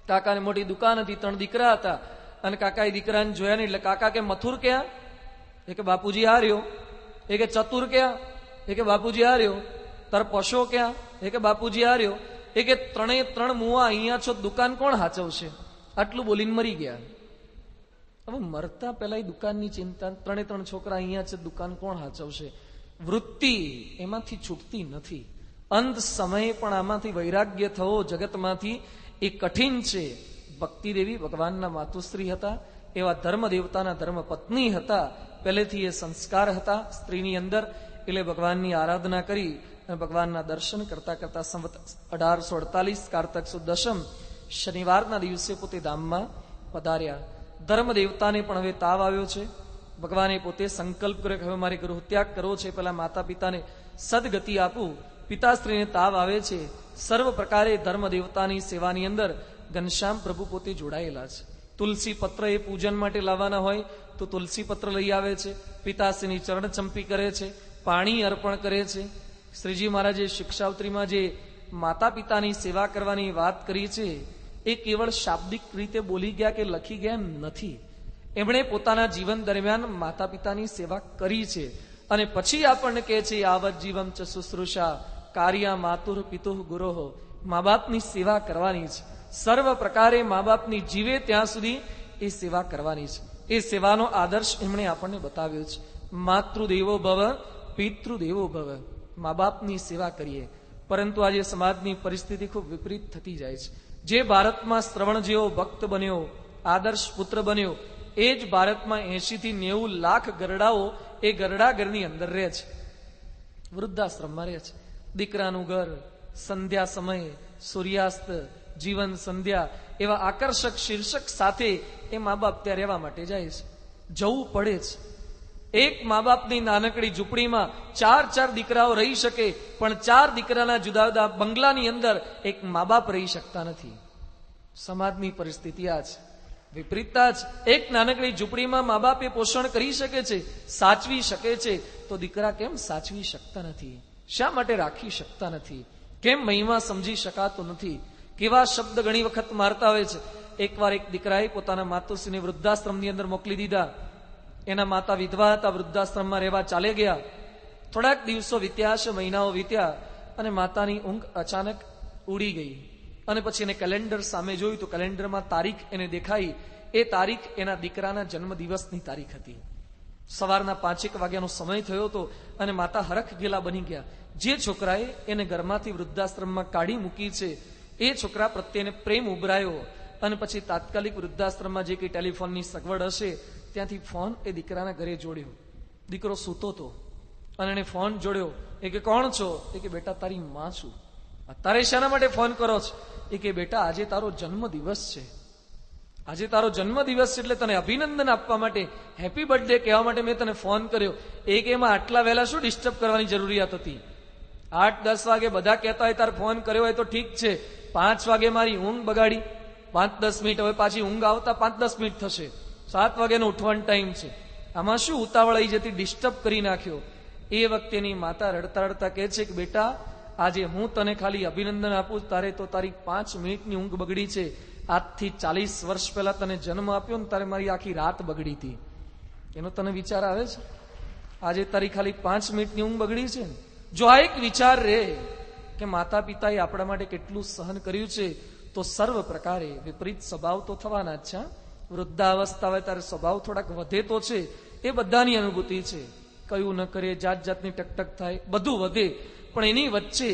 કાકાને મોટી દુકાન હતી, 3 દીકરા હતા, અને કાકાએ દીકરાને જોયા નહીં એટલે કાકા કે મથુર ક્યાં? એ કે બાપુજી આ રહ્યો. એ કે ચતુર ક્યાં? એ કે બાપુજી આ રહ્યો. તાર પશો ક્યાં? એ કે બાપુજી આ રહ્યો. એ કે 3 મુવા અહીંયા છો, દુકાન કોણ હાચવશે? આટલું બોલીને મરી ગયા. હવે મરતા પહેલા દુકાનની ચિંતા, 3 છોકરા અહીંયા છે, દુકાન કોણ હાચવશે? વૃત્તિ એમાંથી છૂટતી નથી. અંત સમયે પણ આમાંથી વૈરાગ્ય થવો જગતમાંથી એ કઠિન છે. ભક્તિદેવી ભગવાનના માતુશ્રી હતા, એવા ધર્મ દેવતાના ધર્મ પત્ની હતા. પહેલેથી એ સંસ્કાર હતા સ્ત્રીની અંદર, એટલે ભગવાનની આરાધના કરી અને ભગવાનના દર્શન કરતા કરતા સંવત 1848 કારતક સુદ દશમ શનિવારના દિવસે પોતે ધામમાં પધાર્યા. ધર્મ દેવતાને પણ હવે તાવ આવ્યો છે. ભગવાને પોતે સંકલ્પ કર્યો કે હવે મારે ગૃહ ત્યાગ કરવો છે, પેલા માતા પિતાને સદગતિ આપું. પિતાશ્રીને તાવ આવે છે. સર્વ પ્રકારે ધર્મ દેવતાની સેવાની અંદર ઘનશ્યામ પ્રભુ પોતે જોડાયેલા છે. તુલસી પત્ર એ પૂજન માટે લાવવાના હોય તો તુલસી પત્ર લઈ આવે છે, પિતાશ્રીની ચરણ ચંપી કરે છે, પાણી અર્પણ કરે છે. શ્રીજી મહારાજે શિક્ષાવત્રીમાં જે માતા પિતાની સેવા કરવાની વાત કરી છે એ કેવળ શાબ્દિક રીતે બોલી ગયા કે લખી ગયા એમ નથી. એમણે પોતાના જીવન દરમિયાન માતા પિતાની સેવા કરી છે, અને પછી આપણને કહે છે યાવત જીવમ ચ શુશ્રુષા કાર્યા માતુર પિતુઃ ગુરોહ, મા બાપની સેવા કરવાની છે. સર્વ પ્રકારે મા બાપની જીવે ત્યાં સુધી એ સેવા કરવાની છે. એ સેવાનો આદર્શ એમણે આપણને બતાવ્યો છે. માતૃદેવો ભવ પિતૃદેવો ભવ. મા બાપની સેવા કરીએ. પરંતુ આજે સમાજની પરિસ્થિતિ ખૂબ વિપરીત થતી જાય છે. જે ભારતમાં શ્રવણ જેવો ભક્ત બન્યો, આદર્શ પુત્ર બન્યો, એ જ ભારતમાં 80 થી 90 લાખ ગરડાઓ એ ગરડા ઘરની અંદર રહે છે, વૃદ્ધાશ્રમમાં રહે છે. દીકરાનું ઘર, સંધ્યા સમયે, સૂર્યાસ્ત, જીવન સંધ્યા એવા આકર્ષક શીર્ષક સાથે એ મા બાપ ત્યાં રહેવા માટે જાય છે. જવું પડે છે. એક મા બાપની નાનકડી ઝૂંપડીમાં 4 દીકરાઓ રહી શકે, પણ 4 દીકરાના જુદા જુદા બંગલાની અંદર એક મા બાપ રહી શકતા નથી. સમાજની પરિસ્થિતિ આ છે, વિપરીતતા જ. એક નાનકડી ઝૂંપડીમાં મા બાપ એ પોષણ કરી શકે છે, સાચવી શકે છે, તો દીકરા કેમ સાચવી શકતા નથી? શા માટે રાખી શકતા નથી? કેમ મહિમા સમજી શકાતો નથી? કેવા શબ્દ ઘણી વખત મારતા હોય છે. એકવાર એક દીકરાએ પોતાના માતુશ્રીને વૃદ્ધાશ્રમની અંદર મોકલી દીધા. એના માતા વિધવા હતા, વૃદ્ધાશ્રમમાં રહેવા ચાલે ગયા. થોડાક દિવસો વીત્યા હશે, મહિનાઓ વીત્યા, અને માતાની ઊંઘ અચાનક ઉડી ગઈ. અને પછી એને કેલેન્ડર સામે જોયું તો કેલેન્ડરમાં તારીખ એને દેખાઈ. એ તારીખ એના દીકરાના જન્મદિવસની તારીખ હતી. સવારના 5 વાગ્યાનો સમય થયો હતો અને માતા હરખ ગેલા બની ગયા. જે છોકરાએ એને ઘરમાંથી વૃદ્ધાશ્રમમાં કાઢી મૂકી છે એ છોકરા પ્રત્યે એને પ્રેમ ઉભરાયો અને પછી તાત્કાલિક વૃદ્ધાશ્રમમાં જે કંઈ ટેલિફોનની સગવડ હશે ત્યાંથી ફોન એ દીકરાના ઘરે જોડ્યો. દીકરો સૂતો હતો અને એને ફોન જોડ્યો. એ કે કોણ છો? એ કે બેટા તારી માં છું. તારે શાના માટે ફોન કરો છો? એ કે બેટા આજે તારો જન્મદિવસ છે, આજે તારો જન્મદિવસ છે એટલે તને અભિનંદન આપવા માટે, હેપી બર્થડે કહેવા માટે મેં તને ફોન કર્યો. એ કે એમાં આટલા વહેલા શું ડિસ્ટર્બ કરવાની જરૂરિયાત હતી? 8-10 વાગે બધા કહેતા હોય તાર ફોન કર્યો હોય તો ઠીક છે, 5 વાગે મારી ઊંઘ બગાડી. 5-10 મિનિટ, હવે પાછી ઊંઘ આવતા 5-10 મિનિટ થશે, 7 વાગ્યાનો ઉઠવાનો ટાઈમ છે, આમાં શું ઉતાવળ આવી જતી, ડિસ્ટર્બ કરી નાખ્યો. એ વખતેની માતા રડતા રડતા કહે છે કે બેટા આજે હું તને ખાલી અભિનંદન આપું, તારે તો તારી 5 મિનિટની ઊંઘ બગડી છે. આજથી 40 વર્ષ પહેલા તને જન્મ આપ્યો ને તારે મારી આખી રાત બગડી હતી. એનો તને વિચાર આવે છે? આજે તારી ખાલી 5 મિનિટની ઊંઘ બગડી છે. જો આ એક વિચાર રે કે માતા પિતાએ આપણા માટે કેટલું સહન કર્યું છે, તો સર્વ પ્રકારે વિપરીત સ્વભાવ તો થવાના જ છે. વૃદ્ધાવસ્થા હોય ત્યારે સ્વભાવ થોડાક વધે તો છે, એ બધાની અનુભૂતિ છે. કયું ન કરે, જાત જાતની ટકટક થાય, બધું વધે, પણ એની વચ્ચે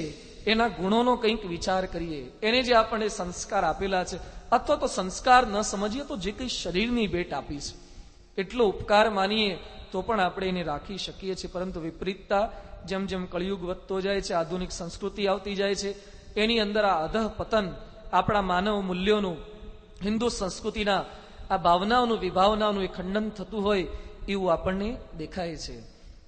એના ગુણોનો કંઈક વિચાર કરીએ. એને જે આપણને સંસ્કાર આપેલા છે, અથવા તો સંસ્કાર ન સમજીએ તો જે કંઈ શરીરની ભેટ આપી છે એટલો ઉપકાર માનીએ તો પણ આપણે એને રાખી શકીએ છીએ. પરંતુ વિપરીતતા જેમ જેમ કળિયુગ વધતો જાય છે, આધુનિક સંસ્કૃતિ આવતી જાય છે, એની અંદર આ અધઃ પતન આપણા માનવ મૂલ્યોનું, હિન્દુ સંસ્કૃતિના આ ભાવનાઓનું, વિભાવનાઓનું એ ખંડન થતું હોય એવું આપણને દેખાય છે.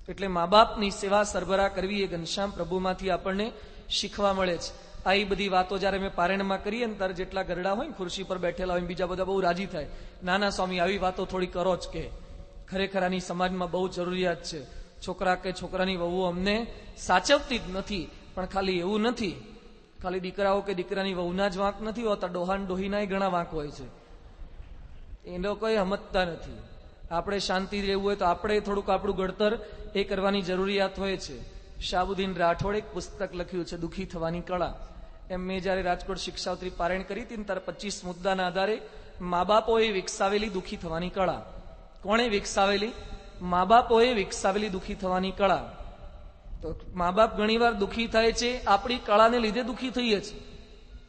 એટલે મા બાપની સેવા સરભરા કરવી એ ઘનશ્યામ પ્રભુમાંથી આપણને શીખવા મળે છે. આ એ બધી વાતો જયારે મેં પારાયણમાં કરીએ ને ત્યારે જેટલા ગરડા હોય ને ખુરશી પર બેઠેલા હોય બીજા બધા બહુ રાજી થાય. નાના સ્વામી આવી વાતો થોડી કરો જ કે ખરેખર આની સમાજમાં બહુ જરૂરિયાત છે. છોકરા કે છોકરાની વહુ અમને સાચવતી જ નથી. પણ ખાલી એવું નથી, ખાલી દીકરાઓ કે દીકરાની વહુના જ વાંક નથી હોતા, ડોહાન ડોહીના ઘણા વાંક હોય છે. એ લોકો સમજતા નથી. આપણે શાંતિ રહેવું હોય તો આપણે થોડુંક આપણું ઘડતર એ કરવાની જરૂરિયાત હોય છે. શાહબુદ્દીન રાઠોડે એક પુસ્તક લખ્યું છે, દુઃખી થવાની કળા. એમ મેં જયારે રાજકોટ શિક્ષાવત્રી પારાયણ કરી હતી ને ત્યારે 25 મુદ્દાના આધારે મા બાપોએ વિકસાવેલી દુઃખી થવાની કળા. કોણે વિકસાવેલી? મા બાપોએ વિકસાવેલી દુઃખી થવાની કળા. તો મા બાપ ઘણીવાર દુઃખી થાય છે, આપણી કળાને લીધે દુઃખી થઈએ છીએ.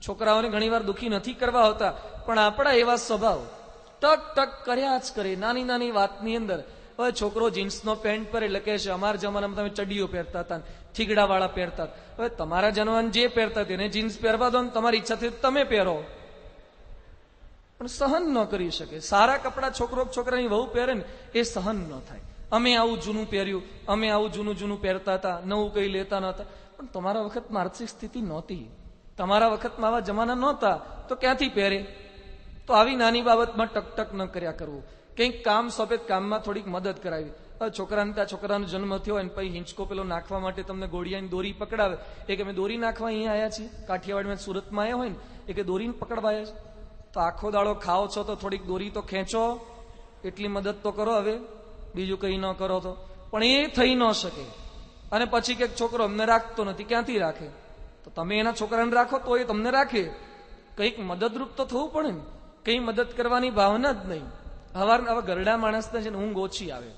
છોકરાઓને ઘણીવાર દુઃખી નથી કરવા હોતા, પણ આપણા એવા સ્વભાવ ટક ટક કર્યા જ કરે નાની નાની વાતની અંદર. હવે છોકરો જીન્સનો પેન્ટ પહેરે એટલે કહે છે અમારા જમાનામાં તમે ચડીઓ પહેરતા હતા, થીગડા વાળા પહેરતા. હવે તમારા જમાનામાં જે પહેરતા તેને જીન્સ પહેરવા દો ને, તમારી ઈચ્છાથી તમે પહેરો. પણ સહન ન કરી શકે. સારા કપડા છોકરો છોકરાની વહુ પહેરે ને એ સહન ન થાય. અમે આવું જૂનું પહેર્યું, અમે આવું જૂનું જૂનું પહેરતા હતા, નવું કઈ લેતા નહોતા. પણ તમારા વખતમાં આર્થિક સ્થિતિ નહોતી, તમારા વખતમાં આવા જમાના નહોતા, તો ક્યાંથી પહેરે? તો આવી નાની બાબતમાં ટકટક ન કર્યા કરવું. કંઈક કામ સોંપે કામમાં થોડીક મદદ કરાવી. છોકરાને ત્યાં છોકરાનો જન્મ થયો હોય ને પછી હિંચકો પેલો નાખવા માટે તમને ગોળિયાની દોરી પકડાવે. એ કે અમે દોરી નાખવા અહીંયા આવ્યા છીએ, કાઠિયાવાડમાં સુરતમાં આવ્યા હોય ને એ કે દોરીને પકડવા આવ્યા છે. તો આખો દાડો ખાઓ છો તો થોડીક દોરી તો ખેંચો, એટલી મદદ તો કરો. હવે બીજું કંઈ ન કરો તો પણ એ થઈ ન શકે. અને પછી કે છોકરો અમને રાખતો નથી, ક્યાંથી રાખે? તો તો તમે એના છોકરાને રાખો તો એ તમને રાખે. કંઈક મદદરૂપ તો થવું પડે ને. કઈ મદદ કરવાની ભાવના જ નહીં. હવે ગરડા માણસને છે ને ઊંઘ ઓછી આવે.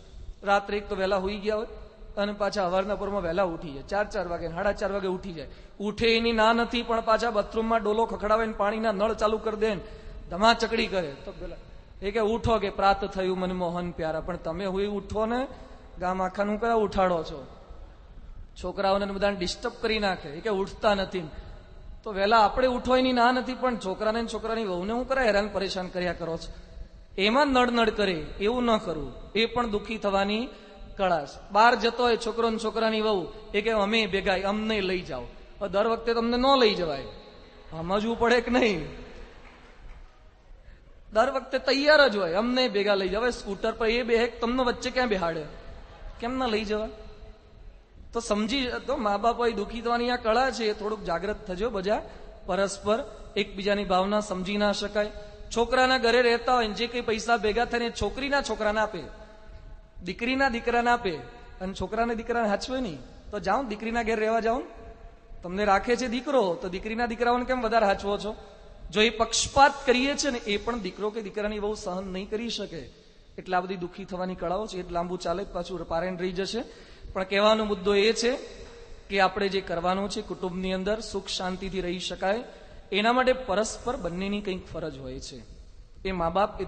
રાત્રે એક તો વહેલા હોઈ ગયા હોય અને પાછા હવારના પરમાં વહેલા ઉઠી જાય. 4 વાગે 4:30 વાગે ઉઠી જાય. ઉઠે એની ના નથી, પણ પાછા બાથરૂમમાં ડોલો ખખડાવે ને પાણીના નળ ચાલુ કરી દે ને ધમાચકડી કરે. તો પેલા એ કે ઉઠો કે પ્રાત થયું મનમોહન પ્યારા. પણ તમે હોય ઉઠો ને ગામ આખાનું કયા ઉઠાડો છો? છોકરાઓને બધાને ડિસ્ટર્બ કરી નાખે. એ કે ઉઠતા નથી. તો વહેલા આપણે ઉઠો એની ના નથી, પણ છોકરાને છોકરાની વહુને હું કરે હેરાન પરેશાન કર્યા કરો છો? એમાં નડ કરે એવું ન કરવું. એ પણ દુઃખી થવાની કળા છે. બહાર જતો હોય છોકરો ને છોકરાની વહુ, એ કે અમે ભેગા અમને લઈ જાઓ. દર વખતે તમને ન લઈ જવાય, સમજવું પડે કે નહીં? દર વખતે તૈયાર જ હોય અમને ભેગા લઈ જવાય. સ્કૂટર પર એ બે તમને વચ્ચે ક્યાં બેહાડે? કેમ ના લઈ જવા? તો સમજી તો મા બાપ હોય દુઃખી થવાની આ કળા છે. થોડુંક જાગ્રત થજો બધા. પરસ્પર એકબીજાની ભાવના સમજી ના શકાય. છોકરાના ઘરે રહેતા હોય જે કઈ પૈસા ભેગા થઈને છોકરીના છોકરાને આપે, દીકરીના દીકરાને આપે, અને છોકરાને દીકરાને હાચવે નહીં. તો જાઓ દીકરીના ઘેર રહેવા જાઓ. તમને રાખે છે દીકરો, તો દીકરીના દીકરાઓને કેમ વધારે હાચવો છો? જો એ પક્ષપાત કરીએ છે ને, એ પણ દીકરો કે દીકરાની બહુ સહન નહીં કરી શકે. એટલે આ બધી દુઃખી થવાની કળાઓ છે. એ લાંબુ ચાલે પાછું પારેણ રહી જશે. પણ કહેવાનો મુદ્દો એ છે કે આપણે જે કરવાનું છે કુટુંબની અંદર સુખ શાંતિથી રહી શકાય, એના માટે પરસ્પર બંનેની કંઈક ફરજ હોય છે. એ મા બાપ એ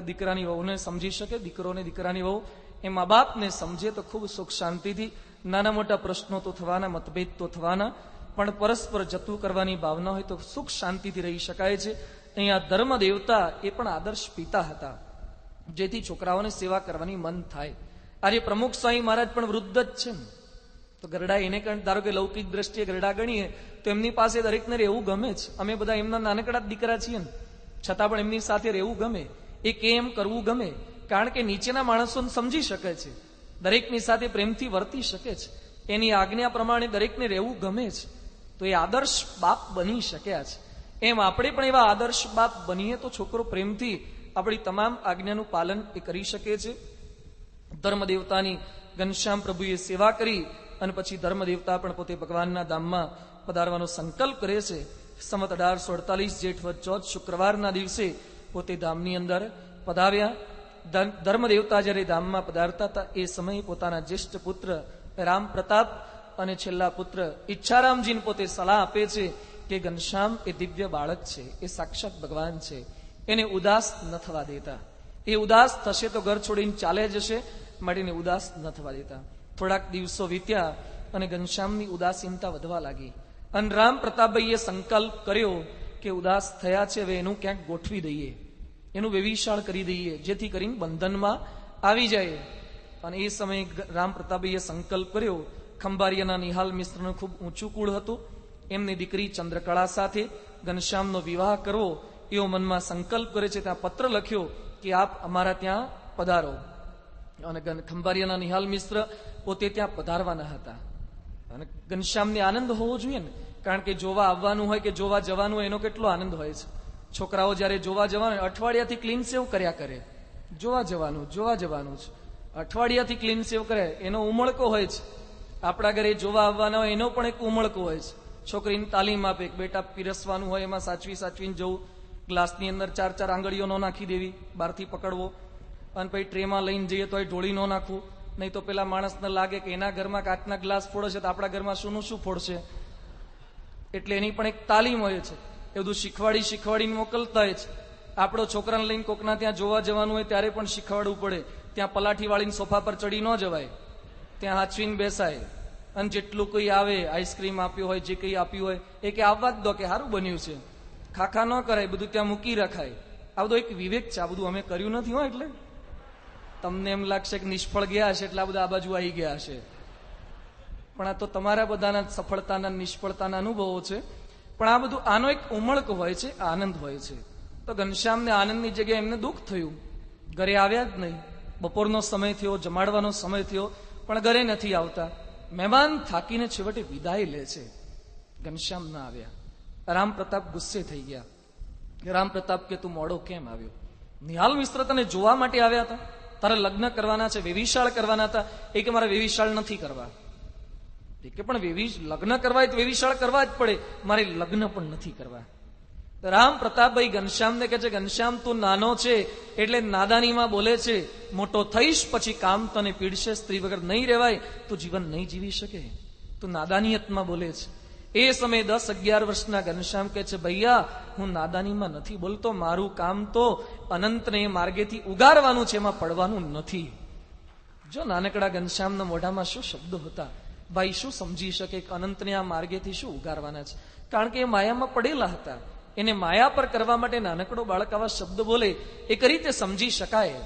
દીકરાની વહુને સમજી શકે, દીકરોને દીકરાની વહુ એ મા બાપને સમજે તો ખૂબ સુખ શાંતિથી. નાના મોટા પ્રશ્નો તો થવાના, મતભેદ તો થવાના, પણ પરસ્પર જતું કરવાની ભાવના હોય તો સુખ શાંતિથી રહી શકાય છે. અહીંયા ધર્મ દેવતા એ પણ આદર્શ પિતા હતા, જેથી છોકરાઓને સેવા કરવાની મન થાય. આજે પ્રમુખ સ્વામી મહારાજ પણ વૃદ્ધ જ છે ને, તો ગરડા એને કારણ ધારો કે લૌકિક દ્રષ્ટિએ ગરડા ગણીએ તો એમની પાસે દરેકને રહેવું ગમે છે. અમે બધા એમના નાનકડા દીકરા છીએ ને, છતાં પણ એમની સાથે રહેવું ગમે. એ કેમ કરવું ગમે? કારણ કે નીચેના માણસોને સમજી શકે છે, દરેકની સાથે પ્રેમથી વર્તી શકે છે, એની આજ્ઞા પ્રમાણે દરેકને રહેવું ગમે છે. તો એ આદર્શ બાપ બની શક્યા છે. એમ આપણે પણ એવા આદર્શ બાપ બનીએ તો છોકરો પ્રેમથી આપણી તમામ આજ્ઞાનું પાલન એ કરી શકે છે. ધર્મદેવતાની ઘનશ્યામ પ્રભુએ સેવા કરી અને પછી ધર્મદેવતા પણ પોતે ભગવાનના ધામમાં પધારવાનો સંકલ્પ કરે છે. સંવત 1848 જેઠ વદ 14 શુક્રવારના દિવસે પોતે ધામની અંદર પધાર્યા. ધર્મદેવતા જ્યારે ધામમાં પધારતા હતા એ સમયે પોતાના જ્યેષ્ઠ પુત્ર રામ પ્રતાપ અને છેલ્લા પુત્ર ઈચ્છારામજીને પોતે સલાહ આપે છે કે ઘનશ્યામ એ દિવ્ય બાળક છે, એ સાક્ષાત ભગવાન છે, એને ઉદાસ ન થવા દેતા. એ ઉદાસ થશે તો ઘર છોડીને ચાલે જશે, માટે એને ઉદાસ ન થવા દેતા. થોડાક દિવસો વીત્યા અને ઘનશ્યામની ઉદાસીનતા વધવા લાગી. અને રામ પ્રતાપભાઈએ સંકલ્પ કર્યો કે ઉદાસ થયા છે, હવે એનું ક્યાંક ગોઠવી દઈએ, એનું વેવિશાળ કરી દઈએ, જેથી કરીને બંધનમાં આવી જાય. અને એ સમયે રામ પ્રતાપભાઈએ સંકલ્પ કર્યો. ખંભારિયાના નિહાલ મિશ્રનું ખૂબ ઊંચું કુળ હતું. એમની દીકરી ચંદ્રકળા સાથે ઘનશ્યામનો વિવાહ કરવો એવો મનમાં સંકલ્પ કરે છે. ત્યાં પત્ર લખ્યો કે આપ અમારા ત્યાં પધારો. અને ખંભારિયાના નિહાલ મિશ્ર પોતે ત્યાં પધારવાના હતા. અને ઘનશ્યામને આનંદ હોવો જોઈએ ને, કારણ કે જોવા આવવાનું હોય કે જોવા જવાનું હોય એનો કેટલો આનંદ હોય છે. છોકરાઓ જયારે જોવા જવાનું અઠવાડિયાથી ક્લીન સેવ કર્યા કરે, જોવા જવાનું છે. અઠવાડિયાથી ક્લીન સેવ કરે એનો ઉમળકો હોય છે. આપણા ઘરે જોવા આવવાના હોય એનો પણ એક ઉમળકો હોય છે. છોકરીને તાલીમ આપે કે બેટા પીરસવાનું હોય એમાં સાચવીને જવું, ગ્લાસની અંદર 4 આંગળીઓ ન નાખી દેવી, બહારથી પકડવો, અને પછી ટ્રેમાં લઈને જઈએ તો ઢોળી ન નાખવું, નહીં તો પેલા માણસને લાગે કે એના ઘરમાં કાચના ગ્લાસ ફોડશે તો આપણા ઘરમાં શું ફોડશે. એટલે એની પણ એક તાલીમ હોય છે. એ બધું શીખવાડીને મોકલતા હોય છે. આપણો છોકરાને લઈને કોકના ત્યાં જોવા જવાનું હોય ત્યારે પણ શીખવાડવું પડે. ત્યાં પલાઠી વાળીને સોફા પર ચડી ન જવાય, ત્યાં હાચવીને બેસાય. અને જેટલું કોઈ આવે, આઈસ્ક્રીમ આપ્યું હોય, જે કંઈ આપ્યું હોય એ કે આવવા જ દો, કે સારું બન્યું છે, ખાખા ન કરાય, બધું ત્યાં મૂકી રખાય. આ બધું એક વિવેક છે. આ બધું અમે કર્યું નથી હોય. એટલે તમને એમ લાગશે કે નિષ્ફળ ગયા હશે એટલે આ બધા આ બાજુ આવી ગયા હશે, પણ આ તો તમારા બધાના સફળતાના નિષ્ફળતાના અનુભવો છે. પણ આ બધું આનો એક ઉમળક હોય છે, આનંદ હોય છે. તો ઘનશ્યામને આનંદની જગ્યાએ એમને દુઃખ થયું. ઘરે આવ્યા જ નહીં. બપોરનો સમય થયો, જમાડવાનો સમય થયો, પણ ઘરે નથી આવતા. મહેમાન થાકીને છેવટે વિદાય લે છે. ઘનશ્યામ ના આવ્યા. રામ પ્રતાપ ગુસ્સે થઈ ગયા. રામ પ્રતાપ કે તું મોડો કેમ આવ્યો? નિહાલ મિશ્ર તને જોવા માટે આવ્યા હતા, તારે લગ્ન કરવાના છે, વેવિશાળ કરવાના હતા. એ કે મારે વેવિશાળ નથી કરવા. કે પણ લગ્ન કરવા હોય તો વેવિશાળ કરવા જ પડે, મારે લગ્ન પણ નથી કરવા. રામ પ્રતાપભાઈ ઘનશ્યામને કહે છે, ઘનશ્યામ તું નાનો છે એટલે નાદાનીમાં બોલે છે, મોટો થઈશ પછી કામ તને પીડશે, સ્ત્રી વગર નહીં રહેવાય, તું જીવન નહીં જીવી શકે, તું નાદાનિયતમાં બોલે છે. એ સમયે 10-11 વર્ષના ઘનશ્યામ કહે છે, ભૈયા હું નાદાનીમાં નથી બોલતો, મારું કામ તો અનંતને માર્ગેથી ઉગારવાનું છે, એમાં પડવાનું નથી. જો નાનકડા ઘનશ્યામના મોઢામાં શું શબ્દો હતા, ભાઈ શું સમજી શકે કે અનંતને આ માર્ગેથી શું ઉગારવાના છે, કારણ કે એ માયામાં પડેલા હતા. એને માયા પર કરવા માટે નાનકડો બાળક આવા શબ્દ બોલે, એક રીતે સમજી શકાય.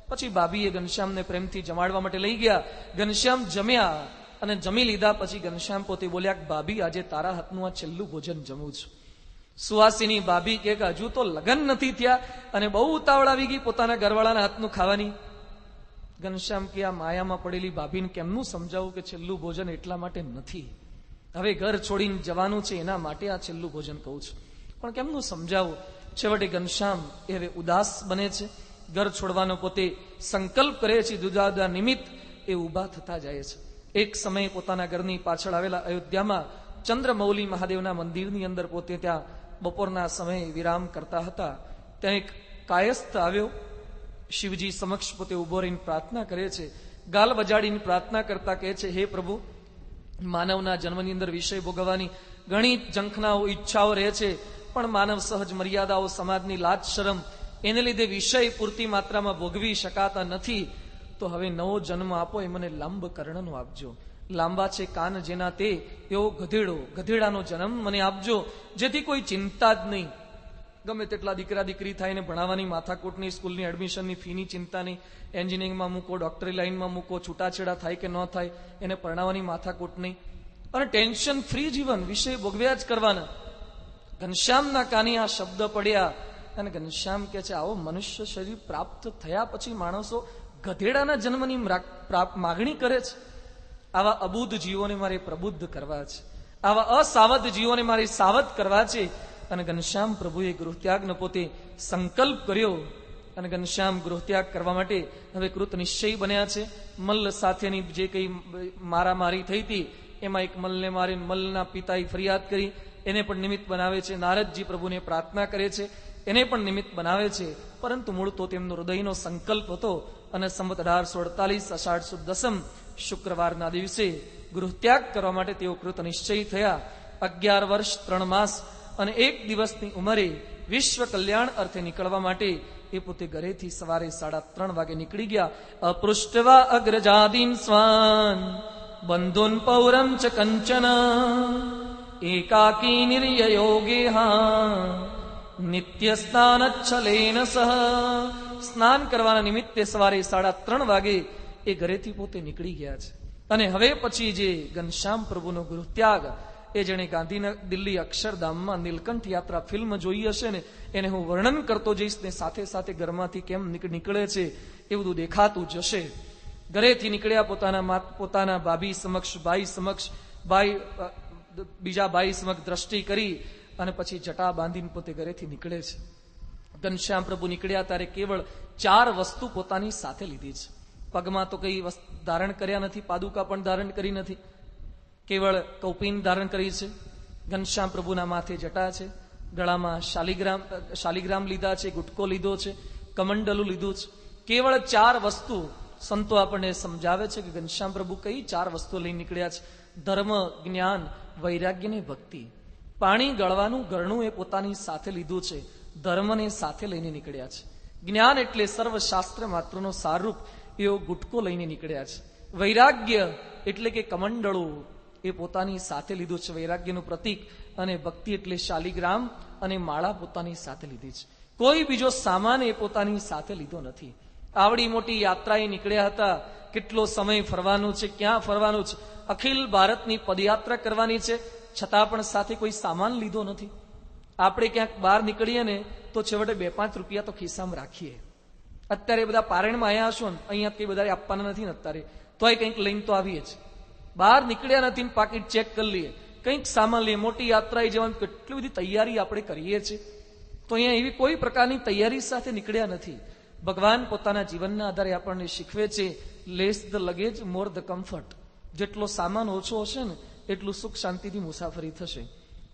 પછી ભાભીએ ઘનશ્યામને પ્રેમથી જમાડવા માટે લઈ ગયા. ઘનશ્યામ જમ્યા અને જમી લીધા પછી ઘનશ્યામ પોતે બોલ્યા કે ભાભી આજે તારા હાથનું આ છેલ્લું ભોજન જમું છું. સુવાસીની ભાભી કે હજુ તો લગ્ન નથી થયા અને બહુ ઉતાવળ આવી ગઈ પોતાના ઘરવાળાના હાથનું ખાવાની. ઘનશ્યામ કે આ માયામાં પડેલી ભાભીને કેમનું સમજાવું કે છેલ્લું ભોજન એટલા માટે નથી, હવે ઘર છોડીને જવાનું છે એના માટે આ છેલ્લું ભોજન કહું છું, પણ કેમનું સમજાવું. છેવટે ઘનશ્યામ એ હવે ઉદાસ બને છે, ઘર છોડવાનો પોતે સંકલ્પ કરે છે. જુદા જુદા નિમિત્ત એ ઉભા થતા જાય છે. એક સમયે પોતાના ઘરની પાછળ આવેલા અયોધ્યામાં ચંદ્રમૌલી મહાદેવના મંદિરની અંદર પોતે ત્યાં બપોરના સમયે વિરામ કરતા હતા. ત્યાં એક કાયસ્થ આવ્યો, શિવજી સમક્ષ પોતે ઉભો રહીને પ્રાર્થના કરે છે. ગાલ વજાડીને પ્રાર્થના કરતા કહે છે, હે પ્રભુ, માનવના જન્મની અંદર વિષય ભોગવવાની ઘણી ઝંખનાઓ ઈચ્છાઓ રહે છે, પણ માનવ સહજ મર્યાદાઓ, સમાજની લાજ શરમ, એને લીધે વિષય પૂરતી માત્રામાં ભોગવી શકાતા નથી. તો હવે નવો જન્મ આપો, એ મને લાંબ કર્ણનો આપજો. લાંબા છે કાન જેના તે એવો ગધેડાનો જન્મ મને આપજો, જેથી કોઈ ચિંતા જ નહીં. ગમે તેટલા દીકરા દીકરી થાય ને ભણાવવાની માથાકૂટની, સ્કૂલની એડમિશનની ફીની ચિંતા નહીં, એન્જિનિયરિંગમાં મૂકો, ડોક્ટરી લાઈનમાં મૂકો, છૂટાછેડા થાય કે ન થાય એને પરણાવવાની માથાકૂટ નહીં, અને ટેન્શન ફ્રી જીવન, વિષય ભોગવ્યા જ કરવાના. ઘનશ્યામના કાને આ શબ્દ પડ્યા અને ઘનશ્યામ કહે છે, આવો મનુષ્ય શરીર પ્રાપ્ત થયા પછી માણસો ગધેડાના જન્મની માગણી કરે છે. આવા અબુદ્ધ જીવોને મારે પ્રબુદ્ધ કરવા છે, આવા અસાવધ જીવોને મારે સાવધ કરવા છે. અને ઘનશ્યામ પ્રભુએ ગૃહત્યાગનો પોતે સંકલ્પ કર્યો અને ઘનશ્યામ ગૃહત્યાગ કરવા માટે હવે કૃત નિશ્ચય બન્યા છે. મલ્લ સાથેની જે કઈ મારામારી થઈ હતી એમાં એક મલ્લને મારી મલ્લના પિતાએ ફરિયાદ કરી, એને પણ નિમિત્ત બનાવે છે. નારદજી પ્રભુને પ્રાર્થના કરે છે, એને પણ નિમિત્ત બનાવે છે. પરંતુ મૂળ તો તેમનો હૃદયનો સંકલ્પ હતો. અને સંવત 1848 અષાઢ સુદ દસમ શુક્રવારના દિવસે ગૃહત્યાગ કરવા માટે તેઓ કૃત નિશ્ચય થયા. 11 વર્ષ 3 માસ અને 1 દિવસની ઉંમરે વિશ્વ કલ્યાણ અર્થે નીકળવા માટે એ પોતે ઘરેથી સવારે 3:30 વાગે નીકળી ગયા. અપૃષ્ટવા અગ્રજાદીન સ્વાન બંધુન પૌરમ ચ કંચન એકાકી નિર્યયોગેહા નિત્ય સ્નાનચ્છલેન સહ. સ્નાન કરવાના નિમિત્તે સવારે 3:30 વાગે એ ઘરેથી પોતે નીકળી ગયા છે. અને હવે પછી જે ઘનશ્યામ પ્રભુનો ગૃહત્યાગ, એ જેણે દિલ્હી અક્ષરધામમાં નીલકંઠ યાત્રા ફિલ્મ જોઈ હશે ને, એને હું વર્ણન કરતો જઈશ ને સાથે સાથે ઘરમાંથી કેમ નીકળે છે એ બધું દેખાતું જશે. ઘરેથી નીકળ્યા, પોતાના ભાભી સમક્ષ, ભાઈ સમક્ષ, બીજા ભાઈ સમક્ષ દ્રષ્ટિ કરી અને પછી જટા બાંધીને પોતે ઘરેથી નીકળે છે. ઘનશ્યામ પ્રભુ નીકળ્યા ત્યારે કેવળ 4 વસ્તુ પોતાની સાથે લીધી છે. પગમાં તો કઈ ધારણ કર્યા નથી, પાદુકા પણ ધારણ કરી નથી, કેવળ કૌપીન ધારણ કરી છે. ઘનશ્યામ પ્રભુના માથે જટા છે, ગળામાં શાલિગ્રામ લીધા છે, ગુટકો લીધો છે, કમંડલું લીધું છે. કેવળ 4 વસ્તુ સંતો આપણને સમજાવે છે કે ઘનશ્યામ પ્રભુ કઈ 4 વસ્તુ લઈને નીકળ્યા છે. ધર્મ, જ્ઞાન, વૈરાગ્ય ને ભક્તિ. પાણી ગળવાનું ગરણું એ પોતાની સાથે લીધું છે, ધર્મને સાથે લઈને નીકળ્યા છે. જ્ઞાન એટલે સર્વશાસ્ત્ર માત્રનો સારરૂપ એવો ગુટકો લઈને નીકળ્યા છે. વૈરાગ્ય એટલે કે કમંડળું એ પોતાની સાથે લીધું છે, વૈરાગ્યનું પ્રતીક. અને ભક્તિ એટલે શાલિગ્રામ અને માળા પોતાની સાથે લીધી છે. કોઈ બીજો સામાન એ પોતાની સાથે લીધો નથી. આવડી મોટી યાત્રાએ નીકળ્યા હતા. કેટલો સમય ફરવાનું છે, ક્યાં ફરવાનું છે, અખિલ ભારતની પદયાત્રા કરવાની છે, છતાં પણ સાથે કોઈ સામાન લીધો નથી. આપણે ક્યાંક બહાર નીકળીએ ને તો છેવટે 2-5 રૂપિયા તો ખિસ્સામાં રાખીએ. અત્યારે બધા પારણમાં આવ્યા હશો ને, અહીંયા કઈ બધા આપવાના નથી ને અત્યારે, તોય કંઈક લઈને તો આવીએ જ. બહાર નીકળ્યા નથી ને પાકીટ ચેક કરી લઈએ, કંઈક સામાન લઈએ. મોટી યાત્રાએ જવાની કેટલી બધી તૈયારી આપણે કરીએ છીએ, તો અહીંયા એવી કોઈ પ્રકારની તૈયારી સાથે નીકળ્યા નથી. ભગવાન પોતાના જીવનના આધારે આપણને શીખવે છે, less the luggage more the comfort. જેટલો સામાન ઓછો હશે ને એટલું સુખ શાંતિથી મુસાફરી થશે.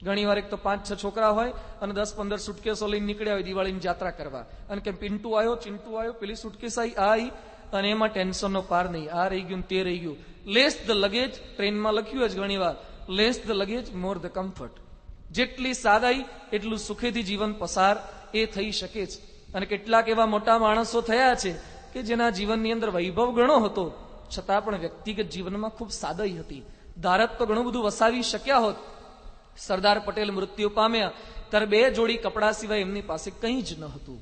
ઘણી વાર એક તો 5-6 છોકરા હોય અને 10-15 સુટકેસો લઈને નીકળ્યા હોય દિવાળીની જાત્રા કરવા, અને કે પિન્ટુ આવ્યો, ચિંટુ આવ્યો, પેલી સુટકેસ આવી, અને એમાં ટેન્શનનો પાર નહીં. આ રહી ગયું, તે રહી ગયું. લેસ ધ લગેજ, ટ્રેનમાં લખ્યું જ ઘણી વાર, less the luggage more the comfort. જેટલી સાદાઈ એટલું સુખેથી જીવન પસાર એ થઈ શકે છે. અને કેટલાક એવા મોટા માણસો થયા છે કે જેના જીવનની અંદર વૈભવ ઘણો હતો, છતાં પણ વ્યક્તિગત જીવનમાં ખૂબ સાદાઈ હતી. ધારત તો ઘણું બધું વસાવી શક્યા હોત. સરદાર પટેલ મૃત્યુ પામ્યા ત્યારે 2 જોડી કપડા સિવાય એમની પાસે કંઈ જ ન હતું.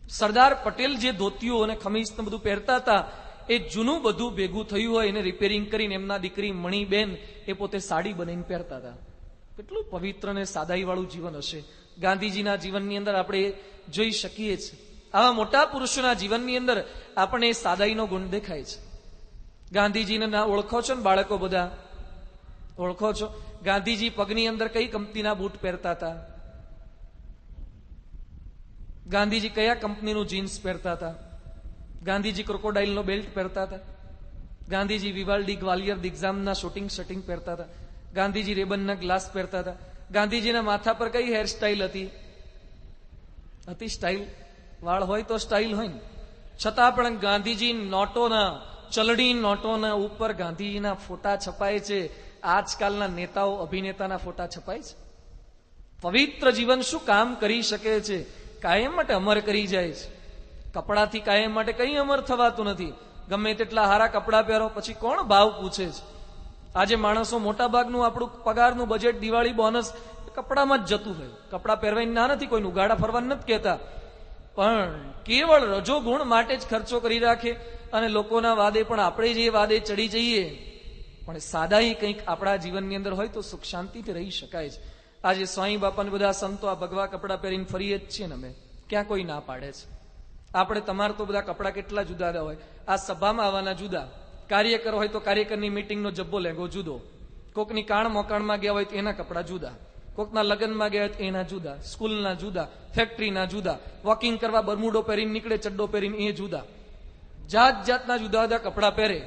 સરદાર પટેલ જે ધોતીઓ અને ખમીસ બધું પહેરતા હતા, એ જૂનું બધું ભેગું થયું હોય એને રિપેરિંગ કરીને એમના દીકરી મણીબેન એ પોતે સાડી બનાવીને પહેરતા હતા. કેટલું પવિત્ર અને સાદાઈ વાળું જીવન હશે. ગાંધીજીના જીવનની અંદર આપણે જોઈ શકીએ છીએ. આવા મોટા પુરુષોના જીવનની અંદર આપણને સાદાઈનો ગુણ દેખાય છે. ગાંધીજીને ના ઓળખો છો ને બાળકો બધા? ઓળખો છો? ગાંધીજી પગની અંદર કઈ કંપનીના બૂટ પહેરતા હતા? ગાંધીજી કયા કંપનીનું જીન્સ પહેરતા હતા? ગાંધીજી ક્રોકોડાઇલનો બેલ્ટ પહેરતા હતા? ગાંધીજી વિવાલ્ડી ગ્વાલિયર દિગ્ઝામના શૂટિંગ પહેરતા હતા? ગાંધીજી રેબનના ગ્લાસ પહેરતા હતા? ગાંધીજીના માથા પર કઈ હેરસ્ટાઇલ હતી? સ્ટાઇલ? વાળ હોય તો સ્ટાઇલ હોય ને. છતાં પણ ગાંધીજી નોટોના, ચલણી નોટોના ઉપર ગાંધીજીના ફોટા છપાય છે. આજકાલના નેતાઓ, અભિનેતાના ફોટા છપાય છે. પવિત્ર જીવન શું કામ કરી શકે છે? કાયમ માટે અમર કરી જાય છે. કપડાથી કાયમ માટે કંઈ અમર થવાતું નથી. ગમે તેટલા હારા કપડાં પહેરો, પછી કોણ ભાવ પૂછે છે? આજે માણસો મોટા ભાગનું આપણું પગારનું બજેટ, દિવાળી બોનસ કપડામાં જ જતું હોય. કપડાં પહેરવાની ના નથી, કોઈનું ઉગાડા ફરવાનું નથી કહેતા, પણ કેવળ રજોગુણ માટે જ ખર્ચો કરી રાખે અને લોકોના વાદે પણ આપણે જે વાદે ચડી જઈએ. પણ સાદાઈ કંઈક આપણા જીવનની અંદર હોય તો સુખ શાંતિથી રહી શકાય છે. આજે સ્વામી બાપાને બધા સંતો આ ભગવા કપડાં પહેરીને ફરીએ જ છીએ ને અમે, ક્યાં કોઈ ના પાડે છે? આપણે તમારે તો બધા કપડાં કેટલા જુદા હોય. આ સભામાં આવવાના જુદા, કાર્યકર હોય તો કાર્યકરની મીટિંગનો જબ્બો લેંગો જુદો, કોકની કાણ મોકાણમાં ગયા હોય તો એના કપડાં જુદા, કોકના લગ્નમાં ગયા હોય તો એના જુદા, સ્કૂલના જુદા, ફેક્ટરીના જુદા, વોકિંગ કરવા બરમુડો પહેરીને નીકળે, ચડ્ડો પહેરીને એ જુદા. જાત જાતના જુદા જુદા કપડાં પહેરે.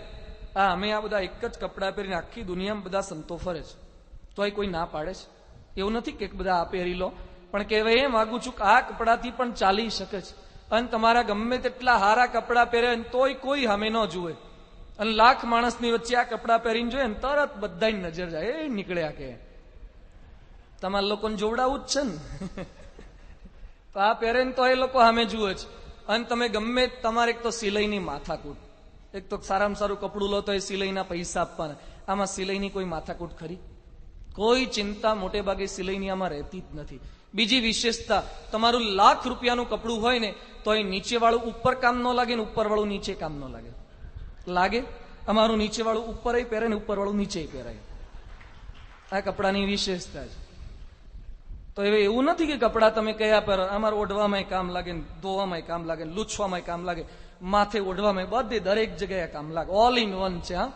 અમે આ બધા એક જ કપડાં પહેરીને આખી દુનિયામાં બધા સંતો ફરે છે, તોય કોઈ ના પાડે છે. એવું નથી કે બધા આ પહેરી લો, પણ કહેવાય એમ માગું છું કે આ કપડાથી પણ ચાલી શકે છે. અને તમારા ગમે તેટલા હારા કપડાં પહેરે તોય કોઈ સામે ન જુએ. અને લાખ માણસની વચ્ચે આ કપડાં પહેરીને જોઈએ ને તરત બધાની નજર જાય, એ નીકળ્યા કે તમારા લોકોને જોવડાવું જ છે ને. તો આ પહેરે ને તો એ લોકો સામે જુએ છે. અને તમે ગમે તમારે એક તો સિલાઈની માથાકૂટ, એક તો સારામાં સારું કપડું લો તો એ સિલાઈના પૈસા આપવાના. આમાં સિલાઈની કોઈ માથાકૂટ ખરી? કોઈ ચિંતા મોટે ભાગે સિલાઈની આમાં રહેતી જ નથી. બીજી વિશેષતા, તમારું લાખ રૂપિયાનું કપડું હોય ને તો એ નીચે વાળું ઉપર કામ ન લાગે ને ઉપર વાળું નીચે કામ ન લાગે. લાગે? અમારું નીચે વાળું ઉપર પહેરે ને ઉપર વાળું નીચે પહેરાય. આ કપડાની વિશેષતા છે. તો હવે એવું નથી કે કપડા તમે કયા પહેરો, અમારું ઓઢવામાં કામ લાગે, ધોવામાં કામ લાગે, લૂછવામાં કામ લાગે, માથે ઓઢવામાં, બધે દરેક જગ્યાએ કામ લાગે. ઓલ ઇન વન છે. હા,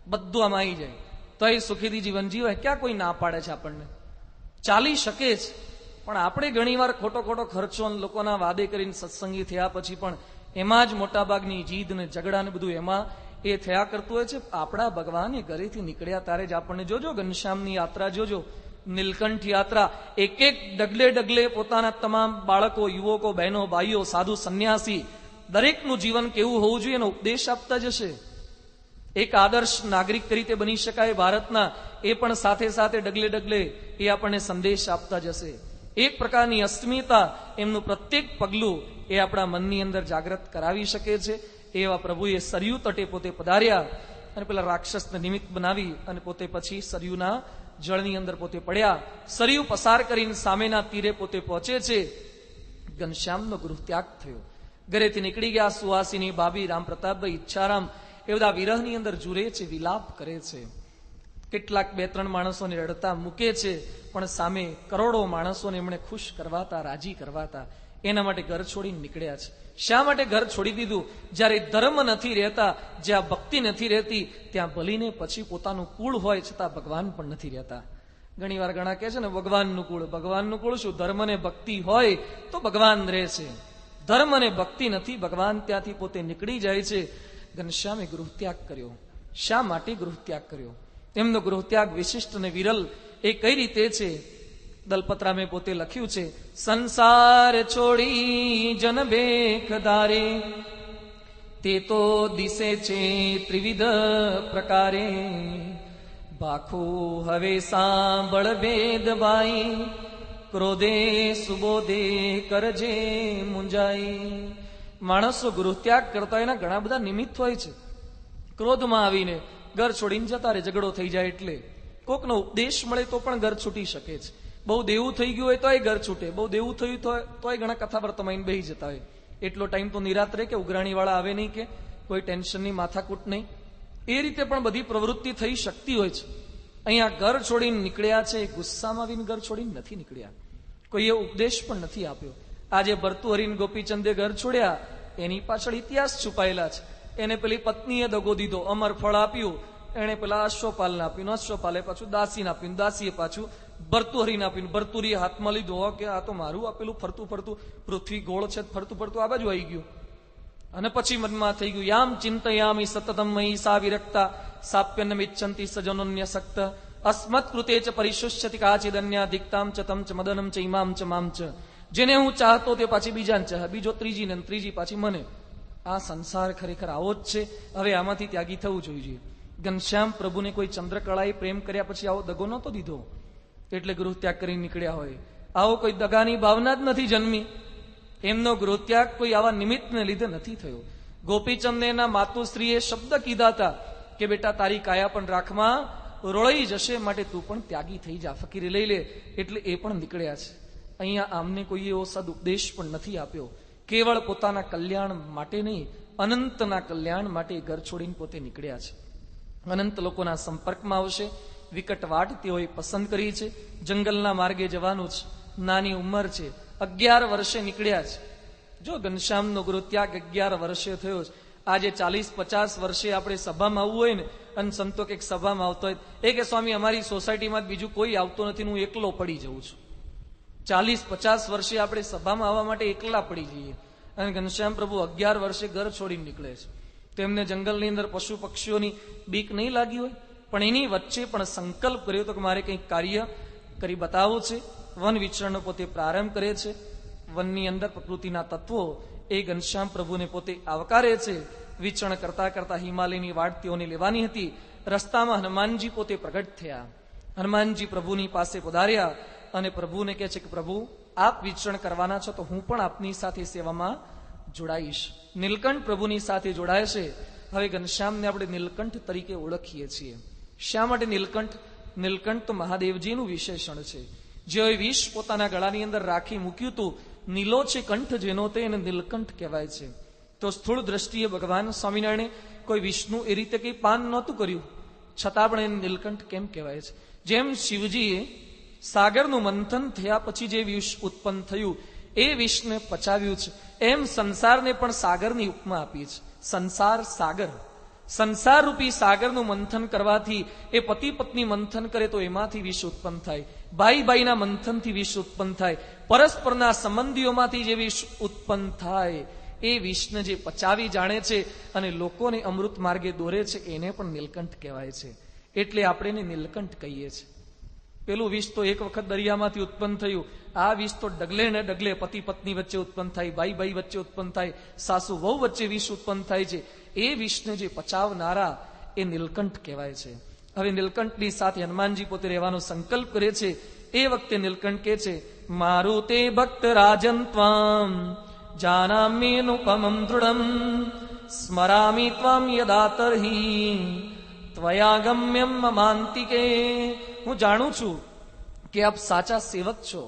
બધું આમાં આવી જાય તો એ સુખીથી જીવન જીવાય. ક્યાં કોઈ ના પાડે છે? આપણને ચાલી શકે છે. પણ આપણે ઘણી વાર ખોટો ખર્ચો લોકોના વાદે કરીને સત્સંગી થયા પછી પણ એમાં જ મોટા ભાગની જીદ ને ઝઘડા ને બધું એમાં એ થયા કરતું હોય છે. આપણા ભગવાન એ ઘરેથી નીકળ્યા તારે જ આપણને જોજો, ઘનશ્યામની યાત્રા જોજો, નીલકંઠ યાત્રા, એક એક ડગલે ડગલે પોતાના તમામ બાળકો, યુવકો, બહેનો, ભાઈઓ, સાધુ, સંન્યાસી, દરેકનું જીવન કેવું હોવું જોઈએ એનો ઉપદેશ આપતા જશે. એક આદર્શ નાગરિક તરીકે બની શકાય ભારતના, એ પણ સાથે સાથે ડગલે ડગલે એ આપણને સંદેશ આપતા જશે. એક પ્રકારની અસ્મિતા, એમનું પ્રત્યેક પગલું એ આપણા મનની અંદર જાગૃત કરાવી શકે છે. એવા પ્રભુએ સરયુ તટે પોતે પધાર્યા અને પેલા રાક્ષસને નિમિત્ત બનાવી અને પોતે પછી સરયુના જળની અંદર પોતે પડ્યા. સરયુ પસાર કરીને સામેના તીરે પોતે પહોંચે છે. ઘનશ્યામનો ગૃહ ત્યાગ થયો. ઘરેથી નીકળી ગયા સુહાસિની, ભાભી, રામ પ્રતાપભાઈ, ઈચ્છારામ એ બધા વિરહની અંદર જુરે છે, વિલાપ કરે છે. કેટલાક 2-3 માણસોને રડતા મૂકે છે, પણ સામે કરોડો માણસોને એમણે ખુશ કરવાતા, રાજી કરવાતા. એના માટે ઘર છોડીને નીકળ્યા છે. શા માટે ઘર છોડી દીધું? જ્યારે ધર્મ નથી રહેતા, જ્યાં ભક્તિ નથી રહેતી, ત્યાં ભલીને પછી પોતાનું કુળ હોય છતાં ભગવાન પણ નથી રહેતા. ઘણી વાર ઘણા કહે છે ને ભગવાનનું કુળ. ભગવાનનું કુળ શું? ધર્મ ને ભક્તિ હોય તો ભગવાન રહે છે. ધર્મ અને ભક્તિ નથી, ભગવાન ત્યાંથી પોતે નીકળી જાય છે. ઘનશ્યામે ગૃહ ત્યાગ કર્યો. શા માટે ગૃહત્યાગ કર્યો? એમનો ગૃહત્યાગ વિશિષ્ટ અને વિરલ એ કઈ રીતે છે? દલપતરામે પોતે લખ્યું છે, સંસાર છોડી જન બેખ ધારે, તે તો દિશે છે ત્રિવિધ પ્રકારે, ભાખો હવે સાંભળ વેદભાઈ, ક્રોધે સુબોધે કરજે મુંજાઈ. માણસો ગૃહત્યાગ કરતા એના ઘણા બધા નિમિત્ત હોય છે. ક્રોધમાં આવીને ઘર છોડીને જતા રહે, ઝઘડો થઈ જાય એટલે. કોકનો ઉપદેશ મળે તો પણ ઘર છૂટી શકે છે. બહુ દેવું થઈ ગયું હોય તોય ઘર છૂટે, બહુ દેવું થયું તોય ઘણા કથા વર્તમાઈને બેસી જતા હોય. એટલો ટાઈમ તો નિરાત રહે કે ઉઘરાણી વાળા આવે નહીં, કે કોઈ ટેન્શનની માથાકૂટ નહીં. એ રીતે પણ બધી પ્રવૃત્તિ થઈ શકતી હોય છે. અહીંયા ઘર છોડીને નીકળ્યા છે, ગુસ્સામાં આવીને ઘર છોડીને નથી નીકળ્યા. કોઈએ ઉપદેશ પણ નથી આપ્યો. આજે ભર્તુહરિને ગોપીચંદે ઘર છોડ્યા, એની પાછળ ઇતિહાસ છુપાયેલા છે. એને પેલી પત્નીએ દગો દીધો, અમર ફળ આપ્યું, એને પેલા અશ્વપાલને આપ્યું, અશ્વપાલે પાછું દાસીને આપ્યું, દાસીએ પાછું ભર્તુહરિને આપ્યું, ભર્તુહરીએ હાથમાં લીધું કે આ તો મારું આપેલું ફરતું ફરતું પૃથ્વી ગોળ છે, ફરતું ફરતું આ બાજુ આવી ગયું. અને પછી મનમાં થઈ ગયું, યામ ચિંતયામિ સતતમ મયી સા વિરક્તા સાપ્યન્નમિચ્છન્તિ સજનોન્યસક્ત અસ્મત કૃતે ચ પરિશુષ્યતિ કાચિદન્યા દિક્તામ ચ તમ ચ મદનમ ચ ઇમામ ચ મામ ચ. જેને હું ચાહતો તે પાછી બીજાને ચાહે, બીજો ત્રીજીને, ત્રીજી પાછી મને. આ સંસાર ખરેખર આવો જ છે. હવે આમાંથી ત્યાગી થવું જોઈએ. ઘનશ્યામ પ્રભુને કોઈ ચંદ્રકળાએ પ્રેમ કર્યા પછી આવો દગો નહોતો દીધો, એટલે ગૃહત્યાગ કરીને નીકળ્યા હોય. આવો કોઈ દગાની ભાવના જ નથી જન્મી. એમનો ગૃહત્યાગ કોઈ આવા નિમિત્તને લીધે નથી થયો. ગોપીચંદને એના માતુશ્રીએ શબ્દ કીધા હતા કે બેટા તારી કાયા પણ રાખમાં રોળાઈ જશે, માટે તું પણ ત્યાગી થઈ જા, ફકીરી લઈ લે. એટલે એ પણ નીકળ્યા છે. અહીંયા આમને કોઈ એવો સદુપદેશ પણ નથી આપ્યો. કેવળ પોતાના કલ્યાણ માટે નહીં, અનંતના કલ્યાણ માટે ઘર છોડીને પોતે નીકળ્યા છે. અનંત લોકોના સંપર્કમાં આવશે. વિકટ વાટ તેઓએ પસંદ કરી છે. જંગલના માર્ગે જવાનું છે. નાની ઉંમર છે, 11 વર્ષે નીકળ્યા છે. જો ઘનશ્યામનો ગૃહત્યાગ 11 વર્ષે થયો છે. આજે 40-50 વર્ષે આપણે સભામાં આવવું હોય ને, અને સંતો કે સભામાં આવતો હોય એ કે સ્વામી અમારી સોસાયટીમાં બીજું કોઈ આવતો નથી, હું એકલો પડી જઉં છું. 40-50 વર્ષે આપણે સભામાં આવવા માટે એકલા પડી જઈએ. અને ઘનશ્યામ પ્રભુ 11 વર્ષે ઘર છોડીને નીકળે છે. તેમને જંગલની અંદર પશુ પક્ષીઓની બીક નહીં લાગી હોય, પણ એની વચ્ચે પણ સંકલ્પ કર્યો હતો કે મારે કંઈક કાર્ય કરી બતાવવું છે. વન વિચરણનો પોતે પ્રારંભ કરે છે. વનની અંદર પ્રકૃતિના તત્વો એ ઘનશ્યામ પ્રભુને પોતે આવકારે છે. વિચરણ કરતા કરતા હિમાલયની વાટ તેઓને લેવાની હતી. રસ્તામાં હનુમાનજી પોતે પ્રગટ થયા. હનુમાનજી પ્રભુની પાસે પધાર્યા અને પ્રભુને કહે છે કે પ્રભુ આપ વિચરણ કરવાના છો તો હું પણ આપની સાથે સેવામાં જોડાઈશ. નીલકંઠ પ્રભુની સાથે જોડાય છે. હવે ઘનશ્યામને આપણે નીલકંઠ તરીકે ઓળખીએ છીએ. શા માટે નીલકંઠ? નીલકંઠ તો મહાદેવજીનું વિશેષણ છે. જેઓએ વિષ પોતાના ગળાની અંદર રાખી મૂક્યું હતું, નીલો છે કંઠ જેનો, તે એને નીલકંઠ કહેવાય છે. તો સ્થૂળ દ્રષ્ટિએ ભગવાન સ્વામિનારાયણે કોઈ વિષનું એ રીતે કંઈ પાન નહોતું કર્યું, છતાં પણ એને નીલકંઠ કેમ કહેવાય છે? જેમ શિવજીએ સાગરનું મંથન થયા પછી જે વિષ ઉત્પન્ન થયું એ વિષને પચાવ્યું છે, એમ સંસારને પણ સાગરની ઉપમા આપી છે. સંસાર સાગર, સંસાર રૂપી સાગરનું મંથન કરવાથી એ પતિ પત્ની મંથન કરે તો એમાંથી વિષ ઉત્પન્ન થાય. ભાઈ ભાઈના મંથનથી વિષ ઉત્પન્ન થાય. પરસ્પરના સંબંધીઓમાંથી જે વિષ ઉત્પન્ન થાય એ વિષને જે પચાવી જાણે છે અને લોકોને અમૃત માર્ગે દોરે છે એને પણ નીલકંઠ કહેવાય છે. એટલે આપણે એને નીલકંઠ કહીએ છીએ. પેલું વિષ તો એક વખત દરિયામાંથી ઉત્પન્ન થયું. આ વિષ તો ડગલે ને ડગલે પતિ પત્ની વચ્ચે ઉત્પન્ન થાય, ભાઈ ભાઈ વચ્ચે ઉત્પન્ન થાય, સાસુ વહુ વચ્ચે વિષ ઉત્પન્ન થાય છે. એ વિષને જે પચાવનારા એ નીલકંઠ કહેવાય છે. હવે નીલકંઠની સાથે હનુમાનજી પોતે રહેવાનો સંકલ્પ કરે છે. એ વખતે નીલકંઠ કહે છે, મારું તે ભક્ત રાજન ત્વામ જાનામ્યેનુપમં દૃઢમ સ્મરામિ ત્વામ યદા તર્હિ ત્વયાગમ્યમ મમાંતિકે. હું જાણું છું કે આપ સાચા સેવક છો,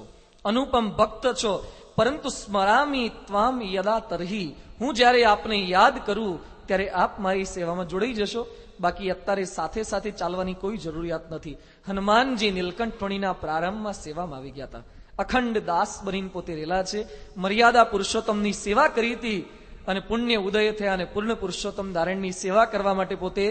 અનુપમ ભક્ત છો, પરંતુ સ્મરામિ ત્વામ યદા તર્હિ, હું જ્યારે આપને યાદ કરું ત્યારે આપ મારી સેવામાં જોડાઈ જશો. બાકી અત્યારે સાથે સાથે ચાલવાની કોઈ જરૂરિયાત નથી. હનુમાનજી નીલકંઠવણીના પ્રારંભમાં સેવામાં આવી ગયા હતા. અખંડ દાસ બનીને પોતે રેલા છે. મર્યાદા પુરુષોત્તમની સેવા કરી હતી અને પુણ્ય ઉદય થયા અને પૂર્ણ પુરુષોત્તમ નારાયણની સેવા કરવા માટે પોતે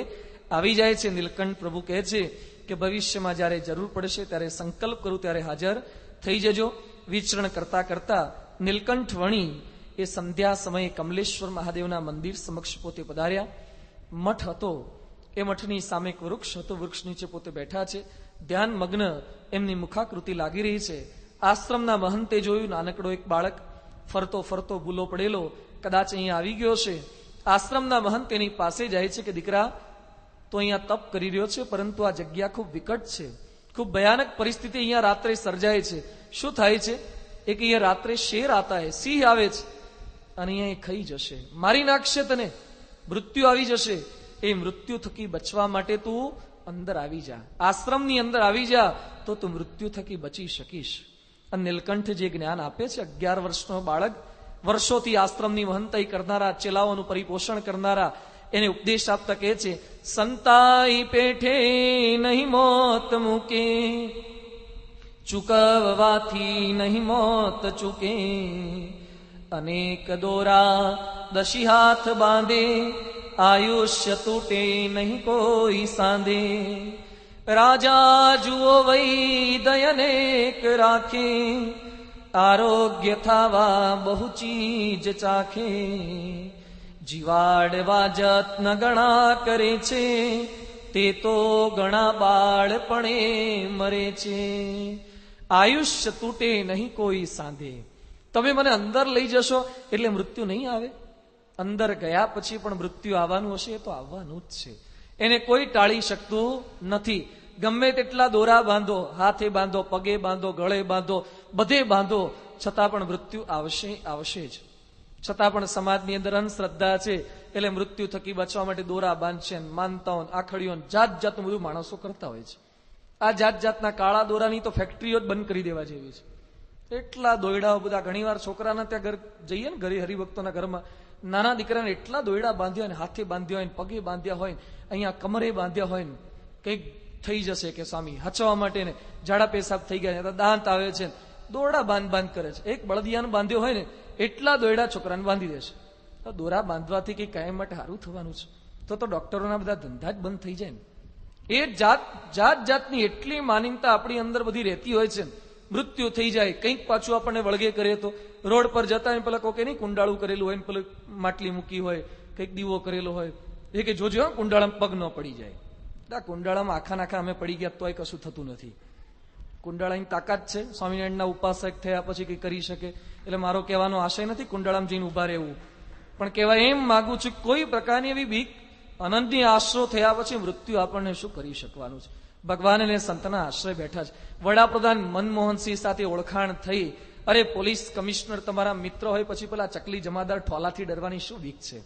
આવી જાય છે. નીલકંઠ પ્રભુ કહે છે કે ભવિષ્યમાં જ્યારે જરૂર પડશે ત્યારે સંકલ્પ કરું ત્યારે હાજર થઈ જજો. વિચરણ કરતા કરતા નીલકંઠ વણી એ સંધ્યા સમયે કમલેશ્વર મહાદેવના મંદિર સમક્ષ પોતે પધાર્યા. મઠ હતો એ મઠની સામે એક વૃક્ષ હતો, વૃક્ષ નીચે પોતે બેઠા છે, ધ્યાન મગ્ન એમની મુખાકૃતિ લાગી રહી છે. આશ્રમના મહંતે જોયું, નાનકડો એક બાળક ફરતો ફરતો ભૂલો પડેલો કદાચ અહીંયા આવી ગયો છે. આશ્રમના મહંત એની પાસે જાય છે કે દીકરા, તો અહીંયા તપ કરી રહ્યો છે, પરંતુ આ જગ્યા ખૂબ વિકટ છે, ખૂબ ભયાનક પરિસ્થિતિ અહીંયા રાત્રે સર્જાય છે. શું થાય છે? એક અહીંયા રાત્રે શેર આતા હે, સિંહ આવે છે અને અહીંયા એ ખાઈ જશે, મારી નાખશે તને, મૃત્યુ આવી જશે. એ મૃત્યુ થકી બચવા માટે તું અંદર આવી જા, આશ્રમની અંદર આવી જા, તો તું મૃત્યુ થકી બચી શકીશ. અને નીલકંઠ જે જ્ઞાન આપે છે, 11 વર્ષનો બાળક, વર્ષોથી આશ્રમની મહંતાઈ કરનારા, ચેલાઓનું પરિપોષણ કરનારા, એને ઉપદેશ આપતા કહે છે, સંતાઈ પેઠે નહીં મોત મૂકે, ચૂકવવાથી નહીં મોત ચૂકે, અનેક દોરા 10 હાથ બાંધે, આયુષ્ય તૂટે નહીં કોઈ સાંધે. રાજા જુઓ વૈદય અનેક રાખે, આરોગ્ય થાવા બહુ ચીજ ચાખે. જીવાડવા જત્ન ગણા કરે છે, તે તો ગણા બાળપણે મરે છે. આયુષ્ય તૂટે નહીં કોઈ સાંધે. તમે મને અંદર લઈ જશો એટલે મૃત્યુ નહીં આવે. અંદર ગયા પછી પણ મૃત્યુ આવવાનું હશે, તો આવવાનું જ છે, એને કોઈ ટાળી શકતું નથી. ગમે તેટલા દોરા બાંધો, હાથે બાંધો, પગે બાંધો, ગળે બાંધો, બધે બાંધો, છતાં પણ મૃત્યુ આવશે આવશે જ. છતાં પણ સમાજની અંદર અંધશ્રદ્ધા છે, એટલે મૃત્યુ થકી બચવા માટે દોરા બાંધશે, માનતાઓ, આખડીઓ, જાત જાતનું બધું માણસો કરતા હોય છે. આ જાત જાતના કાળા દોરાની તો ફેક્ટરીઓ જ બંધ કરી દેવા જેવી છે. એટલા દોયડાઓ બધા, ઘણી વાર છોકરાના ત્યાં ઘર જઈએ ને, ઘરે હરિભક્તોના ઘરમાં, નાના દીકરાને એટલા દોયડા બાંધ્યા હોય, હાથે બાંધ્યા હોય, પગે બાંધ્યા હોય, અહીંયા કમરે બાંધ્યા હોય, કંઈક થઈ જશે કે સ્વામી, હચવા માટે ને ઝાડા પેશાબ થઈ ગયા, દાંત આવે છે, દોરડા બાંધ કરે છે. એક બળદિયાને બાંધ્યો હોય ને એટલા દોયડા છોકરાને બાંધી દેશે. તો દોરા બાંધવાથી કઈ કાયમ માટે સારું થવાનું છે? તો ડોક્ટરોના બધા ધંધા જ બંધ થઈ જાય ને. એ જાત જાતની એટલી માનીતા આપણી અંદર બધી રહેતી હોય છે. મૃત્યુ થઈ જાય, કંઈક પાછું આપણને વળગે કરે, તો રોડ પર જતા પેલા કોકે નહીં કુંડાળું કરેલું હોય ને, પેલું માટલી મૂકી હોય, કંઈક દીવો કરેલો હોય, એ કે જોજો કુંડાળામાં પગ ન પડી જાય. કુંડાળામાં આખા અમે પડી ગયા તોય કશું થતું નથી. કુંડાળાની તાકાત છે. સ્વામિનારાયણના ઉપાસક થયા પછી કઈ કરી શકે. એટલે મારો કહેવાનો આશય નથી કુંડાળામાં જઈને ઉભા રહેવું, પણ કહેવાય એમ માંગુ છું, કોઈ પ્રકારની એવી બીક, અનંતની આશરો થયા પછી મૃત્યુ આપણને શું કરી શકવાનું છે? ભગવાન અને સંતના આશ્રય બેઠા છે. વડાપ્રધાન મનમોહનસિંહ સાથે ઓળખાણ થઈ. અરે પોલીસ કમિશનર તમારા મિત્ર હોય, પછી પેલા ચકલી જમાદાર ઠોલાથી ડરવાની શું બીક છે?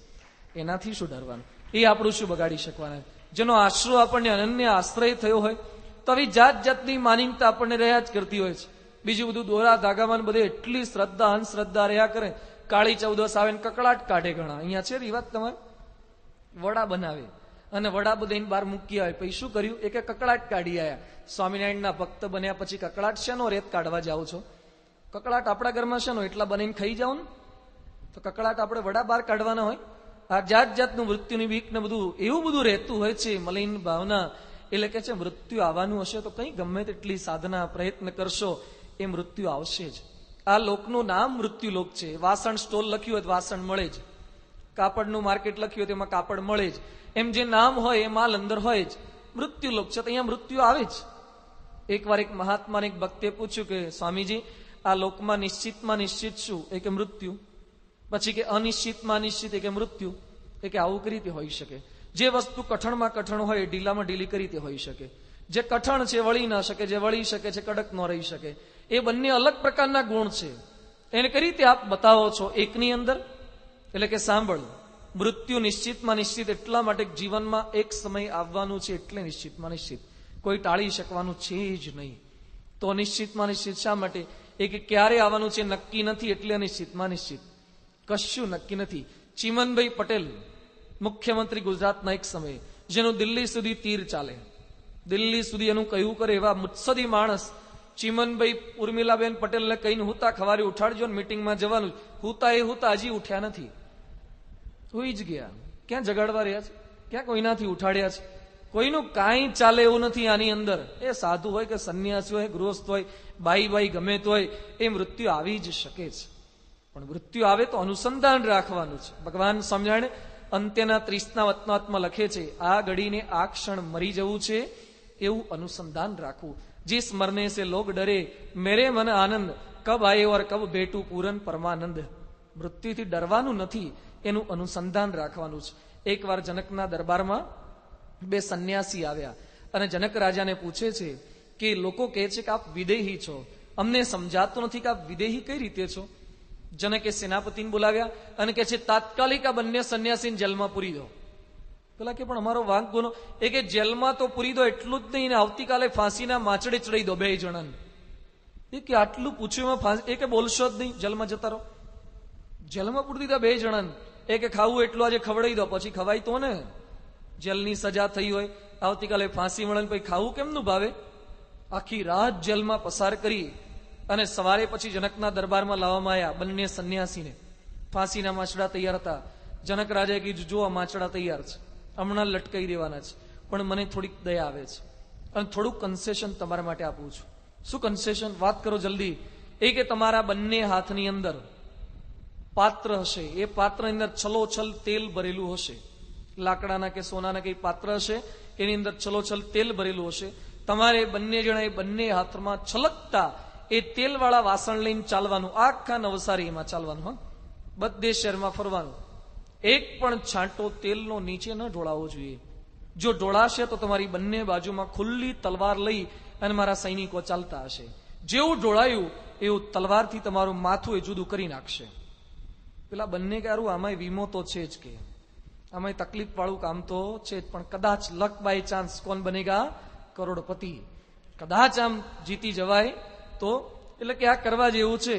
એનાથી શું ડરવાનું? એ આપણું શું બગાડી શકવાના? જેનો આશરો આપણને અનન્ય આશ્રય થયો હોય, તો આવી જાત જાતની માનીતા આપણને રહ્યા જ કરતી હોય છે. બીજું બધું દોરા ધાગામાં બધે એટલી શ્રદ્ધા અંધશ્રદ્ધા રહ્યા કરે. કાળી ચૌદસ આવે ને કકડાટ કાઢે ઘણા. અહીંયા છે રિવાજ તમારે, વડા બનાવે અને વડા બધાને બહાર મૂકી આવે. પછી શું કર્યું? એક કકડાટ કાઢી આવ્યા. સ્વામિનારાયણના ભક્ત બન્યા પછી કકડાટ શેનો રેત કાઢવા જાઓ છો? કકડાટ આપણા ઘરમાં શેનો? એટલા બનાવીને ખાઈ જાઓ ને. તો કકડાટ આપણે વડા બહાર કાઢવાના હોય. આ જાત જાતનું મૃત્યુની બીક ને બધું એવું બધું રહેતું હોય છે, મલિન ભાવના. એટલે કે છે મૃત્યુ આવવાનું હશે તો કઈ ગમે તેટલી સાધના પ્રયત્ન કરશો, એ મૃત્યુ આવશે જ. આ લોકનું નામ મૃત્યુ લોક છે. વાસણ સ્ટોલ લખ્યું હોય તો વાસણ મળે જ, કાપડનું માર્કેટ લખ્યું હોય તેમાં કાપડ મળે જ. એમ જે નામ હોય એ માલ અંદર હોય જ. મૃત્યુ લોક છે તો અહીંયા મૃત્યુ આવે જ. એકવાર એક મહાત્માને એક ભક્તે પૂછ્યું કે સ્વામીજી, આ લોકમાં નિશ્ચિતમાં નિશ્ચિત શું? એ કે મૃત્યુ. પછી કે અનિશ્ચિતમાં અનિશ્ચિત, એ કે મૃત્યુ. એ કે આવું કઈ રીતે હોઈ શકે? જે વસ્તુ કઠણમાં કઠણ હોય એ ઢીલામાં ઢીલી કઈ રીતે હોઈ શકે? જે કઠણ છે વળી ના શકે, જે વળી શકે છે કડક ન રહી શકે. એ બંને અલગ પ્રકારના ગુણ છે. એને કઈ રીતે આપ બતાવો છો એકની અંદર? એટલે કે સાંભળ, મૃત્યુ નિશ્ચિતમાં નિશ્ચિત એટલા માટે જીવનમાં એક સમય આવવાનું છે, એટલે નિશ્ચિતમાં નિશ્ચિત, કોઈ ટાળી શકવાનું છે જ નહીં. તો અનિશ્ચિતમાં નિશ્ચિત શા માટે? એ કે ક્યારે આવવાનું છે નક્કી નથી, એટલે અનિશ્ચિતમાં નિશ્ચિત. કશું નક્કી નથી. ચીમનભાઈ પટેલ મુખ્યમંત્રી ગુજરાતના એક સમયે, જેનું દિલ્હી સુધી તીર ચાલે, દિલ્હી સુધી એનું કહ્યું કરે એવા મુત્સદી માણસ ચીમનભાઈ ઉર્મિલાબેન પટેલને કહીને હુતા ખવારી ઉઠાડજો ને મીટિંગમાં જવાનું. હુતા એ હુતા હજી ઉઠ્યા નથી, સુઈ જ ગયા. ક્યાં જગાડવા રહ્યા છે? ક્યાં કોઈનાથી ઉઠાડ્યા છે? કોઈનું કાંઈ ચાલે એવું નથી આની અંદર. એ સાધુ હોય કે સંન્યાસી હોય, ગૃહસ્થ હોય, બાઈ ગમે તો હોય, એ મૃત્યુ આવી જ શકે છે. પણ મૃત્યુ આવે તો અનુસંધાન રાખવાનું છે. ભગવાન સ્વામિનારાયણ અંત્યના 30ના વતનાત્મા લખે છે, આ ઘડીને આ ક્ષણ મરી જવું છે એવું અનુસંધાન રાખવું. जिस मरने से लोग डरे मेरे मन आनंद कब आए और कब भेटू पूरन परमानंद. મૃત્યુથી ડરવાનું નથી, એનું અનુસંધાન રાખવાનું છે. એકવાર જનકના દરબારમાં બે સંન્યાસી આવ્યા અને જનક રાજાને પૂછે છે કે લોકો કહે છે કે આપ વિદેહી છો, અમને સમજાતું નથી કે આપ વિદેહી કઈ રીતે છો. જનકે સેનાપતિને બોલાવ્યા અને કહે છે તાત્કાલિક આ બંને સંન્યાસીને જેલમાં પૂરી દો. પેલા કે પણ અમારો વાંક ગુનો, એ કે જેલમાં તો પૂરી દો એટલું જ નહીં, આવતીકાલે ફાંસીના માચડે ચડાઈ દો બે જણાને. એ કે આટલું પૂછ્યું એમાં ફાંસી, એ કે બોલશો જ નહીં, જેલમાં જતા રહો. જેલમાં પૂરી દીધા બે જણાને. એ કે ખાવું એટલું આજે ખવડાવી દો, પછી ખવાય તો ને. જેલની સજા થઈ હોય, આવતીકાલે ફાંસી મળે પછી ખાવું કેમનું ભાવે. આખી રાત જેલમાં પસાર કરી અને સવારે પછી જનકના દરબારમાં લાવવામાં આવ્યા બંને સંન્યાસીને. ફાંસીના માછડા તૈયાર હતા. જનક રાજાએ કીધું જો આ માછડા તૈયાર છે, હમણાં લટકાઈ દેવાના છે, પણ મને થોડીક દયા આવે છે અને થોડુંક કન્સેશન તમારા માટે આપું છું. શું કન્સેશન? વાત કરો જલ્દી. એ કે તમારા બંને હાથની અંદર પાત્ર હશે, એ પાત્રની અંદર છલોછલ તેલ ભરેલું હશે. લાકડાના કે સોનાના કઈ પાત્ર હશે, એની અંદર છલોછલ તેલ ભરેલું હશે. તમારે બંને જણા એ બંને હાથમાં છલકતા એ તેલવાળા વાસણ લઈને ચાલવાનું, આખા નવસારી એમાં ચાલવાનું. હા, બધે શહેરમાં ફરવાનું. એક પણ છાંટો તેલનો નીચે ન ઢોળાવો જોઈએ. જો ઢોળાશે તો તમારી બંને બાજુમાં ખુલ્લી તલવાર લઈ અને મારા સૈનિકો ચાલતા હશે. જેવું ઢોળાયું એવું તલવારથી તમારું માથું એ જુદું કરી નાખશે. પેલા બંને કારું આમાંય વીમો તો છે જ, કે આમાંય તકલીફ વાળું કામ તો છે જ, પણ કદાચ લક બાય ચાન્સ કોણ બનેગા? કરોડપતિ. કદાચ આમ જીતી જવાય તો, એટલે કે આ કરવા જેવું છે.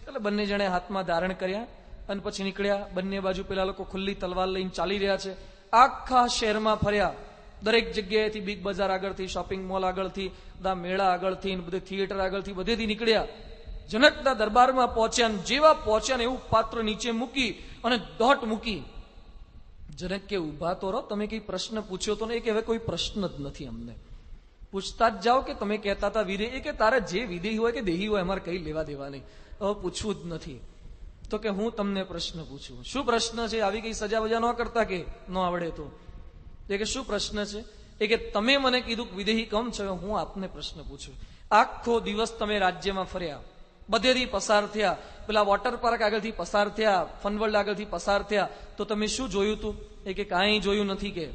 એટલે બંને જણે હાથમાં ધારણ કર્યા અને પછી નીકળ્યા. બંને બાજુ પેલા લોકો ખુલ્લી તલવાર લઈને ચાલી રહ્યા છે. આખા શહેરમાં ફર્યા, દરેક જગ્યાએથી, બિગ બજાર આગળથી, શોપિંગ મોલ આગળથી, બધા મેળા આગળથી, બધે થિયેટર આગળથી, બધેથી નીકળ્યા. જનકના દરબારમાં પહોંચ્યા. જેવા પહોંચ્યા ને એવું પાત્ર નીચે મૂકી અને દોટ મૂકી. જનક કે ઉભા તો રહો, તમે કઈ પ્રશ્ન પૂછ્યો તો ને? એ કે હવે કોઈ પ્રશ્ન જ નથી, અમને પૂછતા જ જાઓ કે તમે કહેતા હતા વિદેહી. એ કે તારે જે વિદેહી હોય કે દેહી હોય અમારે કઈ લેવા દેવા નહીં, હવે પૂછવું જ નથી. તો કે હું તમને પ્રશ્ન પૂછું. શું પ્રશ્ન છે? આવી કઈ સજા વજા ન કરતા કે ન આવડે તો. એ કે શું પ્રશ્ન છે? એ કે તમે મને કીધું વિદેહી કમ છો, હું આપને પ્રશ્ન પૂછું. આખો દિવસ તમે રાજ્યમાં ફર્યા, બધેથી પસાર થયા, પેલા વોટર પાર્ક આગળથી પસાર થયા, ફનવર્લ્ડ આગળથી પસાર થયા, તો તમે શું જોયું તું? એ કે કાંઈ જોયું નથી. કે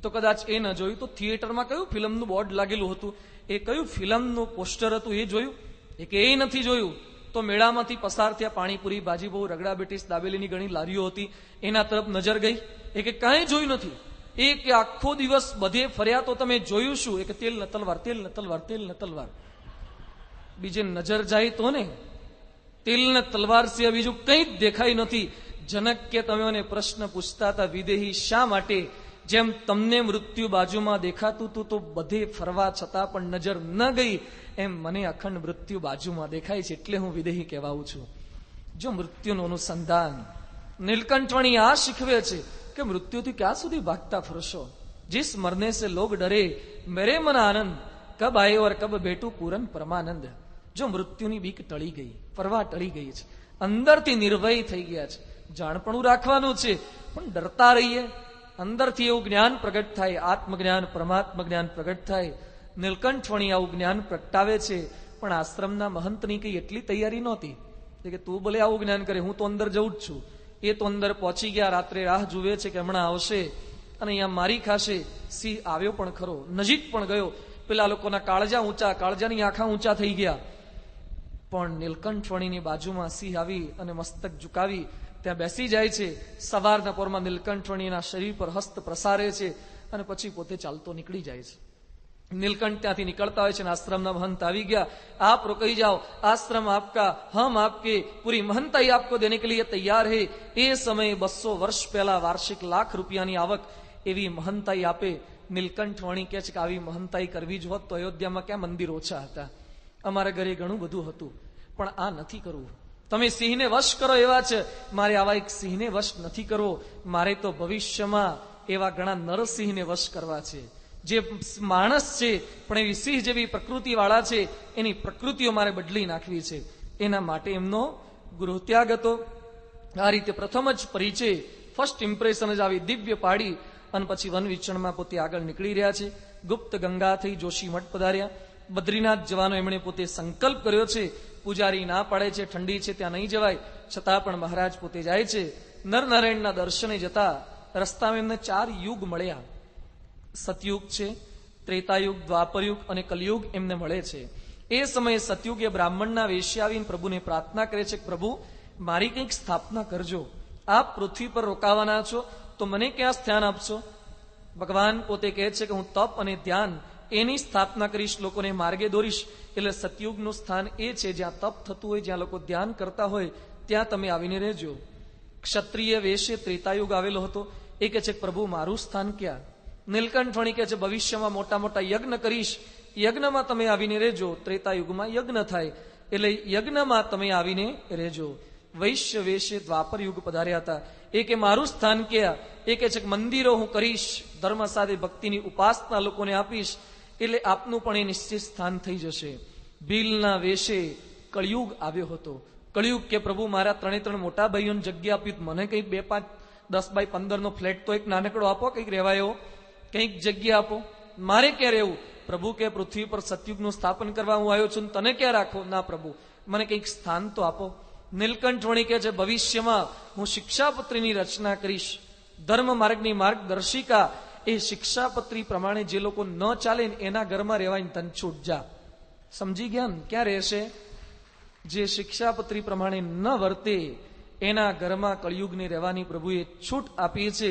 તો કદાચ એ ન જોયું તો થિયેટરમાં કયું ફિલ્મનું બોર્ડ લાગેલું હતું, એ કયું ફિલ્મનું પોસ્ટર હતું એ જોયું? એ કે એ નથી જોયું. તો મેળામાંથી પસાર થયા, પાણીપુરી, ભાજીપુર, રગડા પેટીસ, દાબેલીની ઘણી લારીઓ હતી, એના તરફ નજર ગઈ? એ કે કાંઈ જોયું નથી. એ કે આખો દિવસ બધે ફર્યા તો તમે જોયું શું? એ કે તેલ ને તલવાર, તેલ ને તલવાર, તેલ ને તલવાર. બીજે નજર જાય તો ને, તેલ ને તલવાર સિવાય બીજું કંઈ જ દેખાય નથી. જનક કે તમે મને પ્રશ્ન પૂછતા હતા વિદેહી શા માટે? જેમ તમને મૃત્યુ બાજુમાં દેખાતું હતું તો બધે ફરવા છતાં પણ નજર ન ગઈ, એમ મને અખંડ મૃત્યુ બાજુમાં દેખાય છે, એટલે હું વિદેહી કહેવાઉં છું. જો મૃત્યુનું અનુસંધાન નીલકંઠવાણી આ શીખવે છે કે મૃત્યુથી ક્યાં સુધી ભાગતા ફરશો? जिस मरने से लोग डरे मेरे मन आनंद कब आए और कब भेटू पूरन परमानंद. જો મૃત્યુની બીક ટળી ગઈ, પરવા ટળી ગઈ છે, અંદરથી નિર્ભય થઈ ગયા છે, જાણપણું રાખવાનું છે પણ ડરતા રહીએ. અંદરથી એવું જ્ઞાન પ્રગટ થાય, આત્મજ્ઞાન, પરમાત્મ જ્ઞાન પ્રગટ થાય. નીલકંઠવાણી આવું જ્ઞાન પ્રગટાવે છે. પણ આશ્રમના મહંતની કઈ એટલી તૈયારી નહોતી કે તું ભલે આવું જ્ઞાન કરે, હું તો અંદર જઉં જ છું. એ તો અંદર પહોંચી ગયા, રાત્રે રાહ જુએ છે કે હમણાં આવશે અને અહીંયા મારી ખાશે. સિંહ આવ્યો પણ ખરો, નજીક પણ ગયો. પેલા લોકોના કાળજા ઊંચા, કાળજાની આંખા ઊંચા થઈ ગયા. પણ નીલકંઠવાણીની બાજુમાં સિંહ આવી અને મસ્તક ઝુકાવી ત્યાં બેસી જાય છે. સવારના પોરમાં નીલકંઠવાણીના શરીર પર હસ્ત પ્રસારે છે અને પછી પોતે ચાલતો નીકળી જાય છે. નીલકંઠ ત્યાંથી નીકળતા હોય છે અને આશ્રમના મહંત આવી ગયા. આપ रुक जाओ, आश्रम आपका, हम आपके, पूरी महंताई आपको देने के लिए तैयार है. એ સમયે 200 વર્ષ પહેલા વાર્ષિક ₹1,00,000ની આવક એવી મહંતાઈ આપે. નીલકંઠવાણી કહે છે કે આવી મહંતાઈ કરવી જ હોત તો અયોધ્યામાં ક્યાં મંદિર ઓછા હતા, અમારા ઘરે ઘણું બધું હતું, પણ આ નથી કરવું. તમે સિંહને વશ કરો એવા છે, મારે આવા એક સિંહને વશ નથી કરવો. મારે તો ભવિષ્યમાં એવા ઘણા નરસિંહને વશ કરવા છે, જે માણસ છે પણ એવી સિંહ જેવી પ્રકૃતિ વાળા છે, એની પ્રકૃતિઓ મારે બદલી નાખવી છે. એના માટે એમનો ગૃહત્યાગ હતો. આ રીતે પ્રથમ જ પરિચય ફર્સ્ટ ઇમ્પ્રેશન જ આવી દિવ્ય પાડી અને પછી વન વિચરણમાં પોતે આગળ નીકળી રહ્યા છે. ગુપ્ત ગંગા થઈ જોશી મઠ પધાર્યા. બદ્રીનાથ જવાનો એમણે પોતે સંકલ્પ કર્યો છે. પૂજારી ના પાડે છે, ઠંડી છે, ત્યાં નહીં જવાય, છતાં પણ મહારાજ પોતે જાય છે. નરનારાયણના દર્શને જતા રસ્તામાં એમને 4 યુગ મળ્યા. સતયુગ છે, ત્રેતાયુગ, દ્વાપરયુગ અને કલયુગ એમને મળે છે. એ સમયે સતયુગે બ્રાહ્મણના વેશે આવીને પ્રભુને પ્રાર્થના કરે છે કે પ્રભુ મારી કંઈક સ્થાપના કરજો. આપ પૃથ્વી પર રોકાવાના છો તો મને ક્યાં સ્થાન આપશો? ભગવાન પોતે કહે છે કે હું તપ અને ધ્યાન એની સ્થાપના કરીશ, લોકોને માર્ગે દોરીશ. એટલે સતયુગનું સ્થાન એ છે જ્યાં તપ થતું હોય, જ્યાં લોકો ધ્યાન કરતા હોય, ત્યાં તમે આવીને રહેજો. ક્ષત્રિય વેશે ત્રેતાયુગ આવેલો હતો. એ કહે છે પ્રભુ મારું સ્થાન ક્યાં? નીલકંઠવણી કહે છે ભવિષ્યમાં મોટા મોટા યજ્ઞ કરીશ, યજ્ઞમાં તમે આવીને રહેજો. ત્રેતાયુગમાં યજ્ઞ થાય એટલે યજ્ઞમાં તમે આવીને રહેજો. વૈશ્ય વેશે દ્વાપર યુગ પધાર્યા હતા. એ કે મારું સ્થાન ક્યાં? એ કહે છે કે મંદિરો હું કરીશ, ધર્મ સાથે ભક્તિની ઉપાસના લોકોને આપીશ, એટલે આપનું પણ એ નિશ્ચિત સ્થાન થઈ જશે. ભીલના વેશે કળિયુગ આવ્યો હતો. કળિયુગ કે પ્રભુ મારા 3 મોટા ભાઈઓને જગ્યા આપી, મને કંઈક 2, 5, 10 બાય 15નો ફ્લેટ તો એક નાનકડો આપો, કંઈક રહેવાય એવો કંઈક જગ્યા આપો. મારે ક્યાં રહેવું? પ્રભુ કે પૃથ્વી પર સતયુગનું સ્થાપન કરવા હું આવ્યો છું, તને ક્યાં રાખો? ના પ્રભુ મને કંઈક સ્થાન તો આપો. નીલકંઠવણી કહે છે ભવિષ્યમાં હું શિક્ષાપત્રીની રચના કરીશ, ધર્મ માર્ગની માર્ગદર્શિકા. એ શિક્ષાપત્રી પ્રમાણે જે લોકો ન ચાલે ને એના ઘરમાં રહેવાય, તન છૂટ જા. સમજી ગયા ને? ક્યાં રહેશે? જે શિક્ષાપત્રી પ્રમાણે ન વર્તે એના ઘરમાં કળિયુગને રહેવાની પ્રભુએ છૂટ આપી છે.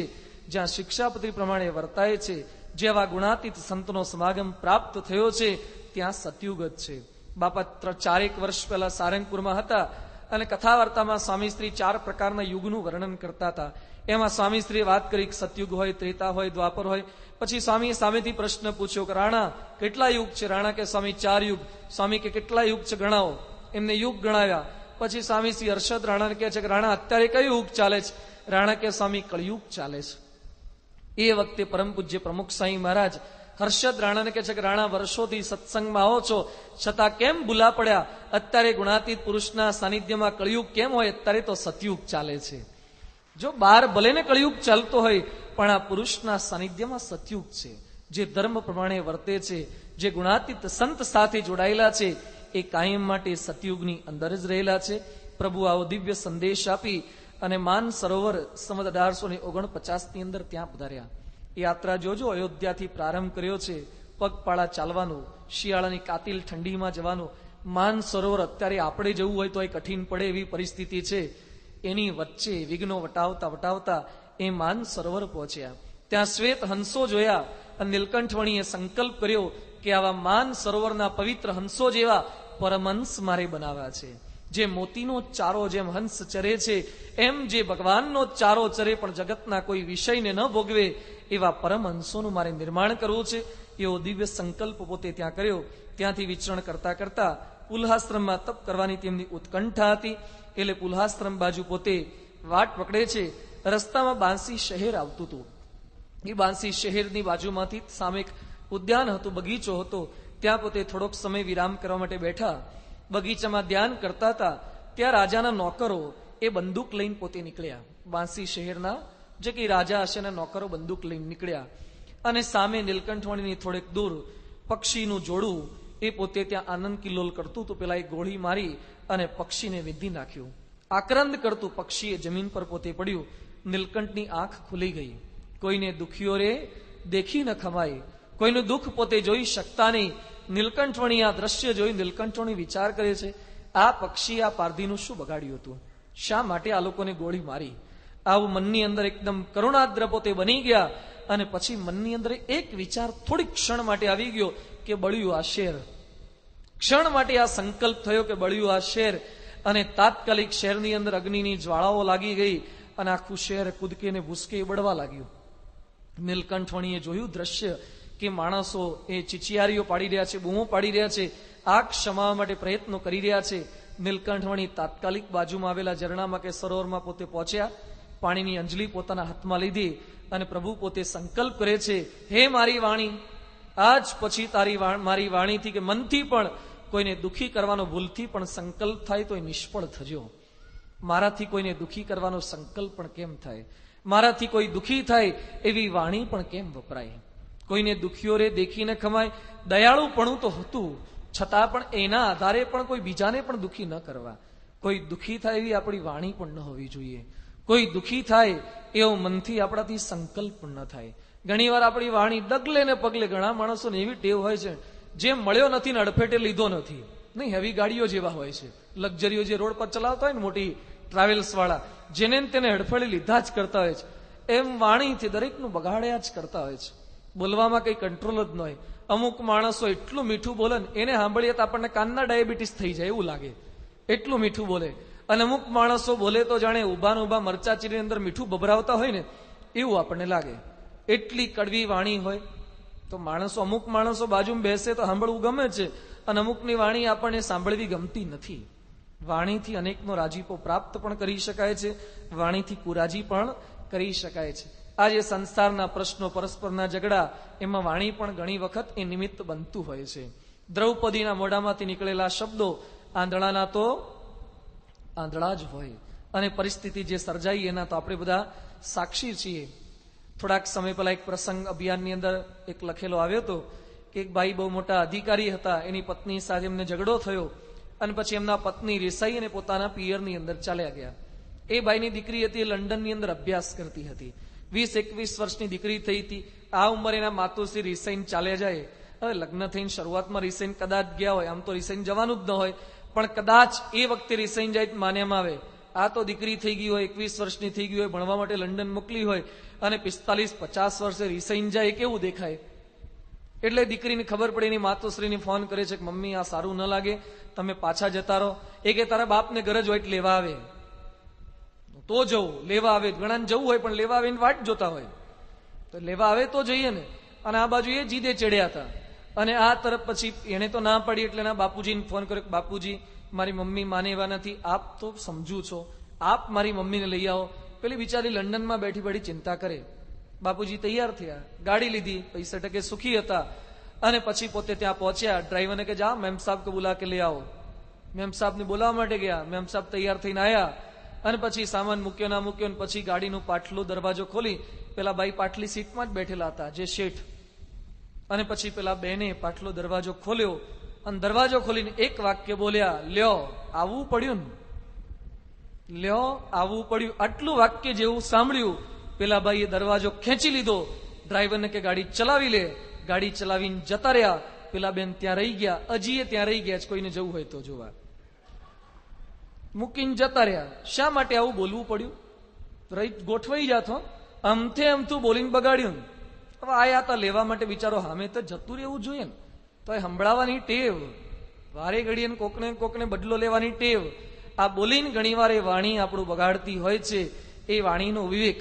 જ્યાં શિક્ષાપત્રી પ્રમાણે વર્તાય છે, જેવા ગુણાતીત સંતનો સમાગમ પ્રાપ્ત થયો છે, ત્યાં સતયુગ જ છે. બાપા 4 વર્ષ પહેલા સારંગપુરમાં હતા અને કથા વાર્તામાં સ્વામીશ્રી 4 પ્રકારના યુગનું વર્ણન કરતા હતા. એમાં સ્વામીશ્રીએ વાત કરી કે સતયુગ હોય, ત્રેતા હોય, દ્વાપર હોય. પછી સ્વામીએ સામેથી પ્રશ્ન પૂછ્યો કે રાણા કેટલા યુગ છે? રાણા કે સ્વામી 4 યુગ. સ્વામી કે કેટલા યુગ છે ગણાવો. એમને યુગ ગણાવ્યા. પછી સ્વામીશ્રી હર્ષદ રાણાને કહે છે કે રાણા અત્યારે કયું યુગ ચાલે છે? રાણા કે સ્વામી કળિયુગ ચાલે છે. એ વખતે પરમ પૂજ્ય પ્રમુખ સાંઈ મહારાજ હર્ષદ રાણાને કહે છે કે રાણા વર્ષોથી સત્સંગમાં આવો છો, છતાં કેમ ભૂલા પડ્યા? અત્યારે ગુણાતીત પુરુષના સાનિધ્યમાં કળિયુગ કેમ હોય? અત્યારે તો સતયુગ ચાલે છે. જો બહાર ભલે ને કળિયુગ ચાલતો હોય, પણ આ પુરુષના સાનિધ્યમાં સતયુગ છે. જે ધર્મ પ્રમાણે વર્તે છે, જે ગુણાતીત સંત સાથે જોડાયેલા છે, એ કાયમ માટે સતયુગની અંદર જ રહેલા છે. પ્રભુ આવો દિવ્ય સંદેશ આપી અને માન સરોવર સંવત 1849 અંદર ત્યાં પધાર્યા. યાત્રા જોજો, અયોધ્યાથી પ્રારંભ કર્યો છે, પગપાળા ચાલવાનું, શિયાળાની કાતિલ ઠંડીમાં જવાનું. માન સરોવર અત્યારે આપણે જવું હોય તો એ કઠિન પડે એવી પરિસ્થિતિ છે. એની વચ્ચે વિઘ્નો વટાવતા વટાવતા એ માન સરોવર પહોંચ્યા. ત્યાં શ્વેત હંસો જોયા અને નીલકંઠવણીએ સંકલ્પ કર્યો કે આવા માન સરોવરના પવિત્ર હંસો જેવા પરમહંસ મારે બનાવ્યા છે. જે મોતીનો ચારો જેમ હંસ ચરે છે, એમ જે ભગવાનનો ચારો ચરે પણ જગતના કોઈ વિષયને ન ભોગવે, એવા પરમહંસોનું મારે નિર્માણ કરવું છે. એવો દિવ્ય સંકલ્પ પોતે ત્યાં કર્યો. ત્યાંથી વિચરણ કરતા કરતા પુલ્હાશ્રમમાં તપ કરવાની તેમની ઉત્કંઠા હતી. એટલે પુલ્હાશ્રમ બાજુ પોતે વાટ પકડે છે. રસ્તામાં બાંસી શહેર આવતું હતું. એ બાંસી શહેરની બાજુમાંથી સામે એક ઉદ્યાન હતું, બગીચો હતો. ત્યાં પોતે થોડોક સમય વિરામ કરવા માટે બેઠા. બગીચામાં ધ્યાન કરતા હતા. ત્યાં રાજાના નોકરો એ બંદૂક લઈને પોતે નીકળ્યા. બાંસી શહેરના જે કે રાજા હશે ને નોકરો બંદૂક લઈને નીકળ્યા. અને સામે નીલકંઠવણીની થોડેક દૂર પક્ષીનું જોડું એ પોતે ત્યાં આનંદ કિલ્લોલ કરતું હતું. પેલા એ ગોળી મારી અને પક્ષીને વિધી નાખ્યું. આક્રંદ કરતું પક્ષીએ જમીન પર પોતે પડ્યું. નીલકંઠની આંખ ખુલી ગઈ. કોઈને દુખીઓ રે દેખી ન ખમાય, કોઈનું દુઃખ પોતે જોઈ શકતા નહીં. નીલકંઠવણી આ દ્રશ્ય જોઈ નીલકંઠવણી વિચાર કરે છે, આ પક્ષી આ પારધીનું શું બગાડ્યું હતું? શા માટે આ લોકોને ગોળી મારી? આવું મનની અંદર એકદમ કરુણાદ્ર પોતે બની ગયા. અને પછી મનની અંદર એક વિચાર થોડીક ક્ષણ માટે આવી ગયો કે બળ્યું આ શેર. ક્ષણ માટે આ સંકલ્પ થયો કે બળ્યું આ શેર. અને તાત્કાલિક શહેરની અંદર અગ્નિની જ્વાળાઓ લાગી ગઈ અને આખું શહેર કૂદકે ને ભૂસકે બળવા લાગ્યું. નીલકંઠવણીએ જોયું દ્રશ્ય કે માણસો એ ચીચિયારીઓ પાડી રહ્યા છે, બૂમો પાડી રહ્યા છે, આગ શમાવવા માટે પ્રયત્નો કરી રહ્યા છે. નીલકંઠવણી તાત્કાલિક બાજુમાં આવેલા ઝરણામાં કે સરોવરમાં પોતે પહોંચ્યા. પાણીની અંજલી પોતાના હાથમાં લીધી અને પ્રભુ પોતે સંકલ્પ કરે છે, હે મારી વાણી, આજ પછી મારી વાણીથી કે મનથી પણ કોઈને દુઃખી કરવાનો ભૂલથી પણ સંકલ્પ થાય તો એ નિષ્ફળ થજો. મારાથી કોઈને દુઃખી કરવાનો સંકલ્પ પણ કેમ થાય? મારાથી કોઈ દુઃખી થાય એવી વાણી પણ કેમ વપરાય? કોઈને દુઃખીઓ રે દેખીને ખમાય, દયાળુપણું તો હતું, છતાં પણ એના આધારે પણ કોઈ બીજાને પણ દુઃખી ન કરવા. કોઈ દુઃખી થાય એવી આપણી વાણી પણ ન હોવી જોઈએ. કોઈ દુઃખી થાય એવો મનથી આપણાથી સંકલ્પ પણ ન થાય. ઘણીવાર આપણી વાણી ડગલે ને પગલે, ઘણા માણસોને એવી ટેવ હોય છે, જે મળ્યો નથી ને અડફેટે લીધો નથી. નહીં, હેવી ગાડીઓ જેવા હોય છે, લક્ઝરીઓ જે રોડ પર ચલાવતા હોય ને, મોટી ટ્રાવેલ્સ વાળા, જેને તેને હડફેળે લીધા જ કરતા હોય છે. એમ વાણીથી દરેકનું બગાડ્યા જ કરતા હોય છે. બોલવામાં કઈ કંટ્રોલ જ ન હોય. અમુક માણસો એટલું મીઠું બોલે ને, એને સાંભળીએ તો આપણને કાનના ડાયાબિટીસ થઈ જાય એવું લાગે, એટલું મીઠું બોલે. અને અમુક માણસો બોલે તો જાણે ઉભા ને ઉભા મરચા ચીરીની અંદર મીઠું ભભરાવતા હોય ને એવું આપણને લાગે, એટલી કડવી વાણી હોય. તો માણસો, અમુક માણસો બાજુમાં બેસે તો સાંભળવું ગમે છે, અને અમુકની વાણી આપણને સાંભળવી ગમતી નથી. વાણીથી અનેકનો રાજીપો પ્રાપ્ત પણ કરી શકાય છે, વાણીથી કુરાજી પણ કરી શકાય છે. આજે સંસારના પ્રશ્નો, પરસ્પરના ઝઘડા, એમાં વાણી પણ ઘણી વખત એ નિમિત્ત બનતું હોય છે. દ્રૌપદીના મોઢામાંથી નીકળેલા શબ્દો આંધળાના તો આંધળા જ હોય, અને પરિસ્થિતિ જે સર્જાઈ એના તો આપણે બધા સાક્ષી છીએ. થોડાક સમય પહેલા એક પ્રસંગ અભિયાનની અંદર એક લખેલો આવ્યો હતો કે એક ભાઈ બહુ મોટા અધિકારી હતા, એની પત્ની સાથે એમને ઝઘડો થયો, અને પછી એમના પત્ની રિસાઈ અને પોતાના પિયરની અંદર ચાલ્યા ગયા. એ ભાઈની દીકરી હતી, એ લંડનની અંદર અભ્યાસ કરતી હતી. 20-21 વર્ષની દીકરી થઈ હતી. આ ઉંમરે એના માતુશ્રી રિસાઈને ચાલ્યા જાય. હવે લગ્ન થઈને શરૂઆતમાં રિસાઈને કદાચ ગયા હોય, આમ તો રિસાઈને જવાનું જ ન હોય, પણ કદાચ એ વખતે રિસાઈને જાય માન્યામાં આવે. આ તો દીકરી થઈ ગઈ હોય, 21 વર્ષની થઈ ગઈ હોય, ભણવા માટે લંડન મોકલી હોય, અને 45-50 વર્ષે રિસાઈને જાય, કેવું દેખાય? એટલે દીકરીને ખબર પડી, એની માતુશ્રીને ફોન કરે છે કે મમ્મી, આ સારું ન લાગે, તમે પાછા જતા રહો. એ કે તારા બાપને ગરજ હોય લેવા આવે તો જવું, લેવા આવે. ઘણાને જવું હોય પણ લેવા આવીને વાટ જોતા હોય, તો લેવા આવે તો જઈએ ને. અને આ બાજુ એ જીદે ચડ્યા હતા, અને આ તરફ પછી એને તો ના પડી, એટલે એના બાપુજીને ફોન કર્યો, બાપુજી મારી મમ્મી માને એવા નથી, આપ તો સમજુ છો, આપ મારી મમ્મીને લઈ આવો. પેલી બિચારી લંડનમાં બેઠી બેઠી ચિંતા કરે. બાપુજી તૈયાર થયા, ગાડી લીધી, પૈસા ટકે સુખી હતા, અને પછી પોતે ત્યાં પહોંચ્યા. ડ્રાઈવરને કે જા મેમ સાહેબ કે બોલા કે લે આવો. મેમ સાહેબને બોલાવવા માટે ગયા. મેમ સાહેબ તૈયાર થઈને આવ્યા, અને પછી સામાન મૂક્યો ના મૂક્યો, અને પછી ગાડીનું પાટલું દરવાજો ખોલી, પેલા બાઈ પાટલી સીટમાં જ બેઠેલા હતા, જે શેઠ. અને પછી પેલા બેને પાટલો દરવાજો ખોલ્યો, અને દરવાજો ખોલીને એક વાક્ય બોલ્યા, લ્યો આવવું પડ્યું ને, લ્યો આવવું પડ્યું. આટલું વાક્ય જેવું સાંભળ્યું, પેલા ભાઈએ દરવાજો ખેંચી લીધો. ડ્રાઈવરને કે ગાડી ચલાવી લે. ગાડી ચલાવીને જતા રહ્યા. પેલા બેન ત્યાં રહી ગયા, હજી એ ત્યાં રહી ગયા, કોઈને જવું હોય તો જોવા. મૂકીને જતા રહ્યા. શા માટે આવું બોલવું પડ્યું? રહી ગોઠવાઈ જાતો, અમથે અમથું બોલીને બગાડ્યું. હવે આયા હતા લેવા માટે, બિચારો સામે તો જતું રહેવું જોઈએ ને, તો એ સંભળાવવાની ટેવ, વારે ઘડીએ કોકને બદલો લેવાની ટેવ, આ બોલીને ઘણીવાર એ વાણી આપણું બગાડતી હોય છે. એ વાણીનો વિવેક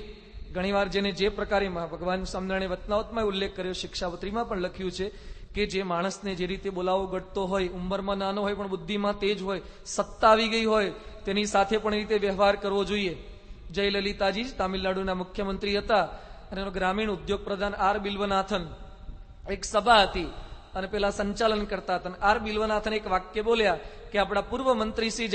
ઘણીવાર, જેને જે પ્રકારે ભગવાન સ્વામિનારાયણે વતનાવતમાં ઉલ્લેખ કર્યો, શિક્ષાપત્રીમાં પણ લખ્યું છે કે જે માણસને જે રીતે બોલાવો ગટતો હોય, ઉંમરમાં નાનો હોય પણ બુદ્ધિમાં તેજ હોય, સત્તા આવી ગઈ હોય, તેની સાથે પણ એ રીતે વ્યવહાર કરવો જોઈએ. જયલલિતાજી તામિલનાડુના મુખ્યમંત્રી હતા, અને એનો ગ્રામીણ ઉદ્યોગ પ્રધાન આર બિલ્વનાથન. એક સભા હતી, અને પેલા સંચાલન કરતા હતા. આર બિલ્વનાથન એક વાક્ય બોલ્યા કે આપણા પૂર્વ મંત્રી શ્રી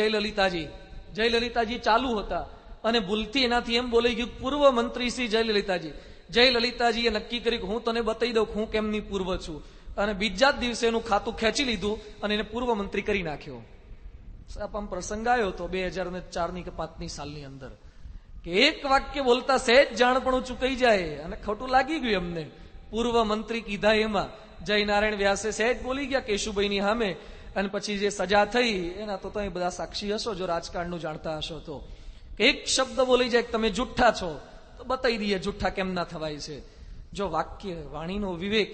જયલલિતાજી ચાલુ હતા, અને ભૂલથી એનાથી એમ બોલાઈ ગયું પૂર્વ મંત્રી શ્રી જયલલિતાજીએ નક્કી કર્યું કે હું તને બતાવી દઉં હું કેમની પૂર્વ છું, અને બીજા જ દિવસે એનું ખાતું ખેંચી લીધું અને એને પૂર્વ મંત્રી કરી નાખ્યો. આમ પ્રસંગ આવ્યો હતો 2004 કે 5 સાલની અંદર, કે એક વાક્ય બોલતા સહેજ જાણપણું ચૂકાઈ જાય, અને ખોટું લાગી ગયું એમને. પૂર્વ મંત્રી કીધા એમાં જયનારાયણ વ્યાસે સહેજ બોલી ગયા કેશુભાઈની સામે, અને પછી જે સજા થઈ એના તો તમે બધા સાક્ષી હશો, જો રાજકારણનું જાણતા હશો તો. એક શબ્દ બોલી જાય કે તમે જુઠ્ઠા છો, તો બતાવી દઈએ જુઠ્ઠા કેમ ના થવાય છે. જો વાક્ય, વાણીનો વિવેક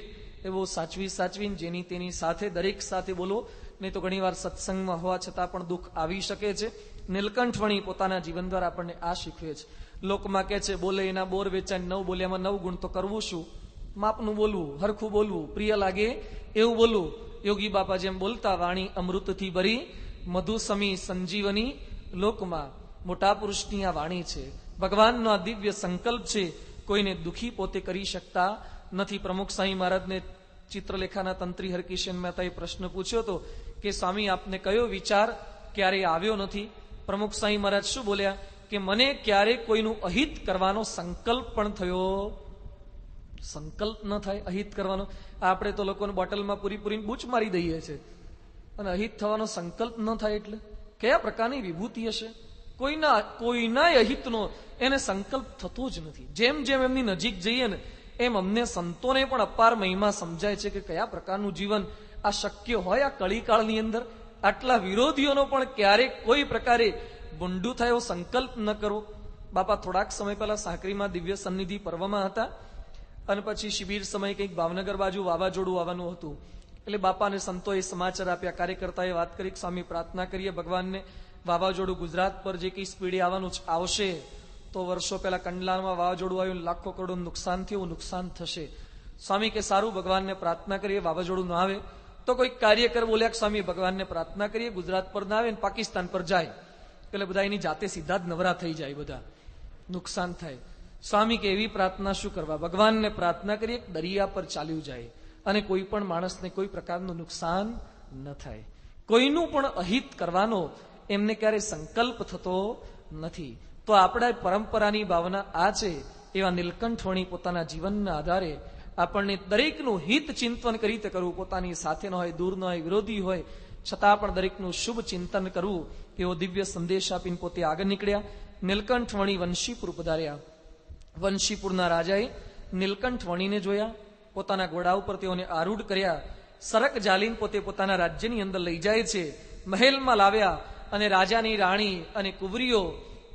એવો સાચવીને જેની તેની સાથે, દરેક સાથે બોલો, નહીં તો ઘણીવાર સત્સંગમાં હોવા છતાં પણ દુઃખ આવી શકે છે. નીલકંઠવણી પોતાના જીવન દ્વારા આપણને આ શીખવે છે. લોકમાં કે છે બોલે એના બોર વેચાય, 9 બોલ્યામાં 9 ગુણ, તો કરવું શું? માપનું બોલવું, હરખું બોલવું, પ્રિય લાગે એવું બોલવું. યોગી બાપા જેમ બોલતા, વાણી અમૃતથી ભરી, મધુ સમી સંજીવની લોકમાં. મોટા પુરુષની આ વાણી છે, ભગવાનનો આ દિવ્ય સંકલ્પ છે. કોઈને દુઃખી પોતે કરી શકતા નથી. પ્રમુખ સ્વામી મહારાજને ચિત્રલેખાના તંત્રી હરકિશન મહેતાએ પ્રશ્ન પૂછ્યો હતો કે સ્વામી આપને કયો વિચાર ક્યારે આવ્યો નથી? પ્રમુખ સ્વામી મહારાજ શું બોલ્યા કે કે મને ક્યારેક કોઈનું અહિત કરવાનો સંકલ્પ પણ થયો. સંકલ્પ ન થાય અહિત કરવાનો. આપણે તો લોકોને બોટલમાં પૂરી પૂરીને બૂચ મારી દઈએ છીએ, અને અહિત થવાનો સંકલ્પ ન થાય એટલે કયા પ્રકારની વિભૂતિ હશે? કોઈના અહિતનો એને સંકલ્પ થતો જ નથી. જેમ જેમ એમની નજીક જઈએ ને એમ અમને સંતોને પણ અપાર મહિમા સમજાય છે કે કયા પ્રકારનું જીવન આ શક્ય હોય આ કળીકાળની અંદર. આટલા વિરોધીઓનો પણ ક્યારેક કોઈ પ્રકારે ભૂંડું થાય એવો સંકલ્પ ન કરવો. બાપા થોડાક સમય પહેલા સાંકરીમાં દિવ્ય સન્નિધિ પર્વમાં હતા, અને પછી શિબિર સમય કંઈક ભાવનગર બાજુ વાવાઝોડું આવવાનું હતું. એટલે બાપાને સંતોએ સમાચાર આપ્યા, કાર્યકર્તાએ વાત કરી કે સ્વામી પ્રાર્થના કરીએ ભગવાનને, વાવાઝોડું ગુજરાત પર જે કંઈ સ્પીડે આવવાનું આવશે તો વર્ષો પહેલા કંડલામાં વાવાઝોડું આવ્યું, લાખો કરોડનું નુકસાન થયું, નુકસાન થશે. સ્વામી કે સારું, ભગવાનને પ્રાર્થના કરીએ વાવાઝોડું ના આવે. તો કોઈ કાર્યકર બોલ્યા કે સ્વામી ભગવાનને પ્રાર્થના કરીએ ગુજરાત પર ના આવે ને પાકિસ્તાન પર જાય, એટલે બધા એની જાતે સીધા જ નવરા થઈ જાય, બધા નુકસાન થાય. સ્વામી કે એવી પ્રાર્થના શું કરવા, ભગવાનને પ્રાર્થના કરીએ દરિયા પર ચાલ્યું જાય અને કોઈ પણ માણસને કોઈ પ્રકારનું નુકસાન ન થાય. કોઈનું પણ અહિત કરવાનો એમને ક્યારે સંકલ્પ થતો નથી. તો આપણા પરંપરાની ભાવના આ છે. એવા નીલકંઠવણી પોતાના જીવનના આધારે આપણને દરેકનું હિત ચિંતન કઈ રીતે કરવું, પોતાની સાથે ન હોય, દૂર ન હોય, વિરોધી હોય, છતાં પણ દરેકનું શુભ ચિંતન કરવું, એવો દિવ્ય સંદેશ આપીને પોતે આગળ નીકળ્યા. નીલકંઠવણી વંશીપુર પધાર્યા. વંશીપુરના રાજાએ નીલકંઠવણીને જોયા, પોતાના ઘોડા ઉપર તેઓને આરૂઢ કર્યા, સરક જાલીને પોતે પોતાના રાજ્યની અંદર લઈ જાય છે. મહેલમાં લાવ્યા અને રાજાની રાણી અને કુંવરીઓ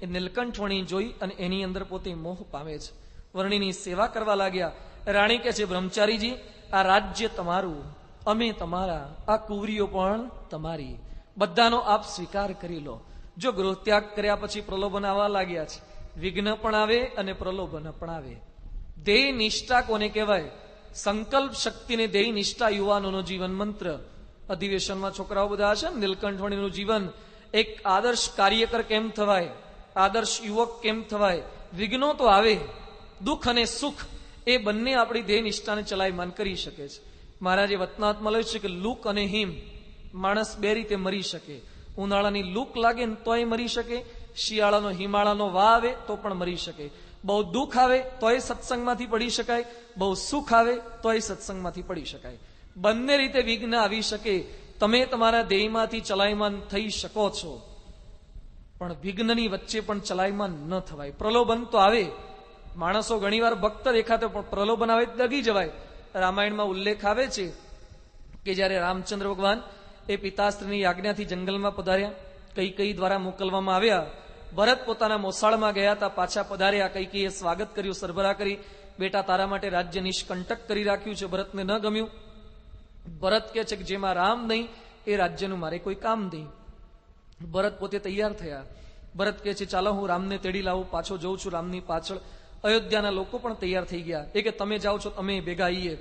એ નીલકંઠવણી જોઈ અને એની અંદર પોતે મોહ પામે છે. વર્ણિની સેવા કરવા લાગ્યા. રાણી કહે છે, બ્રહ્મચારીજી આ રાજ્ય તમારું, અમે તમારા, આ કુંવરીઓ પણ તમારી, બધાનો આપ સ્વીકાર કરી લો. જો ગૃહ ત્યાગ કર્યા પછી પ્રલોભન આવવા લાગ્યા છે, વિઘ્ન પણ આવે અને પ્રલોભન પણ આવે. ધ્યેય નિષ્ઠા કોને કહેવાય? સંકલ્પ શક્તિને ધ્યેય નિષ્ઠા યુવાનોનો જીવન મંત્ર. અધિવેશનમાં છોકરાઓ બધા છે, નીલકંઠવણીનું જીવન, એક આદર્શ કાર્યકર કેમ થવાય, આદર્શ યુવક કેમ થવાય. વિઘ્નો તો આવે, દુઃખ અને સુખ એ બંને આપણી ધ્યેય નિષ્ઠાને ચલાયમાન કરી શકે છે. મહારાજે વતનાત્મા લખ્યું છે કે લૂક અને હિમ, માણસ બે રીતે મરી શકે. ઉનાળાની લૂક લાગે ને તોય મરી શકે, શિયાળાનો હિમાળાનો વા આવે તો પણ મરી શકે. બહુ દુઃખ આવે તોય સત્સંગમાંથી પડી શકાય, બહુ સુખ આવે તોય સત્સંગમાંથી પડી શકાય. બંને રીતે વિઘ્ન આવી શકે. તમે તમારા ધ્યેયમાંથી ચલાયમાન થઈ શકો છો, પણ વિઘ્નની વચ્ચે પણ ચલાયમાન ન થવાય. પ્રલોભન તો આવે, માણસો ઘણીવાર ભક્ત દેખાતો પણ પ્રલોભન આવે દગી જવાય. રામાયણમાં ઉલ્લેખ આવે છે કે જયારે રામચંદ્ર ભગવાન એ પિતાશ્રીની આજ્ઞાથી જંગલમાં પધાર્યા, કૈકેયી દ્વારા મોકલવામાં આવ્યા. ભરત પોતાના મોસાળમાં ગયા હતા, પાછા પધાર્યા. કૈકેયીએ સ્વાગત કર્યું, સરભરા કરી, બેટા તારા માટે રાજ્ય નિષ્કંટક કરી રાખ્યું છે. ભરતને ન ગમ્યું. ભરત કહે છે કે જેમાં રામ નહીં એ રાજ્યનું મારે કોઈ કામ નહીં. ભરત પોતે તૈયાર થયા. ભરત કહે છે ચાલો હું રામને તેડી લાવું, પાછો જઉં છું રામની પાછળ. અયોધ્યાના લોકો પણ તૈયાર થઈ ગયા. એ કે તમે જાઓ છો, અમે ભેગા આવીએ.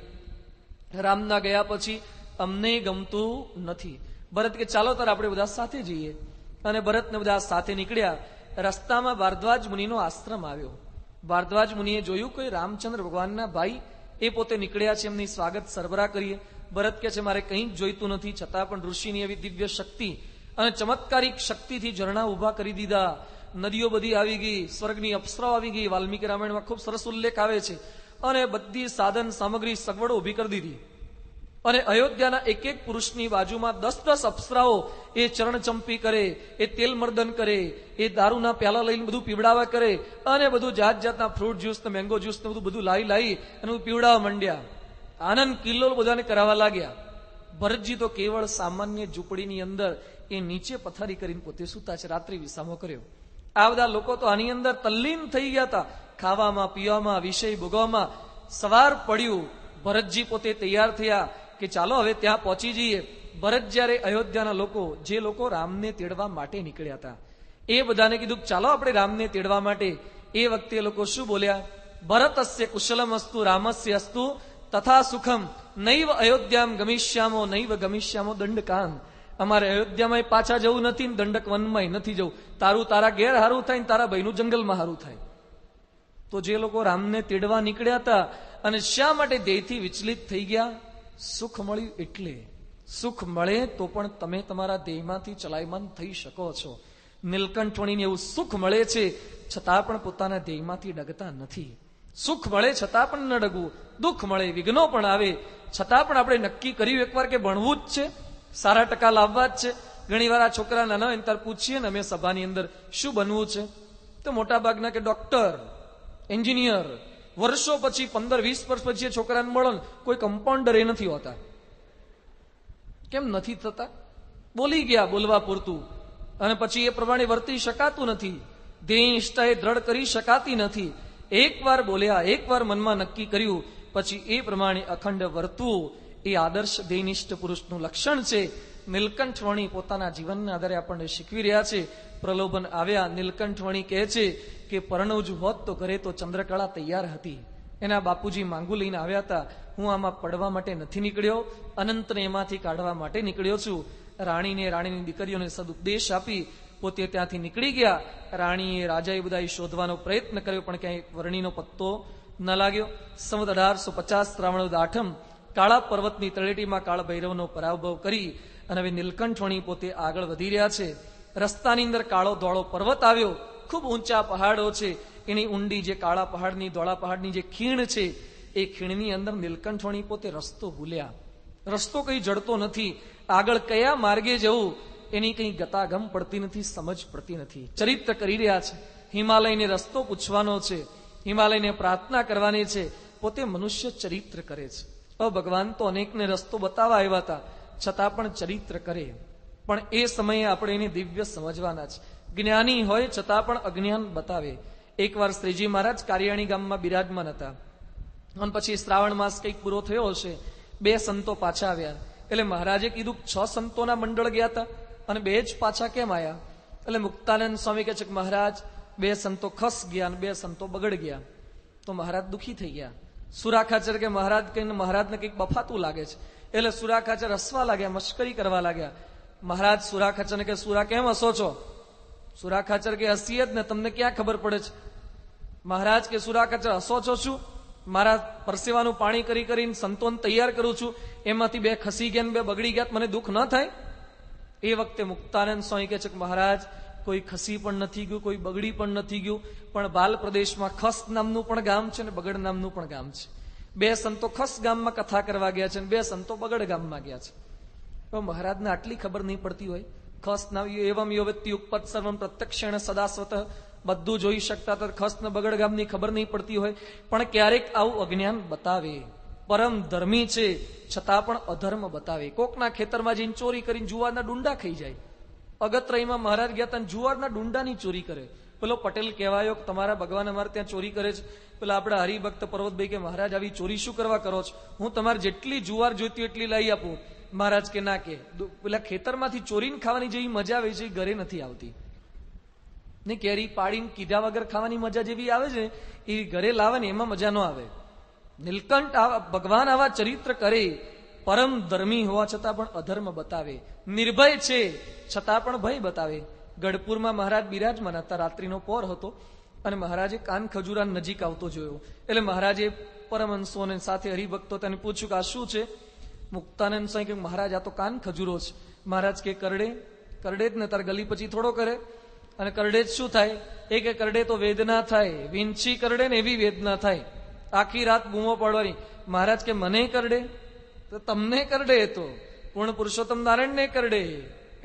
રામના ગયા પછી અમને ગમતું નથી. ભરત કે ચાલો તાર આપણે બધા સાથે જઈએ. અને ભરતને બધા સાથે નીકળ્યા. રસ્તામાં ભારદ્વાજ મુનિનો આશ્રમ આવ્યો. ભારદ્વાજ મુનિએ જોયું કે રામચંદ્ર ભગવાનના ભાઈ એ પોતે નીકળ્યા છે, એમની સ્વાગત સરભરા કરીએ. ભરત કે છે મારે કંઈ જ જોઈતું નથી, છતાં પણ ઋષિની એવી દિવ્ય શક્તિ અને ચમત્કારિક શક્તિથી ઝરણા ઉભા કરી દીધા. નદીઓ બધી આવી ગઈ, સ્વર્ગની અપ્સરાઓ આવી ગઈ. વાલ્મીકી રામાયણમાં ખૂબ સરસ ઉલ્લેખ આવે છે. અને બધી સાધન સામગ્રી સગવડો ઉભી કરી દીધી. અને અયોધ્યાના એક એક પુરુષની બાજુમાં 10-10 અપ્સરાઓ એ ચરણચંપી કરે, એ તેલ મર્દન કરે, એ દારૂના પ્યાલા લઈને બધું પીવડાવા કરે, અને બધું જાત જાતના ફ્રૂટ જ્યુસ ને મેંગો જ્યુસ ને બધું લાવી અને પીવડાવવા માંડ્યા. આનંદ કિલ્લો બધાને કરાવવા લાગ્યા. ભરતજી તો કેવળ સામાન્ય ઝૂંપડીની અંદર એ નીચે પથારી કરીને પોતે સૂતા છે, રાત્રિ વિસામો કર્યો. આ બધા લોકો તો આની અંદર તલ્લીન થઈ ગયા હતા, ખાવામાં પીવામાં વિષય ભોગવામાં. સવાર પડ્યું, ભરતજી પોતે તૈયાર થયા કે ચાલો હવે ત્યાં પહોંચી જઈએ. ભરત જ્યારે અયોધ્યાના લોકો, જે લોકો રામને તેડવા માટે નીકળ્યા હતા, એ બધાને કીધું ચાલો આપણે રામને તેડવા માટે. એ વખતે લોકો શું બોલ્યા? ભરતસ્ય કુશલમ અસ્તુ રામસ્ય અસ્તુ તથા સુખમ નૈવ અયોધ્યામ ગમિષ્યામો નૈવ ગમિષ્યામો દંડકાન. અમારે અયોધ્યામાં પાછા જવું નથી, દંડક વનમાં નથી જવું. તારું તારા ઘેર હારું થાય ને તારા ભાઈનું જંગલમાં હારું થાય. તો જે લોકો રામને તેડવા નીકળ્યા હતા અને શા માટે ધ્યેયથી વિચલિત થઈ ગયા? સુખ મળ્યું એટલે. સુખ મળે તો પણ તમે તમારા ધ્યેયમાંથી ચલાયમાન થઈ શકો છો. નીલકંઠવણીને એવું સુખ મળે છે, છતાં પણ પોતાના ધ્યેયમાંથી ડગતા નથી. સુખ મળે છતાં પણ ન ડગવું, દુઃખ મળે, વિઘ્નો પણ આવે, છતાં પણ આપણે નક્કી કર્યું એકવાર કે ભણવું જ છે, સારા ટકા લાવવા જ છે. ઘણી વાર આ છોકરા નાના હોય ત્યારે પૂછીએ ને અમે સભાની અંદર, શું બનવું છે? તો મોટા ભાગના કે ડોક્ટર, એન્જિનિયર. વર્ષો પછી 15-20 વર્ષ પછી એ છોકરાને મળો ને, કોઈ કમ્પાઉન્ડર એ નથી હોતા. કેમ નથી થતા? બોલી ગયા બોલવા પૂરતું, અને પછી એ પ્રમાણે વર્તી શકાતું નથી. ધ્યેય નિષ્ઠા એ દ્રઢ કરી શકાતી નથી. એકવાર બોલ્યા, એકવાર મનમાં નક્કી કર્યું, પછી એ પ્રમાણે અખંડ વર્તવું એ આદર્શ ધ્યેયનિષ્ઠ પુરુષનું લક્ષણ છે. નીલકંઠવણી પોતાના જીવનના આધારે આપણને શીખવી રહ્યા છે. પ્રલોભન આવ્યા, નીલકંઠવણી કહે છે કે પરણવું હોત તો ઘરે તો ચંદ્રકળા તૈયાર હતી. એના બાપુજી માંગુ લઈને આવ્યા હતા. હું આમાં પડવા માટે નથી નીકળ્યો, અનંતને એમાંથી કાઢવા માટે નીકળ્યો છું. રાણીને, રાણીની દીકરીઓને સદુપદેશ આપી પોતે ત્યાંથી નીકળી ગયા. રાણીએ, રાજાએ બધા શોધવાનો પ્રયત્ન કર્યો, પણ ક્યાંય વર્ણીનો પત્તો ન લાગ્યો. સંવત 1850 શ્રાવણ વદ 8 કાળા પર્વતની તળેટીમાં કાળ ભૈરવનો પરાભવ કરી અને હવે નીલકંઠવણી પોતે આગળ વધી રહ્યા છે. રસ્તાની અંદર કાળો ધોળો પર્વત આવ્યો, ખૂબ ઊંચા પહાડો છે. એની ઊંડી જે કાળા પહાડની, ધોળા પહાડની જે ખીણ છે, એ ખીણની અંદર નીલકંઠવણી પોતે રસ્તો ભૂલ્યા. રસ્તો કઈ જડતો નથી, આગળ કયા માર્ગે જવું એની કઈ ગતાગમ પડતી નથી, સમજ પડતી નથી. ચરિત્ર કરી રહ્યા છે, હિમાલયને રસ્તો પૂછવાનો છે, હિમાલયને પ્રાર્થના કરવાની છે, પોતે મનુષ્ય ચરિત્ર કરે છે. ભગવાન તો અનેકને રસ્તો બતાવવા આવ્યા હતા, છતાં પણ ચરિત્ર કરે. પણ એ સમયે આપણે એને દિવ્ય સમજવાના છે. જ્ઞાની હોય છતાં પણ અજ્ઞાન બતાવે. એકવાર શ્રીજી મહારાજ કારિયાણી ગામમાં બિરાજમાન હતા, અને પછી શ્રાવણ માસ કંઈક પૂરો થયો હશે, 2 સંતો પાછા આવ્યા. એટલે મહારાજે કીધું 6 સંતોના મંડળ ગયા હતા અને 2 જ પાછા કેમ આવ્યા? એટલે મુક્તાનંદ સ્વામી કહે છે કે મહારાજ 2 સંતો ખસ ગયા અને 2 સંતો બગડ ગયા. તો મહારાજ દુઃખી થઈ ગયા. સુરાખાચર કે મહારાજ કહીને મહારાજને કંઈક બફાતું લાગે છે. એટલે સુરાખાચર હસવા લાગ્યા, મશ્કરી કરવા લાગ્યા. મહારાજ સુરાખાચરને કે સુરા કેમ હસો છો? સુરાખાચર કે હસીએ જ ને, તમને ક્યાં ખબર પડે છે? મહારાજ કે સુરાખાચર હસો છો શું? મારા પરસેવાનું પાણી કરી કરીને સંતોન તૈયાર કરું છું, એમાંથી 2 ખસી ગયા ને 2 બગડી ગયા, મને દુઃખ ન થાય? એ વખતે મુક્તાનંદ સ્વામી કહે છે કે મહારાજ કોઈ ખસી પણ નથી ગયું, કોઈ બગડી પણ નથી ગયું, પણ બાલ પ્રદેશમાં ખસ નામનું પણ ગામ છે ને બગડ નામનું પણ ગામ છે. 2 સંતો ખસ ગામમાં કથા કરવા ગયા છે અને 2 સંતો બગડ ગામમાં ગયા છે. તો મહારાજને આટલી ખબર નહીં પડતી હોય? ખસ ના એવમ યોવત્તિ ઉપત સર્વમ પ્રત્યક્ષેણ સદાસ્વત, બધું જોઈ શકતા તો ખસ ને બગડ ગામની ખબર નહીં પડતી હોય? પણ ક્યારેક આવું અજ્ઞાન બતાવે. પરમ ધર્મી છે છતાં પણ અધર્મ બતાવે. કોકના ખેતરમાં જઈને ચોરી કરીને જુવારના ડુંડા ખાઈ જાય. અગત્રયમાં મહારાજ ગયા હતા, જુવારના ડુંડાની ચોરી કરે. પેલો પટેલ કહેવાયો કે તમારા ભગવાન અમારે ત્યાં ચોરી કરે છે. પેલા આપણા હરિભક્ત પર્વતભાઈ કે મહારાજ આવી ચોરી શું કરવા કરો છો? હું તમારે જેટલી જુવાર જોઈતી એટલી લઈ આપું. મહારાજ કે ના, કે પેલા ખેતરમાંથી ચોરીને ખાવાની જેવી મજા આવે છે ઘરે નથી આવતી. ને કેરી પાડીને કીધા વગર ખાવાની મજા જેવી આવે છે એ ઘરે લાવે ને એમાં મજા ન આવે. નીલકંઠ ભગવાન આવા ચરિત્ર કરે, પરમ ધર્મી હોવા છતાં પણ અધર્મ બતાવે. નિર્ભય છે છતાં પણ ભય બતાવે. ગઢપુરમાં મહારાજ બિરાજમાન હતા, રાત્રિનો પોર હતો અને મહારાજે કાન ખજૂરા નજીક આવતો જોયો. એટલે મહારાજે પરમહંસોને સાથે હરિભક્તો તેને પૂછ્યું કે આ શું છે? મુક્તાનંદ સ્વામી કે મહારાજ આ તો કાન ખજૂરો છે. મહારાજ કે કરડે? કરડે જ ને, તાર ગલી પછી થોડો કરે. અને કરડે જ શું થાય? એ કે કરડે તો વેદના થાય, વિંછી કરડે ને એવી વેદના થાય, આખી રાત બૂમો પાડવાની. મહારાજ કે મને કરડે? તો તમને કરડે, તો પૂર્ણ પુરુષોત્તમ નારાયણને કરડે.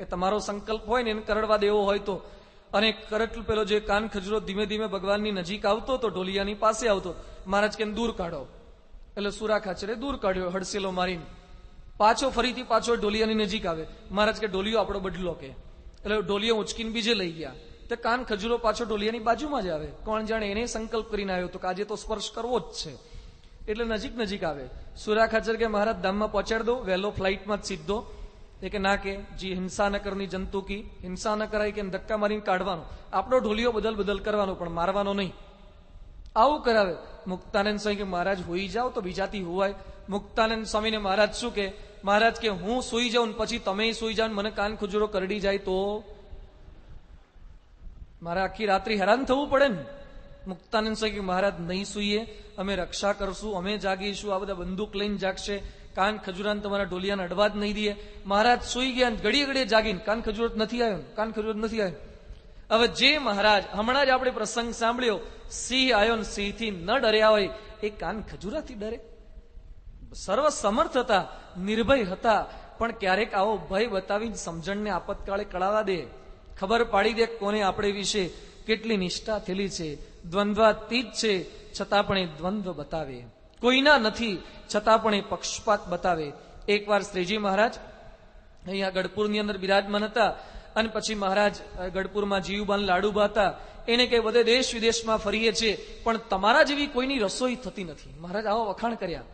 એ તમારો સંકલ્પ હોય ને એને કરડવા દેવો હોય તો. અને કરટ પેલો જે કાન ખજૂરો ધીમે ધીમે ભગવાનની નજીક આવતો તો, ઢોલિયાની પાસે આવતો. મહારાજ કે દૂર કાઢો. એટલે સુરાખાચરે દૂર કાઢ્યો હડસેલો મારીને. પાછો ફરીથી પાછો ઢોલિયાની નજીક આવે. મહારાજ કે ઢોલિયો આપણો બદલો કે. એટલે ઢોલિયો ઉચકીને બીજે લઈ ગયા. તો કાન ખજૂરો પાછો ઢોલિયાની બાજુમાં જ આવે. કોણ જાણે એને સંકલ્પ કરીને આવ્યો તો કે આજે તો સ્પર્શ કરવો જ છે. એટલે નજીક નજીક આવે. સુરાખાચર કે મહારાજ ધામમાં પહોંચાડી દો, વહેલો ફ્લાઇટમાં જ સીધો. એ કે ના, કે જી હિંસા ન કરની જંતુ કી, હિંસા ન કરાય કે ધક્કા મારીને કાઢવાનો, આપણો ઢોલિયો બદલ બદલ કરવાનો, પણ મારવાનો નહીં. આવું કરાવે. મુક્તાનંદ સ્વામી કે મહારાજ હોઈ જાઓ તો બીજાથી હોવાય. મુક્તાનંદ સ્વામીને મહારાજ શું કે? મહારાજ કે હું સુઈ જાઉં ને પછી તમે સુઈ જાઓ, મને કાન ખજૂરો કરડી જાય તો મારે આખી રાત્રિ હેરાન થવું પડે ને. મુક્તાનંદ સ્વામી કે મહારાજ નહીં સુઈએ, અમે રક્ષા કરશું, અમે જાગીશું, આ બધા બંદૂક લઈને જાગશે, કાન ખજૂરાને તમારા ઢોલિયાને અડવા જ નહીં દઈએ. મહારાજ સુઈ ગયા, ઘડીએ ઘડીએ જાગીને કાન ખજૂરો નથી આવ્યો, કાન ખજૂરો નથી આવ્યો. હવે જે મહારાજ હમણાં જ આપણે પ્રસંગ સાંભળ્યો, સિંહ આવ્યો ને સિંહથી ન ડર્યા હોય એ કાન ખજૂરાથી ડરે? સર્વ સમર્થ હતા, નિર્ભય હતા, પણ ક્યારેક આવો ભય બતાવીને સમજણને આપતકાળે કળાવા દે, ખબર પાડી દે કોને આપણે વિશે કેટલી નિષ્ઠા થયેલી છે, દ્વંદ્વાતીત છે છતાં પણ એ દ્વંદ્વ બતાવે, કોઈના નથી છતાં પણ એ પક્ષપાત બતાવે. એકવાર શ્રીજી મહારાજ અહીંયા ગઢપુરની અંદર બિરાજમાન હતા અને પછી મહારાજ ગઢપુરમાં જીવબાન લાડુબા હતા. એને કે બધે દેશ વિદેશમાં ફરીએ છીએ પણ તમારા જેવી કોઈની રસોઈ થતી નથી. મહારાજ આવા વખાણ કર્યા,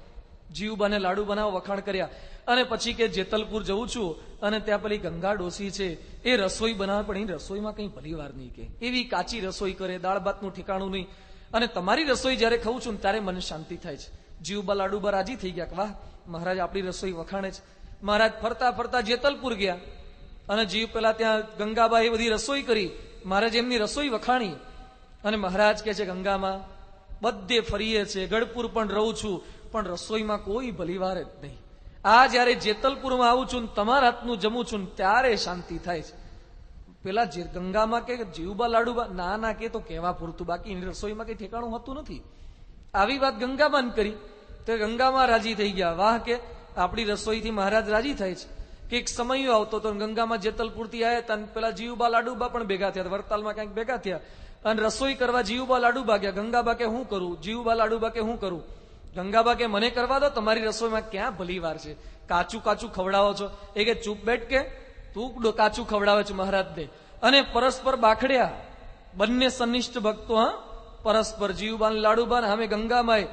જીવબાને લાડુબાના વખાણ કર્યા. અને પછી કે જેતલપુર જઉં છું અને ત્યાં પેલી ગંગા ડોસી છે એ રસોઈ બનાવે, પણ એ રસોઈમાં કંઈ ભલીવાર નહીં, કે એવી કાચી રસોઈ કરે, દાળ ભાતનું ઠેકાણું નહીં, અને તમારી રસોઈ જયારે ખાઉં છું ને ત્યારે મને શાંતિ થાય છે. જીવબા લાડુબા રાજી થઈ ગયા કે વાહ, મહારાજ આપણી રસોઈ વખાણે છે. મહારાજ ફરતા ફરતા જેતલપુર ગયા અને જીવ પેલા ત્યાં ગંગાબા એ બધી રસોઈ કરી, મહારાજ એમની રસોઈ વખાણી. અને મહારાજ કે છે ગંગામાં બધે ફરીએ છે, ગઢપુર પણ રહું છું, પણ રસોઈમાં કોઈ ભલીવાર જ નહીં. આ જયારે જેતલપુરમાં આવું છું ને તમારા હાથનું જમું છું ને ત્યારે શાંતિ થાય છે. પેલા ગંગામાં કે જીવબા લાડુબા ના ના કે તો કહેવા પૂરતું, બાકી એની રસોઈમાં કઈ ઠેકાણું હતું નથી. આવી વાત ગંગામાં કરી તો ગંગામાં રાજી થઈ ગયા, વાહ કે આપણી રસોઈથી મહારાજ રાજી થાય છે. કે એક સમય આવતો તો ગંગામાં જેતલપુરથી આવ્યા હતા, પેલા જીવબા લાડુબા પણ ભેગા થયા, વરતાલમાં ક્યાંક ભેગા થયા અને રસોઈ કરવા જીવબા લાડુબા ગયા. ગંગાબા કે હું કરું, જીવબા લાડુબા કે હું કરું. ગંગાબા કે મને કરવા દો, તમારી રસોઈમાં ક્યાં ભલીવાર છે, કાચું કાચું ખવડાવો છો. એ કે ચૂપ બેઠ, કે તું કાચું ખવડાવે છે મહારાજને. અને પરસ્પર બાખડ્યા બંને સનિષ્ઠ ભક્તો, હા પરસ્પર જીવબાન લાડુબાન સામે ગંગામાય.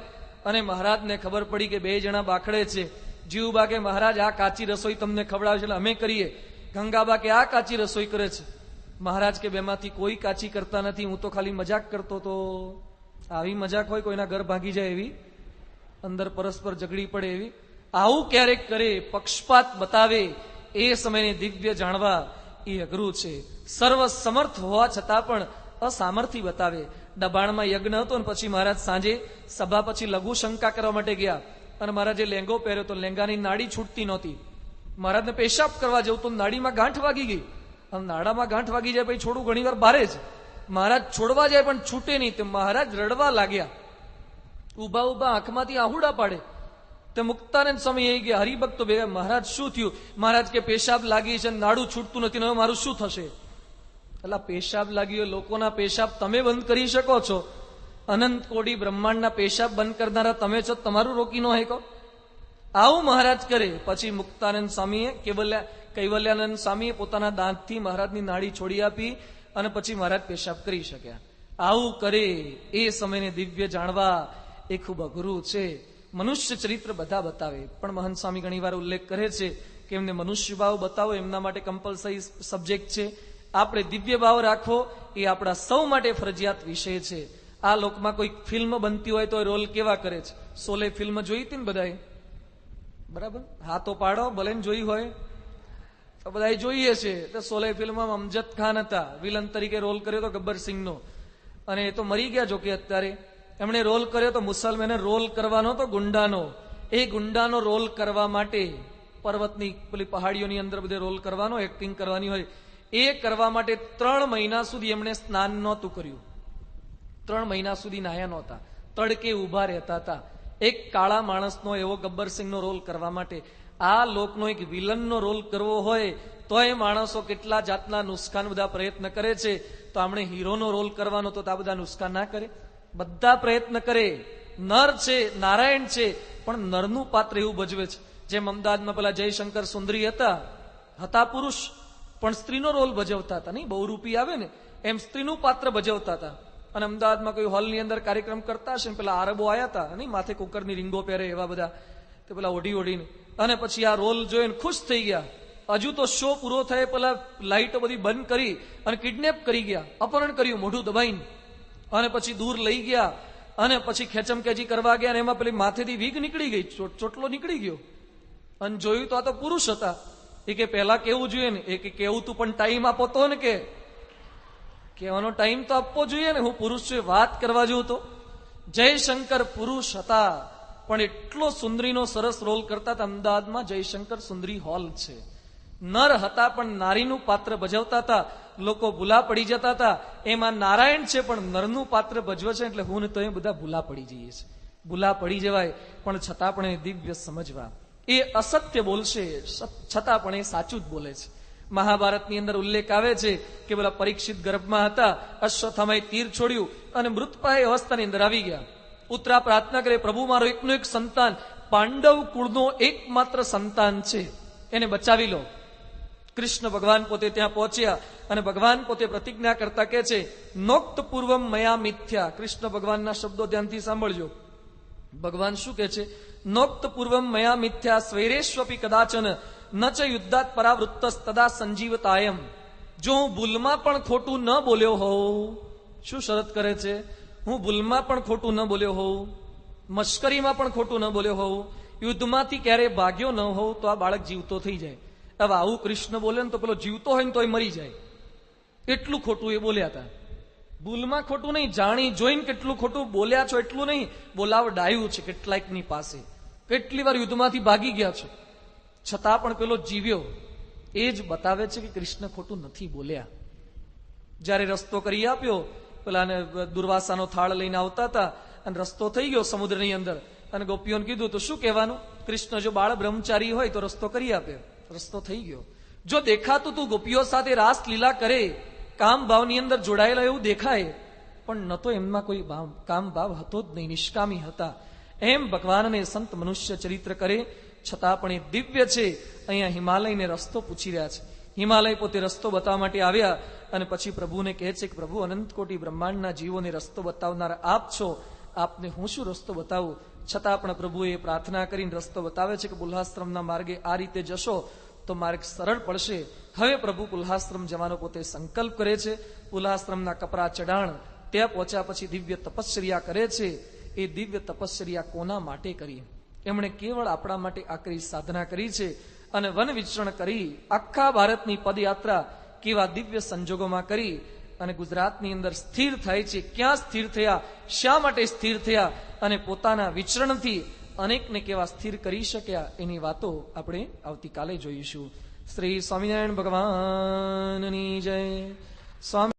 અને મહારાજને ખબર પડી કે બે જણા બાખડે છે. જીવબા કે મહારાજ આ કાચી રસોઈ તમને ખવડાવે છે એટલે અમે કરીએ. ગંગાબા કે આ કાચી રસોઈ કરે છે. મહારાજ કે બેમાંથી કોઈ કાચી કરતા નથી, હું તો ખાલી મજાક કરતો તો. આવી મજાક હોય કોઈના ઘર ભાગી જાય એવી, અંદર પરસ્પર ઝઘડી પડે એવી. આવું ક્યારેક કરે, પક્ષપાત બતાવે, એ સમયને દિવ્ય જાણવા એ અઘરું છે. સર્વ સમર્થ હોવા છતાં પણ અસામર્થ્ય બતાવે. દબાણમાં યજ્ઞ હતો ને પછી મહારાજ સાંજે સભા પછી લઘુ શંકા કરવા માટે ગયા અને મહારાજે લેંગો પહેર્યો તો લેંગાની નાડી છૂટતી નહોતી. મહારાજને પેશાબ કરવા જવું તો નાડીમાં ગાંઠ વાગી ગઈ. આમ નાડામાં ગાંઠ વાગી જાય પછી છોડવું ઘણી વાર ભારે જ. મહારાજ છોડવા જાય પણ છૂટે નહીં. તે મહારાજ રડવા લાગ્યા, ઉભા ઉભા આંખમાંથી આહુડા પાડે. તે મુક્તાનંદ સ્વામી એ ગયા, હરિભક્તો બે, મહારાજ શું થયું? મહારાજ કે પેશાબ લાગી છે, નાડું છૂટતું નથી, હવે મારું શું થશે? એટલે પેશાબ લાગ્યો, લોકોના પેશાબ તમે બંધ કરી શકો છો? અનંત કોટી બ્રહ્માંડના પેશાબ બંધ કરનારા તમે છો, તમારું રોકી ન શકો? આવું મહારાજ કરે. પછી મુક્તાનંદ સ્વામીએ કૈવલ્યાનંદ સ્વામીએ પોતાના દાંતથી મહારાજની નાડી છોડી આપી અને પછી મહારાજ પેશાબ કરી શક્યા. આવું કરે એ સમયને દિવ્ય જાણવા એ ખૂબ અઘરું છે. મનુષ્ય ચરિત્ર બધા બતાવે, પણ મહંત સ્વામી ઘણી વાર ઉલ્લેખ કરે છે કે એમને મનુષ્ય ભાવ બતાવો એમના માટે કમ્પલસરી સબ્જેક્ટ છે. આપણે દિવ્ય ભાવ રાખવો એ આપણા સૌ માટે ફરજિયાત વિષય છે. આ લોકમાં કોઈ ફિલ્મ બનતી હોય તો રોલ કેવા કરે છે? શોલે ફિલ્મ જોઈ હતી ને બધાએ, બરાબર? હા તો પાડો, ભલે ને જોઈ હોય તો બધા જોઈએ છે. તો શોલે ફિલ્મમાં અમજદ ખાન હતા, વિલન તરીકે રોલ કર્યો તો ગબ્બરસિંહનો, અને એ તો મરી ગયા જોકે અત્યારે. એમણે રોલ કર્યો તો મુસલમાને રોલ કરવાનો તો ગુંડાનો. એ ગુંડાનો રોલ કરવા માટે પર્વતની પેલી પહાડીઓની અંદર બધે રોલ કરવાનો, એક્ટિંગ કરવાની હોય. એ કરવા માટે 3 મહિના સુધી એમણે સ્નાન નહોતું કર્યું. 3 મહિના સુધી નાહ્યા નહોતા, તડકે ઉભા રહેતા હતા. એક કાળા માણસનો એવો ગબ્બરસિંહનો રોલ કરવા માટે. આ લોકનો એક વિલનનો રોલ કરવો હોય તો એ માણસો કેટલા જાતના નુસ્ખાન બધા પ્રયત્ન કરે છે. તો આપણે હીરોનો રોલ કરવાનો તો આ બધા નુસ્ખા ના કરે? બધા પ્રયત્ન કરે. નર છે, નારાયણ છે, પણ નરનું પાત્ર એવું ભજવે છે. જેમ અમદાવાદમાં પેલા જયશંકર સુંદરી હતા પુરુષ પણ સ્ત્રીનો રોલ ભજવતા હતા. નહીં, બહુરૂપી આવે ને એમ સ્ત્રીનું પાત્ર ભજવતા હતા. અને અમદાવાદમાં કોઈ હોલની અંદર કાર્યક્રમ કરતા હશે ને પેલા આરબો આવ્યા હતા, નહીં, માથે કુકરની રીંગો પહેરે એવા બધા, તે પેલા ઓઢીને અને પછી આ રોલ જોઈને ખુશ થઈ ગયા. હજુ તો શો પૂરો થાય પેલા લાઈટો બધી બંધ કરી અને કિડનેપ કરી ગયા, અપહરણ કર્યું મોઢું દબાઈને, અને પછી દૂર લઈ ગયા અને પછી ખેંચમકેજી કરવા ગયા. અને એમાં પેલી માથેથી વીગ નીકળી ગઈ, ચોટલો નીકળી ગયો. અને જોયું તો આ તો પુરુષ હતા. એ કે પહેલા કેવું જોઈએ ને, એ કે કેવું તું પણ ટાઈમ આપો તો ને, કે કહેવાનો ટાઈમ તો આપવો જોઈએ ને, હું પુરુષ છું વાત કરવા જેવું. તો જયશંકર પુરુષ હતા પણ એટલો સુંદરીનો સરસ રોલ કરતા હતા. અમદાવાદમાં જયશંકર સુંદરી હોલ છે, નર હતા પણ નારીનું પાત્ર ભજવતા હતા, લોકો ભૂલા પડી જતા હતા. એમાં નારાયણ છે પણ નરનું પાત્ર ભજવે છે, એટલે હું ને તો એ બધા ભૂલા પડી જઈએ છીએ. ભૂલા પડી જવાય પણ છતાં પણ એ દિવ્ય સમજવા. એ અસત્ય બોલશે છતાં પણ એ સાચું જ બોલે છે. મહાભારતની અંદર ઉલ્લેખ આવે છે કે પેલા પરીક્ષિત ગર્ભમાં હતા, અશ્વત્થામાએ તીર છોડ્યું અને મૃતપ્રાય અવસ્થાની અંદર આવી ગયા. ઉત્તરા પ્રાર્થના કરે, પ્રભુ મારો એકનો એક સંતાન પાંડવ કુળનો એકમાત્ર સંતાન છે, એને બચાવી લો. કૃષ્ણ ભગવાન પોતે ત્યાં પહોંચ્યા અને ભગવાન પોતે પ્રતિજ્ઞા કરતા કે છે, નોક્ત પૂર્વમ મયા મિથ્યા. કૃષ્ણ ભગવાનના શબ્દો ધ્યાનથી સાંભળજો. ભગવાન શું કે છે? નોક્ત પૂર્વમ મયા મિથ્યા સ્વૈરેષ્વપી કદાચન ન ચ યુદ્ધાત પરાવૃત્ત તદા સંજીવતાયમ. જો હું ભૂલમાં પણ ખોટું ન બોલ્યો હોઉં, શું શરત કરે છે? હું ભૂલમાં પણ ખોટું ન બોલ્યો હોઉં, મશ્કરીમાં પણ ખોટું ન બોલ્યો હોઉં, યુદ્ધમાંથી ક્યારેય ભાગ્યો ન હોઉં, તો આ બાળક જીવતો થઈ જાય. હવે આવું કૃષ્ણ બોલે ને તો પેલો જીવતો હોય ને તોય મરી જાય. એટલું ખોટું એ બોલ્યા હતા. ભૂલમાં ખોટું નહીં, જાણી જોઈને કેટલું ખોટું બોલ્યા છો એટલું નહીં, બોલાવડાયું છે કેટલાકની પાસે. કેટલી વાર યુદ્ધમાંથી ભાગી ગયા છો, છતાં પણ પેલો જીવ્યો. એ જ બતાવે છે કે કૃષ્ણ ખોટું નથી બોલ્યા. જયારે રસ્તો કરી આપ્યો, પેલાને દુર્વાસાનો થાળ લઈને આવતા હતા અને રસ્તો થઈ ગયો સમુદ્રની અંદર, અને ગોપીઓને કીધું તો શું કહેવાનું? કૃષ્ણ જો બાળ બ્રહ્મચારી હોય તો રસ્તો કરી આપે. રસ્તો થઈ ગયો. જો દેખાતું તું ગોપીઓ સાથે રાસ લીલા કરે, કામ ભાવની અંદર જોડાયેલા એવું દેખાય, પણ ન તો એમમાં કોઈ કામ ભાવ હતો જ નહીં, નિષ્કામી હતા. એમ ભગવાનને સંત મનુષ્ય ચરિત્ર કરે, છતાં પણ એ દિવ્ય છે. અહીંયા હિમાલયને રસ્તો પૂછી રહ્યા છે. હિમાલય પોતે રસ્તો બતાવવા માટે આવ્યા અને પછી પ્રભુને કહે છે કે પ્રભુ, અનંત કોટી બ્રહ્માંડના જીવોને રસ્તો બતાવનાર આપ છો, આપને હું શું રસ્તો બતાવું? છતાં પણ પ્રભુએ પ્રાર્થના કરીને રસ્તો બતાવે છે કે પુલ્હાશ્રમના માર્ગે આ રીતે જશો તો માર્ગ સરળ પડશે. હવે પ્રભુ પુલ્હાશ્રમ જવાનો પોતે સંકલ્પ કરે છે. પુલ્હાશ્રમના કપરા ચડાણ ત્યાં પહોંચ્યા પછી દિવ્ય તપશ્ચર્યા કરે છે. એ દિવ્ય તપશ્ચર્યા કોના માટે કરી? એમણે કેવળ આપણા માટે આકરી સાધના કરી છે અને વન વિચરણ કરી આખા ભારતની પદયાત્રા કેવા દિવ્ય સંજોગોમાં કરી અને ગુજરાતની અંદર સ્થિર થાય છે. ક્યાં સ્થિર થયા, શા માટે સ્થિર થયા અને પોતાના વિચરણથી અનેકને કેવા સ્થિર કરી શક્યા, એની વાતો આપણે આવતીકાલે જોઈશું. શ્રી સ્વામિનારાયણ ભગવાનની જય. સ્વામી